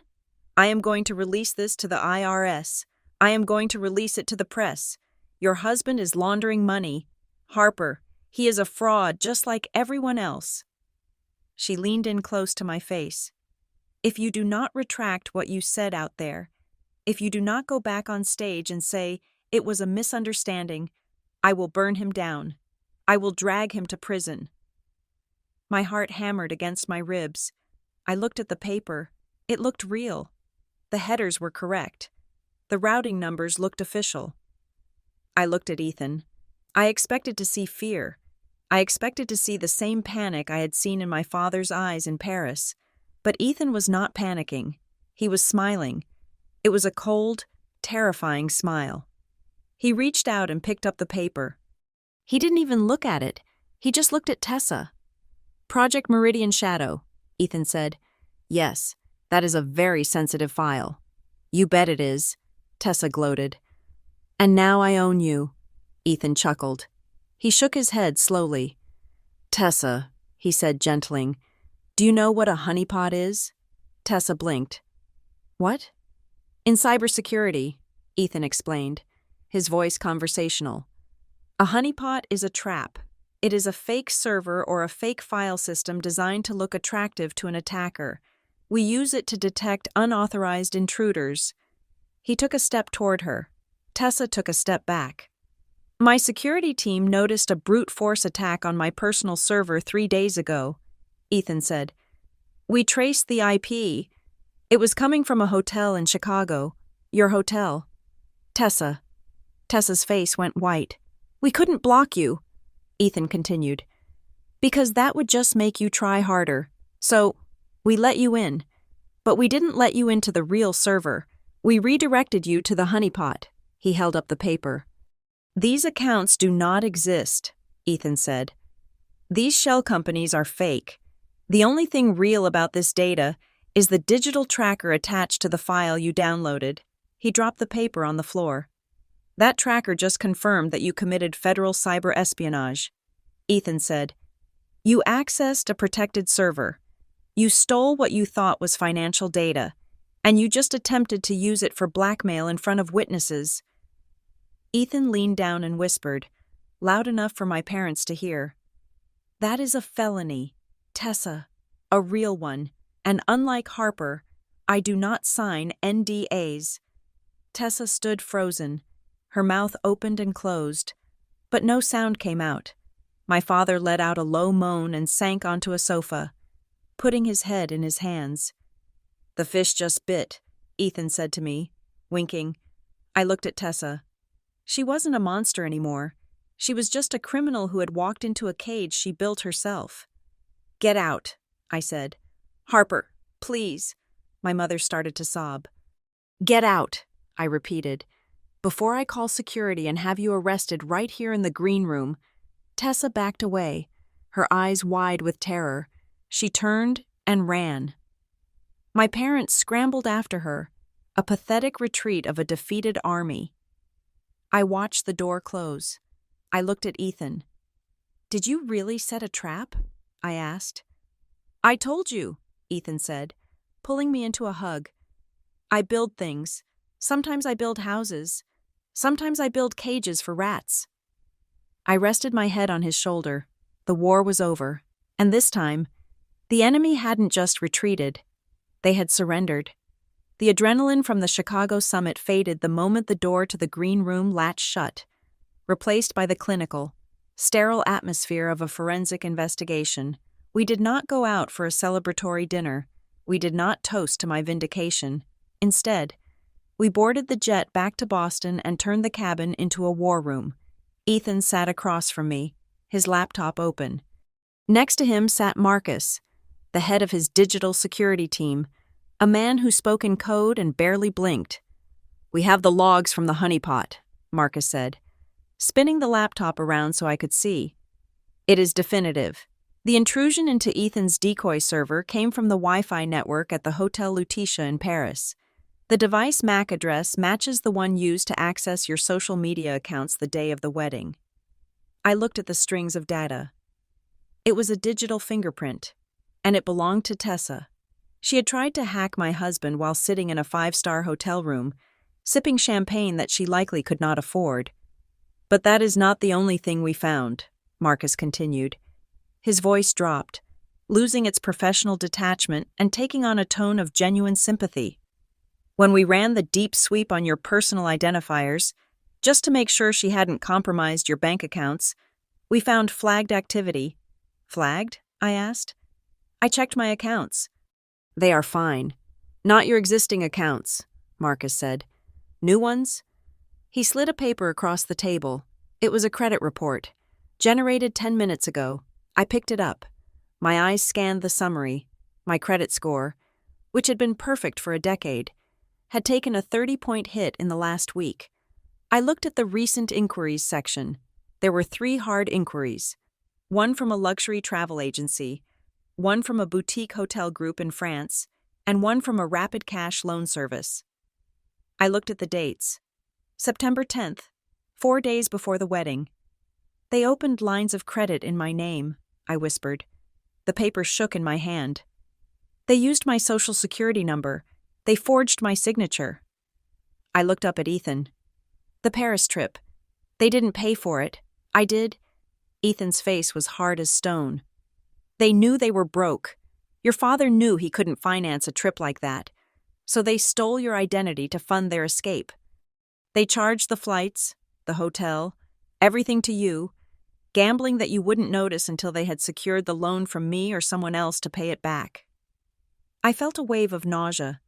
I am going to release this to the IRS. I am going to release it to the press. Your husband is laundering money. Harper, he is a fraud just like everyone else. She leaned in close to my face. If you do not retract what you said out there, if you do not go back on stage and say it was a misunderstanding, I will burn him down. I will drag him to prison. My heart hammered against my ribs. I looked at the paper. It looked real. The headers were correct. The routing numbers looked official. I looked at Ethan. I expected to see fear. I expected to see the same panic I had seen in my father's eyes in Paris. But Ethan was not panicking. He was smiling. It was a cold, terrifying smile. He reached out and picked up the paper. He didn't even look at it. He just looked at Tessa. Project Meridian Shadow, Ethan said. Yes, that is a very sensitive file. You bet it is, Tessa gloated. And now I own you, Ethan chuckled. He shook his head slowly. Tessa, he said, gentling, do you know what a honeypot is? Tessa blinked. What? In cybersecurity, Ethan explained, his voice conversational. A honeypot is a trap. It is a fake server or a fake file system designed to look attractive to an attacker. We use it to detect unauthorized intruders. He took a step toward her. Tessa took a step back. My security team noticed a brute force attack on my personal server 3 days ago, Ethan said. We traced the IP. It was coming from a hotel in Chicago. Your hotel. Tessa's face went white. We couldn't block you, Ethan continued, because that would just make you try harder. So, we let you in. But we didn't let you into the real server. We redirected you to the honeypot. He held up the paper. These accounts do not exist, Ethan said. These shell companies are fake. The only thing real about this data is the digital tracker attached to the file you downloaded. He dropped the paper on the floor. That tracker just confirmed that you committed federal cyber espionage. Ethan said, you accessed a protected server. You stole what you thought was financial data, and you just attempted to use it for blackmail in front of witnesses. Ethan leaned down and whispered, loud enough for my parents to hear. That is a felony, Tessa, a real one, and unlike Harper, I do not sign NDAs. Tessa stood frozen. Her mouth opened and closed, but no sound came out. My father let out a low moan and sank onto a sofa, putting his head in his hands. The fish just bit, Ethan said to me, winking. I looked at Tessa. She wasn't a monster anymore. She was just a criminal who had walked into a cage she built herself. Get out, I said. Harper, please. My mother started to sob. Get out, I repeated. Before I call security and have you arrested right here in the green room. Tessa backed away, her eyes wide with terror. She turned and ran. My parents scrambled after her, a pathetic retreat of a defeated army. I watched the door close. I looked at Ethan. Did you really set a trap? I asked. I told you, Ethan said, pulling me into a hug. I build things. Sometimes I build houses. Sometimes I build cages for rats. I rested my head on his shoulder. The war was over, and this time, the enemy hadn't just retreated. They had surrendered. The adrenaline from the Chicago summit faded the moment the door to the green room latched shut, replaced by the clinical, sterile atmosphere of a forensic investigation. We did not go out for a celebratory dinner. We did not toast to my vindication. Instead, we boarded the jet back to Boston and turned the cabin into a war room. Ethan sat across from me, his laptop open. Next to him sat Marcus, the head of his digital security team, a man who spoke in code and barely blinked. We have the logs from the honeypot, Marcus said, spinning the laptop around so I could see. It is definitive. The intrusion into Ethan's decoy server came from the Wi-Fi network at the Hotel Lutetia in Paris. The device MAC address matches the one used to access your social media accounts the day of the wedding. I looked at the strings of data. It was a digital fingerprint, and it belonged to Tessa. She had tried to hack my husband while sitting in a 5-star hotel room, sipping champagne that she likely could not afford. But that is not the only thing we found, Marcus continued. His voice dropped, losing its professional detachment and taking on a tone of genuine sympathy. When we ran the deep sweep on your personal identifiers, just to make sure she hadn't compromised your bank accounts, we found flagged activity. Flagged? I asked. I checked my accounts. They are fine. Not your existing accounts, Marcus said. New ones? He slid a paper across the table. It was a credit report, generated 10 minutes ago. I picked it up. My eyes scanned the summary. My credit score, which had been perfect for a decade, had taken a 30-point hit in the last week. I looked at the recent inquiries section. There were 3 hard inquiries. One from a luxury travel agency, one from a boutique hotel group in France, and one from a rapid cash loan service. I looked at the dates. September 10th, 4 days before the wedding. They opened lines of credit in my name, I whispered. The paper shook in my hand. They used my social security number. They forged my signature. I looked up at Ethan. The Paris trip. They didn't pay for it. I did. Ethan's face was hard as stone. They knew they were broke. Your father knew he couldn't finance a trip like that. So they stole your identity to fund their escape. They charged the flights, the hotel, everything to you, gambling that you wouldn't notice until they had secured the loan from me or someone else to pay it back. I felt a wave of nausea.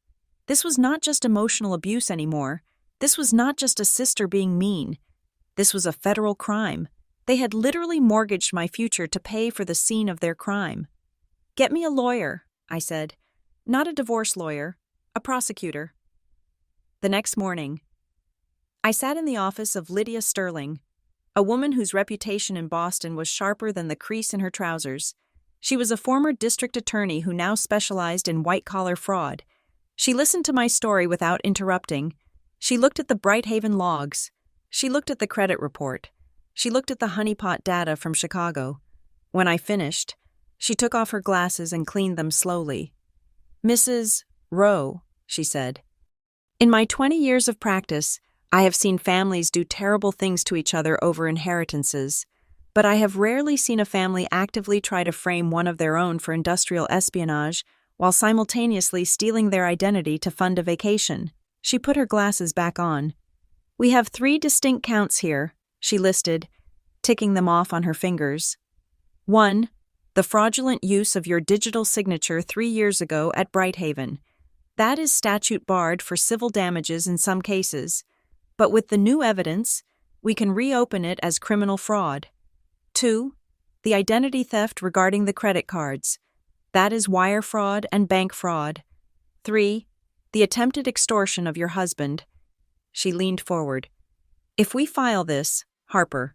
This was not just emotional abuse anymore. This was not just a sister being mean. This was a federal crime. They had literally mortgaged my future to pay for the scene of their crime. Get me a lawyer, I said. Not a divorce lawyer, a prosecutor. The next morning, I sat in the office of Lydia Sterling, a woman whose reputation in Boston was sharper than the crease in her trousers. She was a former district attorney who now specialized in white-collar fraud. She listened to my story without interrupting. She looked at the Brighthaven logs. She looked at the credit report. She looked at the honeypot data from Chicago. When I finished, she took off her glasses and cleaned them slowly. Mrs. Rowe, she said. In my 20 years of practice, I have seen families do terrible things to each other over inheritances, but I have rarely seen a family actively try to frame one of their own for industrial espionage while simultaneously stealing their identity to fund a vacation. She put her glasses back on. We have 3 distinct counts here, she listed, ticking them off on her fingers. 1. The fraudulent use of your digital signature 3 years ago at Brighthaven. That is statute barred for civil damages in some cases, but with the new evidence, we can reopen it as criminal fraud. 2. The identity theft regarding the credit cards. That is wire fraud and bank fraud. 3. The attempted extortion of your husband. She leaned forward. If we file this, Harper,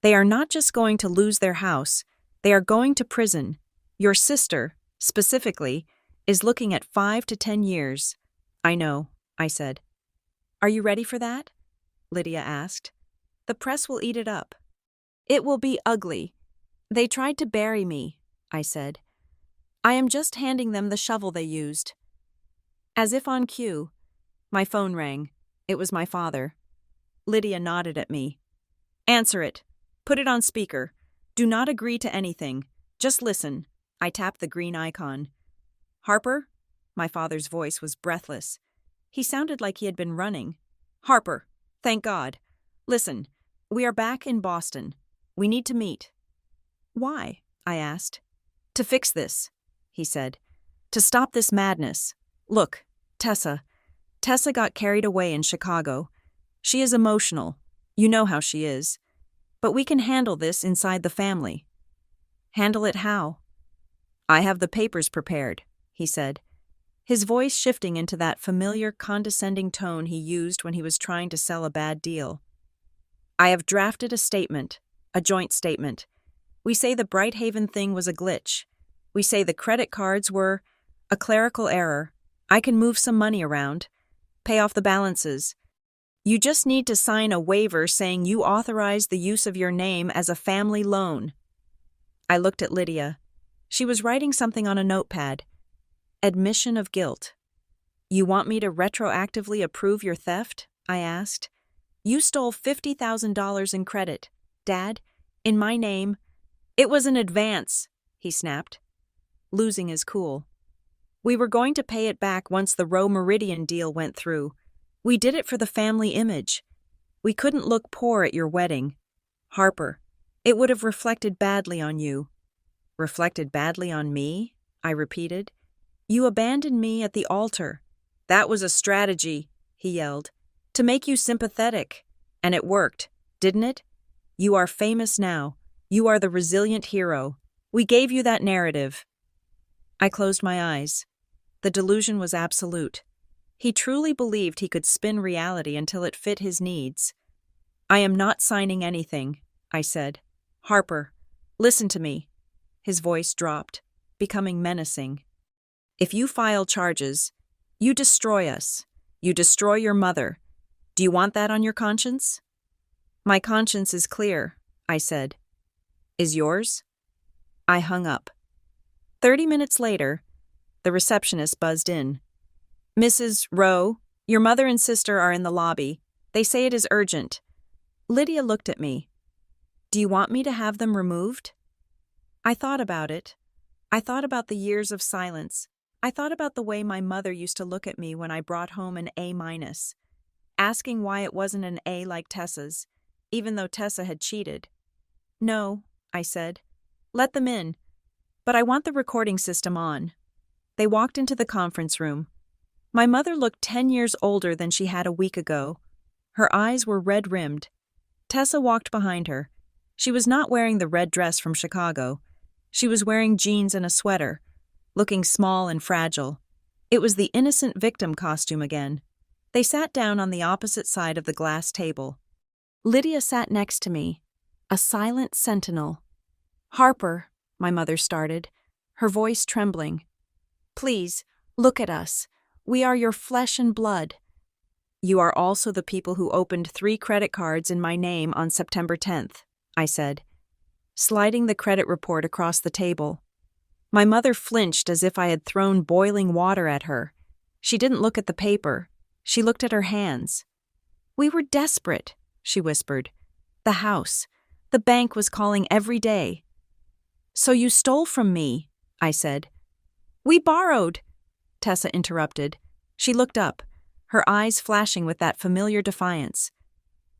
they are not just going to lose their house, they are going to prison. Your sister, specifically, is looking at 5 to 10 years. I know, I said. Are you ready for that? Lydia asked. The press will eat it up. It will be ugly. They tried to bury me, I said. I am just handing them the shovel they used. As if on cue, my phone rang. It was my father. Lydia nodded at me. Answer it. Put it on speaker. Do not agree to anything. Just listen. I tapped the green icon. Harper? My father's voice was breathless. He sounded like he had been running. Harper, thank God. Listen, we are back in Boston. We need to meet. Why? I asked. To fix this, he said. To stop this madness. Look, Tessa got carried away in Chicago. She is emotional. You know how she is. But we can handle this inside the family. Handle it how? I have the papers prepared, he said, his voice shifting into that familiar condescending tone he used when he was trying to sell a bad deal. I have drafted a statement, a joint statement. We say the Brighthaven thing was a glitch. We say the credit cards were a clerical error. I can move some money around. Pay off the balances. You just need to sign a waiver saying you authorize the use of your name as a family loan. I looked at Lydia. She was writing something on a notepad. Admission of guilt. You want me to retroactively approve your theft? I asked. You stole $50,000 in credit, Dad, in my name. It was an advance, he snapped, losing his cool. We were going to pay it back once the Roe Meridian deal went through. We did it for the family image. We couldn't look poor at your wedding. Harper, it would have reflected badly on you. Reflected badly on me? I repeated. You abandoned me at the altar. That was a strategy, he yelled, to make you sympathetic. And it worked, didn't it? You are famous now. You are the resilient hero. We gave you that narrative. I closed my eyes. The delusion was absolute. He truly believed he could spin reality until it fit his needs. I am not signing anything, I said. Harper, listen to me. His voice dropped, becoming menacing. If you file charges, you destroy us. You destroy your mother. Do you want that on your conscience? My conscience is clear, I said. Is yours? I hung up. 30 minutes later, the receptionist buzzed in. Mrs. Rowe, your mother and sister are in the lobby. They say it is urgent. Lydia looked at me. Do you want me to have them removed? I thought about it. I thought about the years of silence. I thought about the way my mother used to look at me when I brought home an A-, asking why it wasn't an A like Tessa's, even though Tessa had cheated. No, I said. Let them in. But I want the recording system on. They walked into the conference room. My mother looked 10 years older than she had a week ago. Her eyes were red-rimmed. Tessa walked behind her. She was not wearing the red dress from Chicago. She was wearing jeans and a sweater, looking small and fragile. It was the innocent victim costume again. They sat down on the opposite side of the glass table. Lydia sat next to me, a silent sentinel. Harper, my mother started, her voice trembling. Please, look at us. We are your flesh and blood. You are also the people who opened 3 credit cards in my name on September 10th, I said, sliding the credit report across the table. My mother flinched as if I had thrown boiling water at her. She didn't look at the paper. She looked at her hands. We were desperate, she whispered. The house. The bank was calling every day. So you stole from me, I said. We borrowed, Tessa interrupted. She looked up, her eyes flashing with that familiar defiance.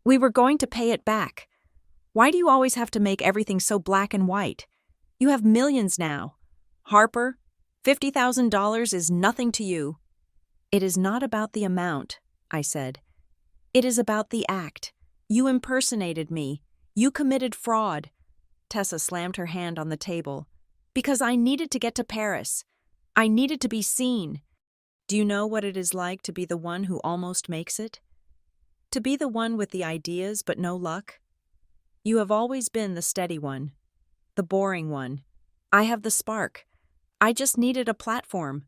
We were going to pay it back. Why do you always have to make everything so black and white? You have millions now. Harper, $50,000 is nothing to you. It is not about the amount, I said. It is about the act. You impersonated me. You committed fraud. Tessa slammed her hand on the table. Because I needed to get to Paris. I needed to be seen. Do you know what it is like to be the one who almost makes it? To be the one with the ideas but no luck? You have always been the steady one, the boring one. I have the spark. I just needed a platform.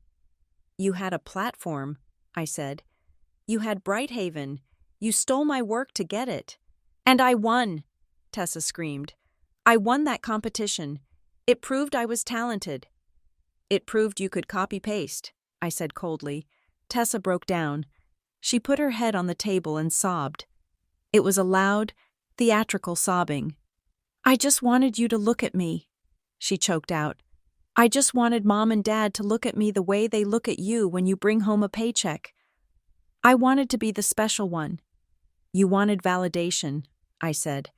You had a platform, I said. You had Brighthaven. You stole my work to get it. And I won, Tessa screamed. I won that competition. It proved I was talented. It proved you could copy-paste, I said coldly. Tessa broke down. She put her head on the table and sobbed. It was a loud, theatrical sobbing. I just wanted you to look at me, she choked out. I just wanted Mom and Dad to look at me the way they look at you when you bring home a paycheck. I wanted to be the special one. You wanted validation, I said.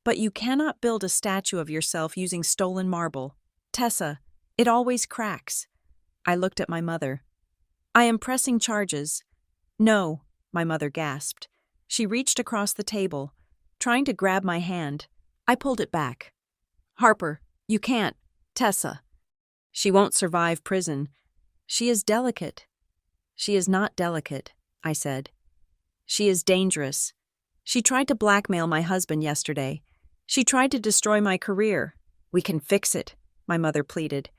But you cannot build a statue of yourself using stolen marble. Tessa, it always cracks. I looked at my mother. I am pressing charges. No, my mother gasped. She reached across the table, trying to grab my hand. I pulled it back. Harper, you can't. Tessa. She won't survive prison. She is delicate. She is not delicate, I said. She is dangerous. She tried to blackmail my husband yesterday. She tried to destroy my career. We can fix it, my mother pleaded.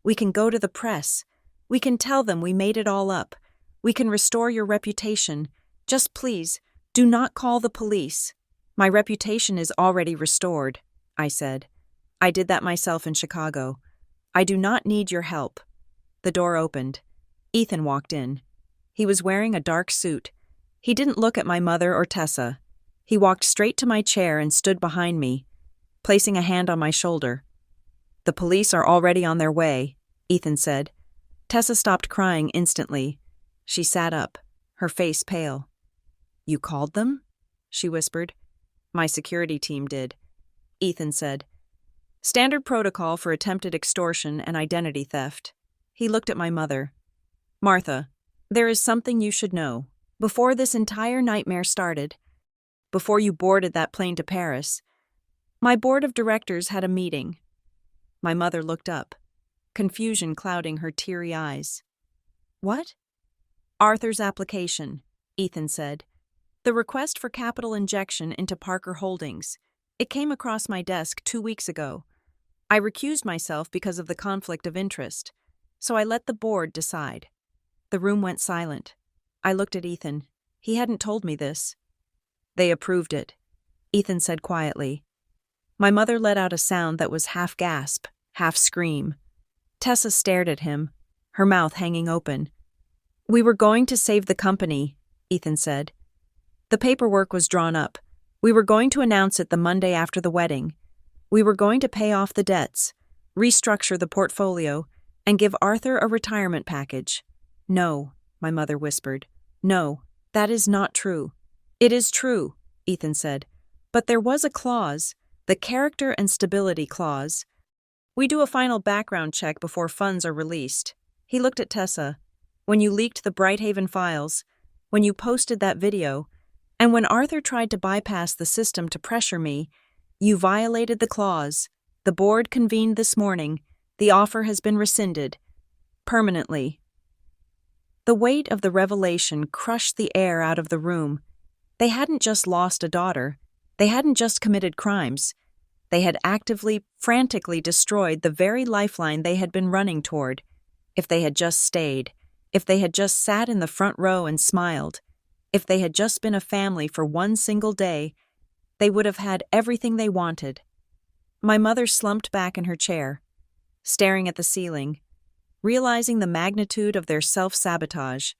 We can go to the press. We can tell them we made it all up. We can restore your reputation. Just please, do not call the police. My reputation is already restored, I said. I did that myself in Chicago. I do not need your help. The door opened. Ethan walked in. He was wearing a dark suit. He didn't look at my mother or Tessa. He walked straight to my chair and stood behind me, placing a hand on my shoulder. The police are already on their way, Ethan said. Tessa stopped crying instantly. She sat up, her face pale. You called them? She whispered. My security team did. Ethan said. Standard protocol for attempted extortion and identity theft. He looked at my mother. Martha, there is something you should know. Before this entire nightmare started, before you boarded that plane to Paris, my board of directors had a meeting. My mother looked up, confusion clouding her teary eyes. What? Arthur's application, Ethan said. The request for capital injection into Parker Holdings. It came across my desk 2 weeks ago. I recused myself because of the conflict of interest, so I let the board decide. The room went silent. I looked at Ethan. He hadn't told me this. They approved it, Ethan said quietly. My mother let out a sound that was half gasp, half scream. Tessa stared at him, her mouth hanging open. We were going to save the company, Ethan said. The paperwork was drawn up. We were going to announce it the Monday after the wedding. We were going to pay off the debts, restructure the portfolio, and give Arthur a retirement package. No, my mother whispered. No, that is not true. It is true, Ethan said. But there was a clause, the character and stability clause. We do a final background check before funds are released. He looked at Tessa. When you leaked the Brighthaven files, when you posted that video, and when Arthur tried to bypass the system to pressure me, you violated the clause. The board convened this morning. The offer has been rescinded. Permanently. The weight of the revelation crushed the air out of the room. They hadn't just lost a daughter. They hadn't just committed crimes. They had actively, frantically destroyed the very lifeline they had been running toward. If they had just stayed, if they had just sat in the front row and smiled, if they had just been a family for one single day, they would have had everything they wanted. My mother slumped back in her chair, staring at the ceiling, realizing the magnitude of their self-sabotage.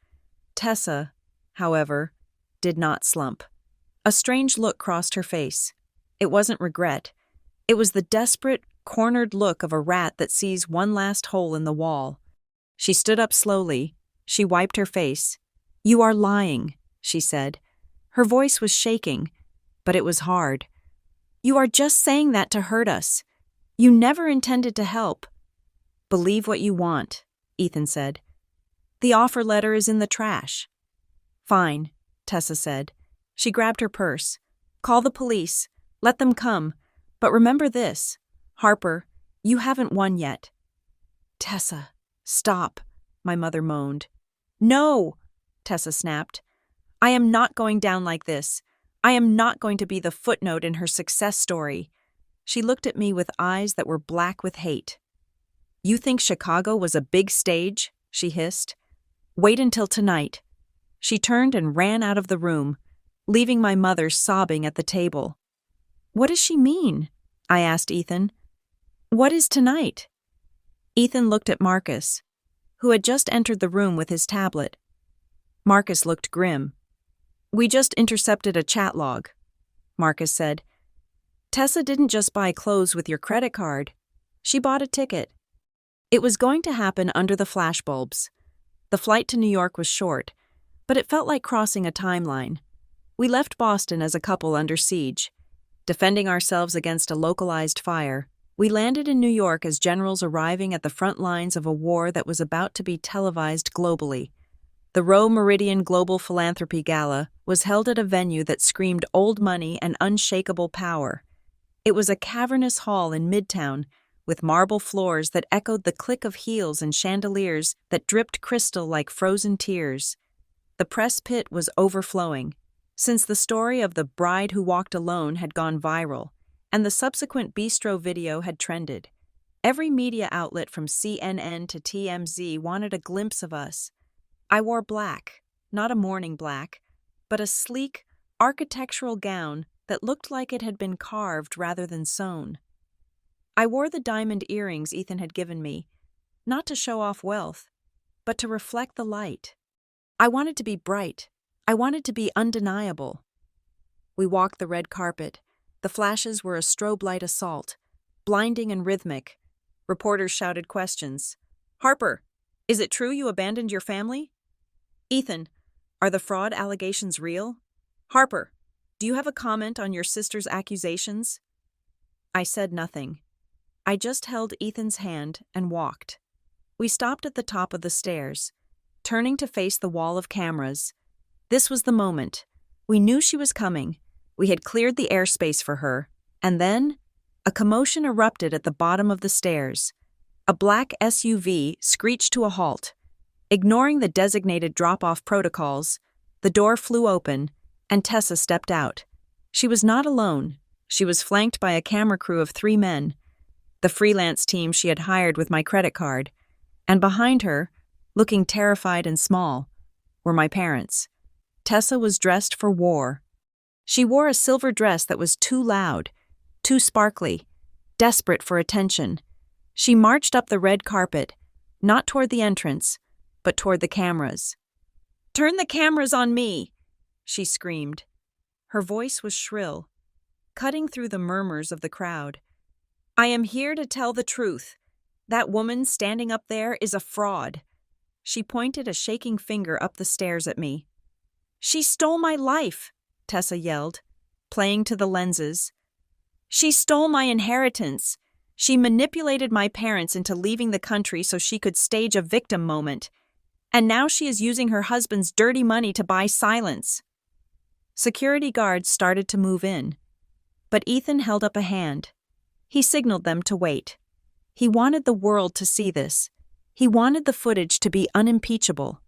Tessa, however, did not slump. A strange look crossed her face. It wasn't regret. It was the desperate, cornered look of a rat that sees one last hole in the wall. She stood up slowly. She wiped her face. You are lying, she said. Her voice was shaking, but it was hard. You are just saying that to hurt us. You never intended to help. Believe what you want, Ethan said. The offer letter is in the trash. Fine, Tessa said. She grabbed her purse. Call the police. Let them come. But remember this, Harper, you haven't won yet. Tessa, stop, my mother moaned. No, Tessa snapped. I am not going down like this. I am not going to be the footnote in her success story. She looked at me with eyes that were black with hate. You think Chicago was a big stage? She hissed. Wait until tonight. She turned and ran out of the room, leaving my mother sobbing at the table. What does she mean? I asked Ethan. What is tonight? Ethan looked at Marcus, who had just entered the room with his tablet. Marcus looked grim. We just intercepted a chat log, Marcus said. Tessa didn't just buy clothes with your credit card. She bought a ticket. It was going to happen under the flashbulbs. The flight to New York was short, but it felt like crossing a timeline. We left Boston as a couple under siege. Defending ourselves against a localized fire, we landed in New York as generals arriving at the front lines of a war that was about to be televised globally. The Roe Meridian Global Philanthropy Gala was held at a venue that screamed old money and unshakable power. It was a cavernous hall in Midtown, with marble floors that echoed the click of heels and chandeliers that dripped crystal like frozen tears. The press pit was overflowing, since the story of the bride who walked alone had gone viral, and the subsequent bistro video had trended. Every media outlet from CNN to TMZ wanted a glimpse of us. I wore black, not a morning black, but a sleek, architectural gown that looked like it had been carved rather than sewn. I wore the diamond earrings Ethan had given me, not to show off wealth, but to reflect the light. I wanted to be bright. I wanted to be undeniable. We walked the red carpet. The flashes were a strobe light assault, blinding and rhythmic. Reporters shouted questions. "Harper, is it true you abandoned your family?" "Ethan, are the fraud allegations real?" "Harper, do you have a comment on your sister's accusations?" I said nothing. I just held Ethan's hand and walked. We stopped at the top of the stairs, turning to face the wall of cameras. This was the moment. We knew she was coming. We had cleared the airspace for her. And then, a commotion erupted at the bottom of the stairs. A black SUV screeched to a halt. Ignoring the designated drop-off protocols, the door flew open, and Tessa stepped out. She was not alone. She was flanked by a camera crew of 3 men, the freelance team she had hired with my credit card, and behind her, looking terrified and small, were my parents. Tessa was dressed for war. She wore a silver dress that was too loud, too sparkly, desperate for attention. She marched up the red carpet, not toward the entrance, but toward the cameras. "Turn the cameras on me!" she screamed. Her voice was shrill, cutting through the murmurs of the crowd. "I am here to tell the truth. That woman standing up there is a fraud." She pointed a shaking finger up the stairs at me. "She stole my life," Tessa yelled, playing to the lenses. "She stole my inheritance. She manipulated my parents into leaving the country so she could stage a victim moment. And now she is using her husband's dirty money to buy silence." Security guards started to move in, but Ethan held up a hand. He signaled them to wait. He wanted the world to see this. He wanted the footage to be unimpeachable.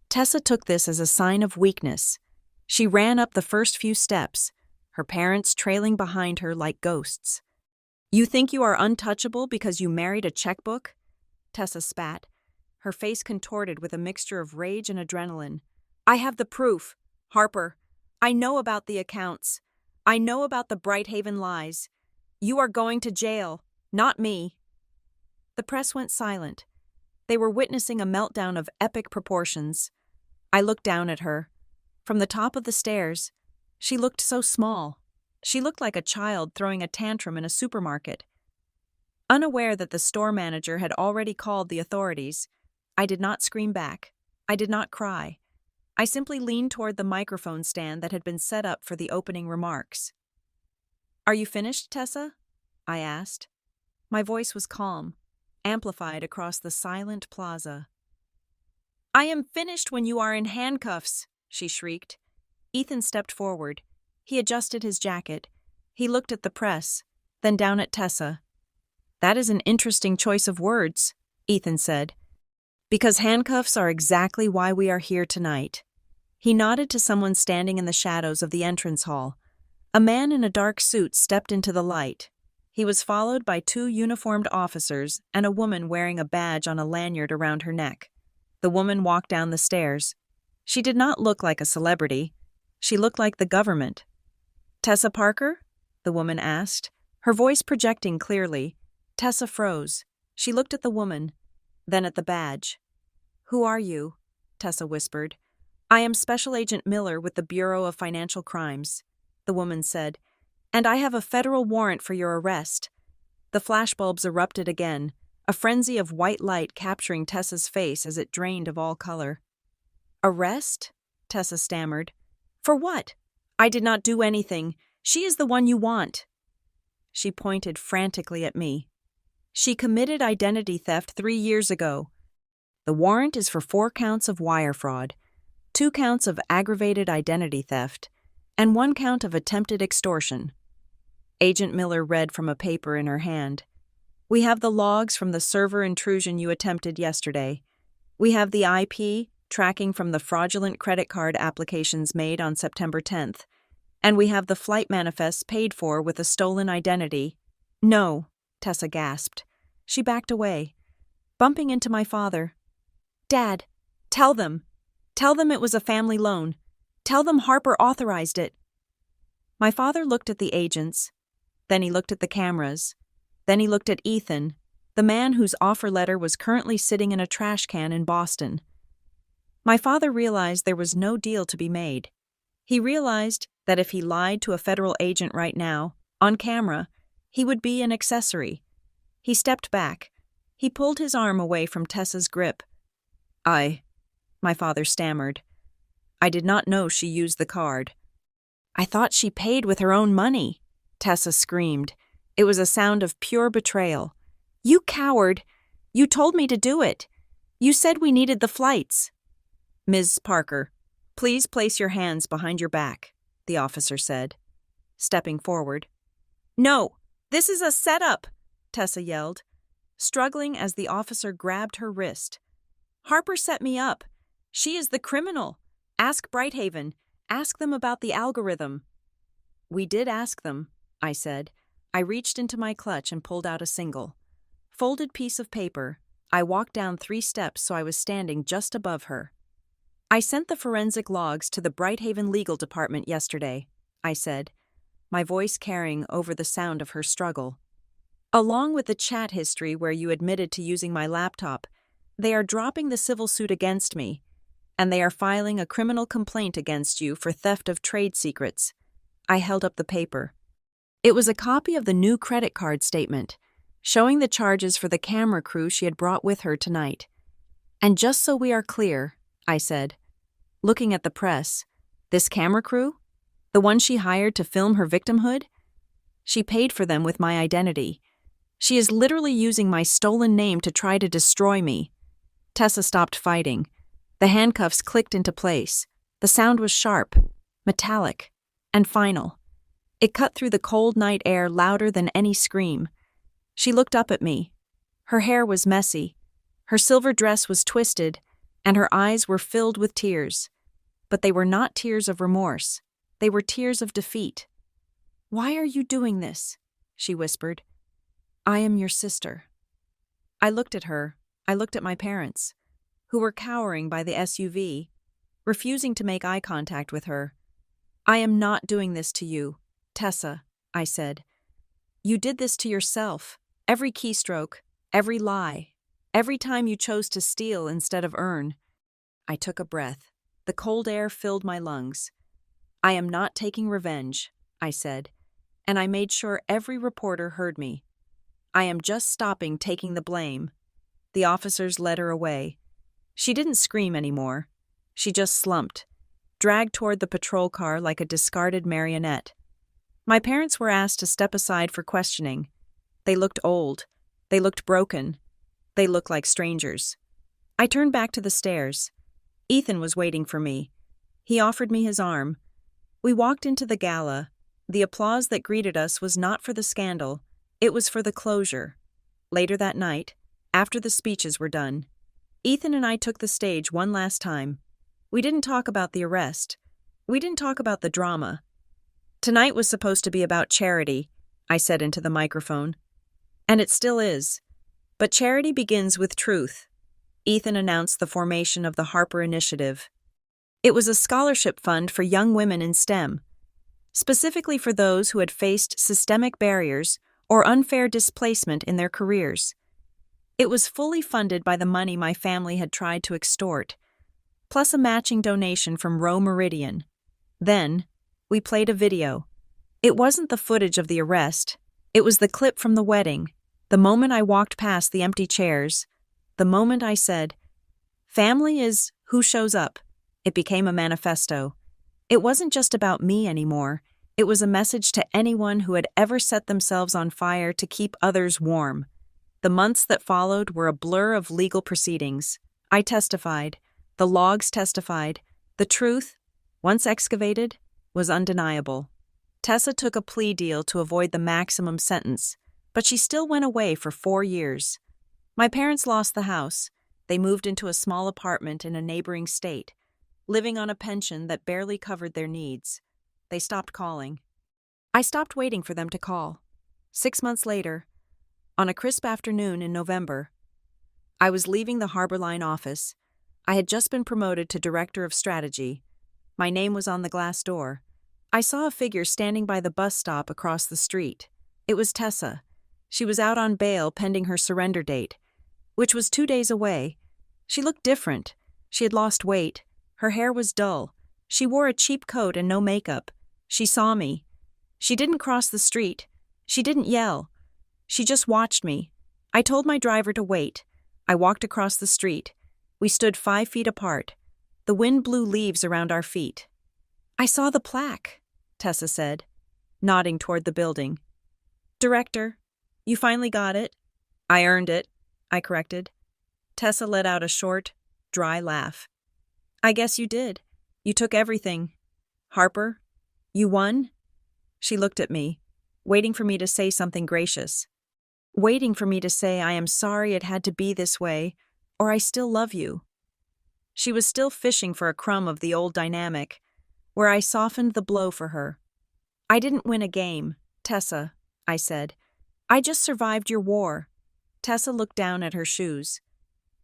Tessa took this as a sign of weakness. She ran up the first few steps, her parents trailing behind her like ghosts. "You think you are untouchable because you married a checkbook?" Tessa spat, her face contorted with a mixture of rage and adrenaline. "I have the proof, Harper. I know about the accounts. I know about the Brighthaven lies. You are going to jail, not me." The press went silent. They were witnessing a meltdown of epic proportions. I looked down at her. From the top of the stairs, she looked so small. She looked like a child throwing a tantrum in a supermarket. Unaware that the store manager had already called the authorities, I did not scream back. I did not cry. I simply leaned toward the microphone stand that had been set up for the opening remarks. "Are you finished, Tessa?" I asked. My voice was calm, amplified across the silent plaza. "I am finished when you are in handcuffs," she shrieked. Ethan stepped forward. He adjusted his jacket. He looked at the press, then down at Tessa. "That is an interesting choice of words," Ethan said, "because handcuffs are exactly why we are here tonight." He nodded to someone standing in the shadows of the entrance hall. A man in a dark suit stepped into the light. He was followed by 2 uniformed officers and a woman wearing a badge on a lanyard around her neck. The woman walked down the stairs. She did not look like a celebrity. She looked like the government. "Tessa Parker?" the woman asked, her voice projecting clearly. Tessa froze. She looked at the woman, then at the badge. "Who are you?" Tessa whispered. "I am Special Agent Miller with the Bureau of Financial Crimes," the woman said, "and I have a federal warrant for your arrest." The flashbulbs erupted again, a frenzy of white light capturing Tessa's face as it drained of all color. "Arrest?" Tessa stammered. "For what? I did not do anything. She is the one you want." She pointed frantically at me. "She committed identity theft 3 years ago. The warrant is for 4 counts of wire fraud, 2 counts of aggravated identity theft, and 1 count of attempted extortion." Agent Miller read from a paper in her hand. "We have the logs from the server intrusion you attempted yesterday. We have the IP tracking from the fraudulent credit card applications made on September 10th. And we have the flight manifests paid for with a stolen identity." "No," Tessa gasped. She backed away, bumping into my father. "Dad, tell them. Tell them it was a family loan. Tell them Harper authorized it." My father looked at the agents. Then he looked at the cameras. Then he looked at Ethan, the man whose offer letter was currently sitting in a trash can in Boston. My father realized there was no deal to be made. He realized that if he lied to a federal agent right now, on camera, he would be an accessory. He stepped back. He pulled his arm away from Tessa's grip. My father stammered. "I did not know she used the card." "I thought she paid with her own money," Tessa screamed. It was a sound of pure betrayal. "You coward! You told me to do it. You said we needed the flights." "Ms. Parker, please place your hands behind your back," the officer said, stepping forward. "No, this is a setup," Tessa yelled, struggling as the officer grabbed her wrist. "Harper set me up. She is the criminal. Ask Brighthaven. Ask them about the algorithm." "We did ask them," I said. I reached into my clutch and pulled out a single folded piece of paper. I walked down 3 steps so I was standing just above her. "I sent the forensic logs to the Brighthaven legal department yesterday," I said, my voice carrying over the sound of her struggle. "Along with the chat history where you admitted to using my laptop, they are dropping the civil suit against me, and they are filing a criminal complaint against you for theft of trade secrets." I held up the paper. It was a copy of the new credit card statement, showing the charges for the camera crew she had brought with her tonight. "And just so we are clear," I said, looking at the press, "this camera crew? The one she hired to film her victimhood? She paid for them with my identity. She is literally using my stolen name to try to destroy me." Tessa stopped fighting. The handcuffs clicked into place. The sound was sharp, metallic, and final. It cut through the cold night air louder than any scream. She looked up at me. Her hair was messy. Her silver dress was twisted, and her eyes were filled with tears. But they were not tears of remorse. They were tears of defeat. "Why are you doing this?" she whispered. "I am your sister." I looked at her. I looked at my parents, who were cowering by the SUV, refusing to make eye contact with her. "I am not doing this to you, Tessa," I said. "You did this to yourself. Every keystroke, every lie, every time you chose to steal instead of earn." I took a breath. The cold air filled my lungs. "I am not taking revenge," I said, and I made sure every reporter heard me. "I am just stopping taking the blame." The officers led her away. She didn't scream anymore. She just slumped, dragged toward the patrol car like a discarded marionette. My parents were asked to step aside for questioning. They looked old. They looked broken. They looked like strangers. I turned back to the stairs. Ethan was waiting for me. He offered me his arm. We walked into the gala. The applause that greeted us was not for the scandal. It was for the closure. Later that night, after the speeches were done, Ethan and I took the stage one last time. We didn't talk about the arrest. We didn't talk about the drama. "Tonight was supposed to be about charity," I said into the microphone. "And it still is. But charity begins with truth." Ethan announced the formation of the Harper Initiative. It was a scholarship fund for young women in STEM, specifically for those who had faced systemic barriers or unfair displacement in their careers. It was fully funded by the money my family had tried to extort, plus a matching donation from Roe Meridian. Then, we played a video. It wasn't the footage of the arrest. It was the clip from the wedding, the moment I walked past the empty chairs, the moment I said, "Family is who shows up." It became a manifesto. It wasn't just about me anymore. It was a message to anyone who had ever set themselves on fire to keep others warm. The months that followed were a blur of legal proceedings. I testified. The logs testified. The truth, once excavated, was undeniable. Tessa took a plea deal to avoid the maximum sentence, but she still went away for 4 years. My parents lost the house. They moved into a small apartment in a neighboring state, living on a pension that barely covered their needs. They stopped calling. I stopped waiting for them to call. 6 months later, on a crisp afternoon in November, I was leaving the Harbor Line office. I had just been promoted to director of strategy. My name was on the glass door. I saw a figure standing by the bus stop across the street. It was Tessa. She was out on bail pending her surrender date, which was 2 days away. She looked different. She had lost weight. Her hair was dull. She wore a cheap coat and no makeup. She saw me. She didn't cross the street. She didn't yell. She just watched me. I told my driver to wait. I walked across the street. We stood 5 feet apart. The wind blew leaves around our feet. "I saw the plaque," Tessa said, nodding toward the building. "Director, you finally got it?" "I earned it," I corrected. Tessa let out a short, dry laugh. "I guess you did. You took everything. Harper, you won?" She looked at me, waiting for me to say something gracious. Waiting for me to say I am sorry it had to be this way, or I still love you. She was still fishing for a crumb of the old dynamic, where I softened the blow for her. "I didn't win a game, Tessa," I said. "I just survived your war." Tessa looked down at her shoes.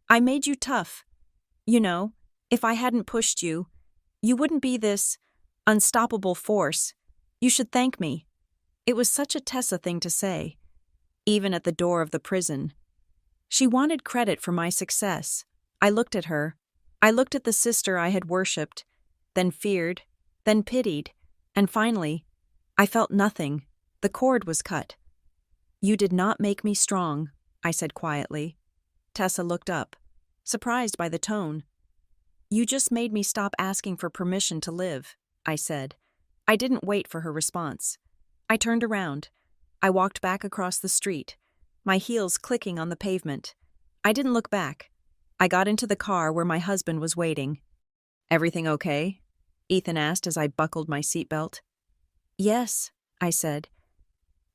"I made you tough. You know, if I hadn't pushed you, you wouldn't be this unstoppable force. You should thank me." It was such a Tessa thing to say, even at the door of the prison. She wanted credit for my success. I looked at her. I looked at the sister I had worshipped, then feared, then pitied, and finally, I felt nothing. The cord was cut. "You did not make me strong," I said quietly. Tessa looked up, surprised by the tone. "You just made me stop asking for permission to live," I said. I didn't wait for her response. I turned around. I walked back across the street, my heels clicking on the pavement. I didn't look back. I got into the car where my husband was waiting. "Everything okay?" Ethan asked as I buckled my seatbelt. "Yes," I said.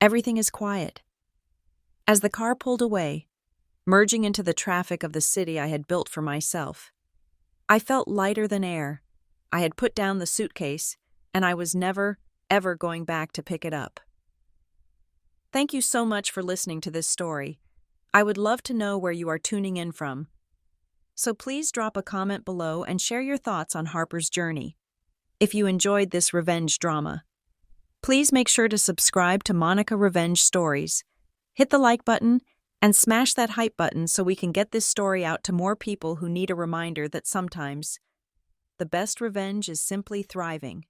"Everything is quiet." As the car pulled away, merging into the traffic of the city I had built for myself, I felt lighter than air. I had put down the suitcase, and I was never, ever going back to pick it up. Thank you so much for listening to this story. I would love to know where you are tuning in from. So please drop a comment below and share your thoughts on Harper's journey. If you enjoyed this revenge drama, please make sure to subscribe to Monica Revenge Stories. Hit the like button and smash that hype button so we can get this story out to more people who need a reminder that sometimes the best revenge is simply thriving.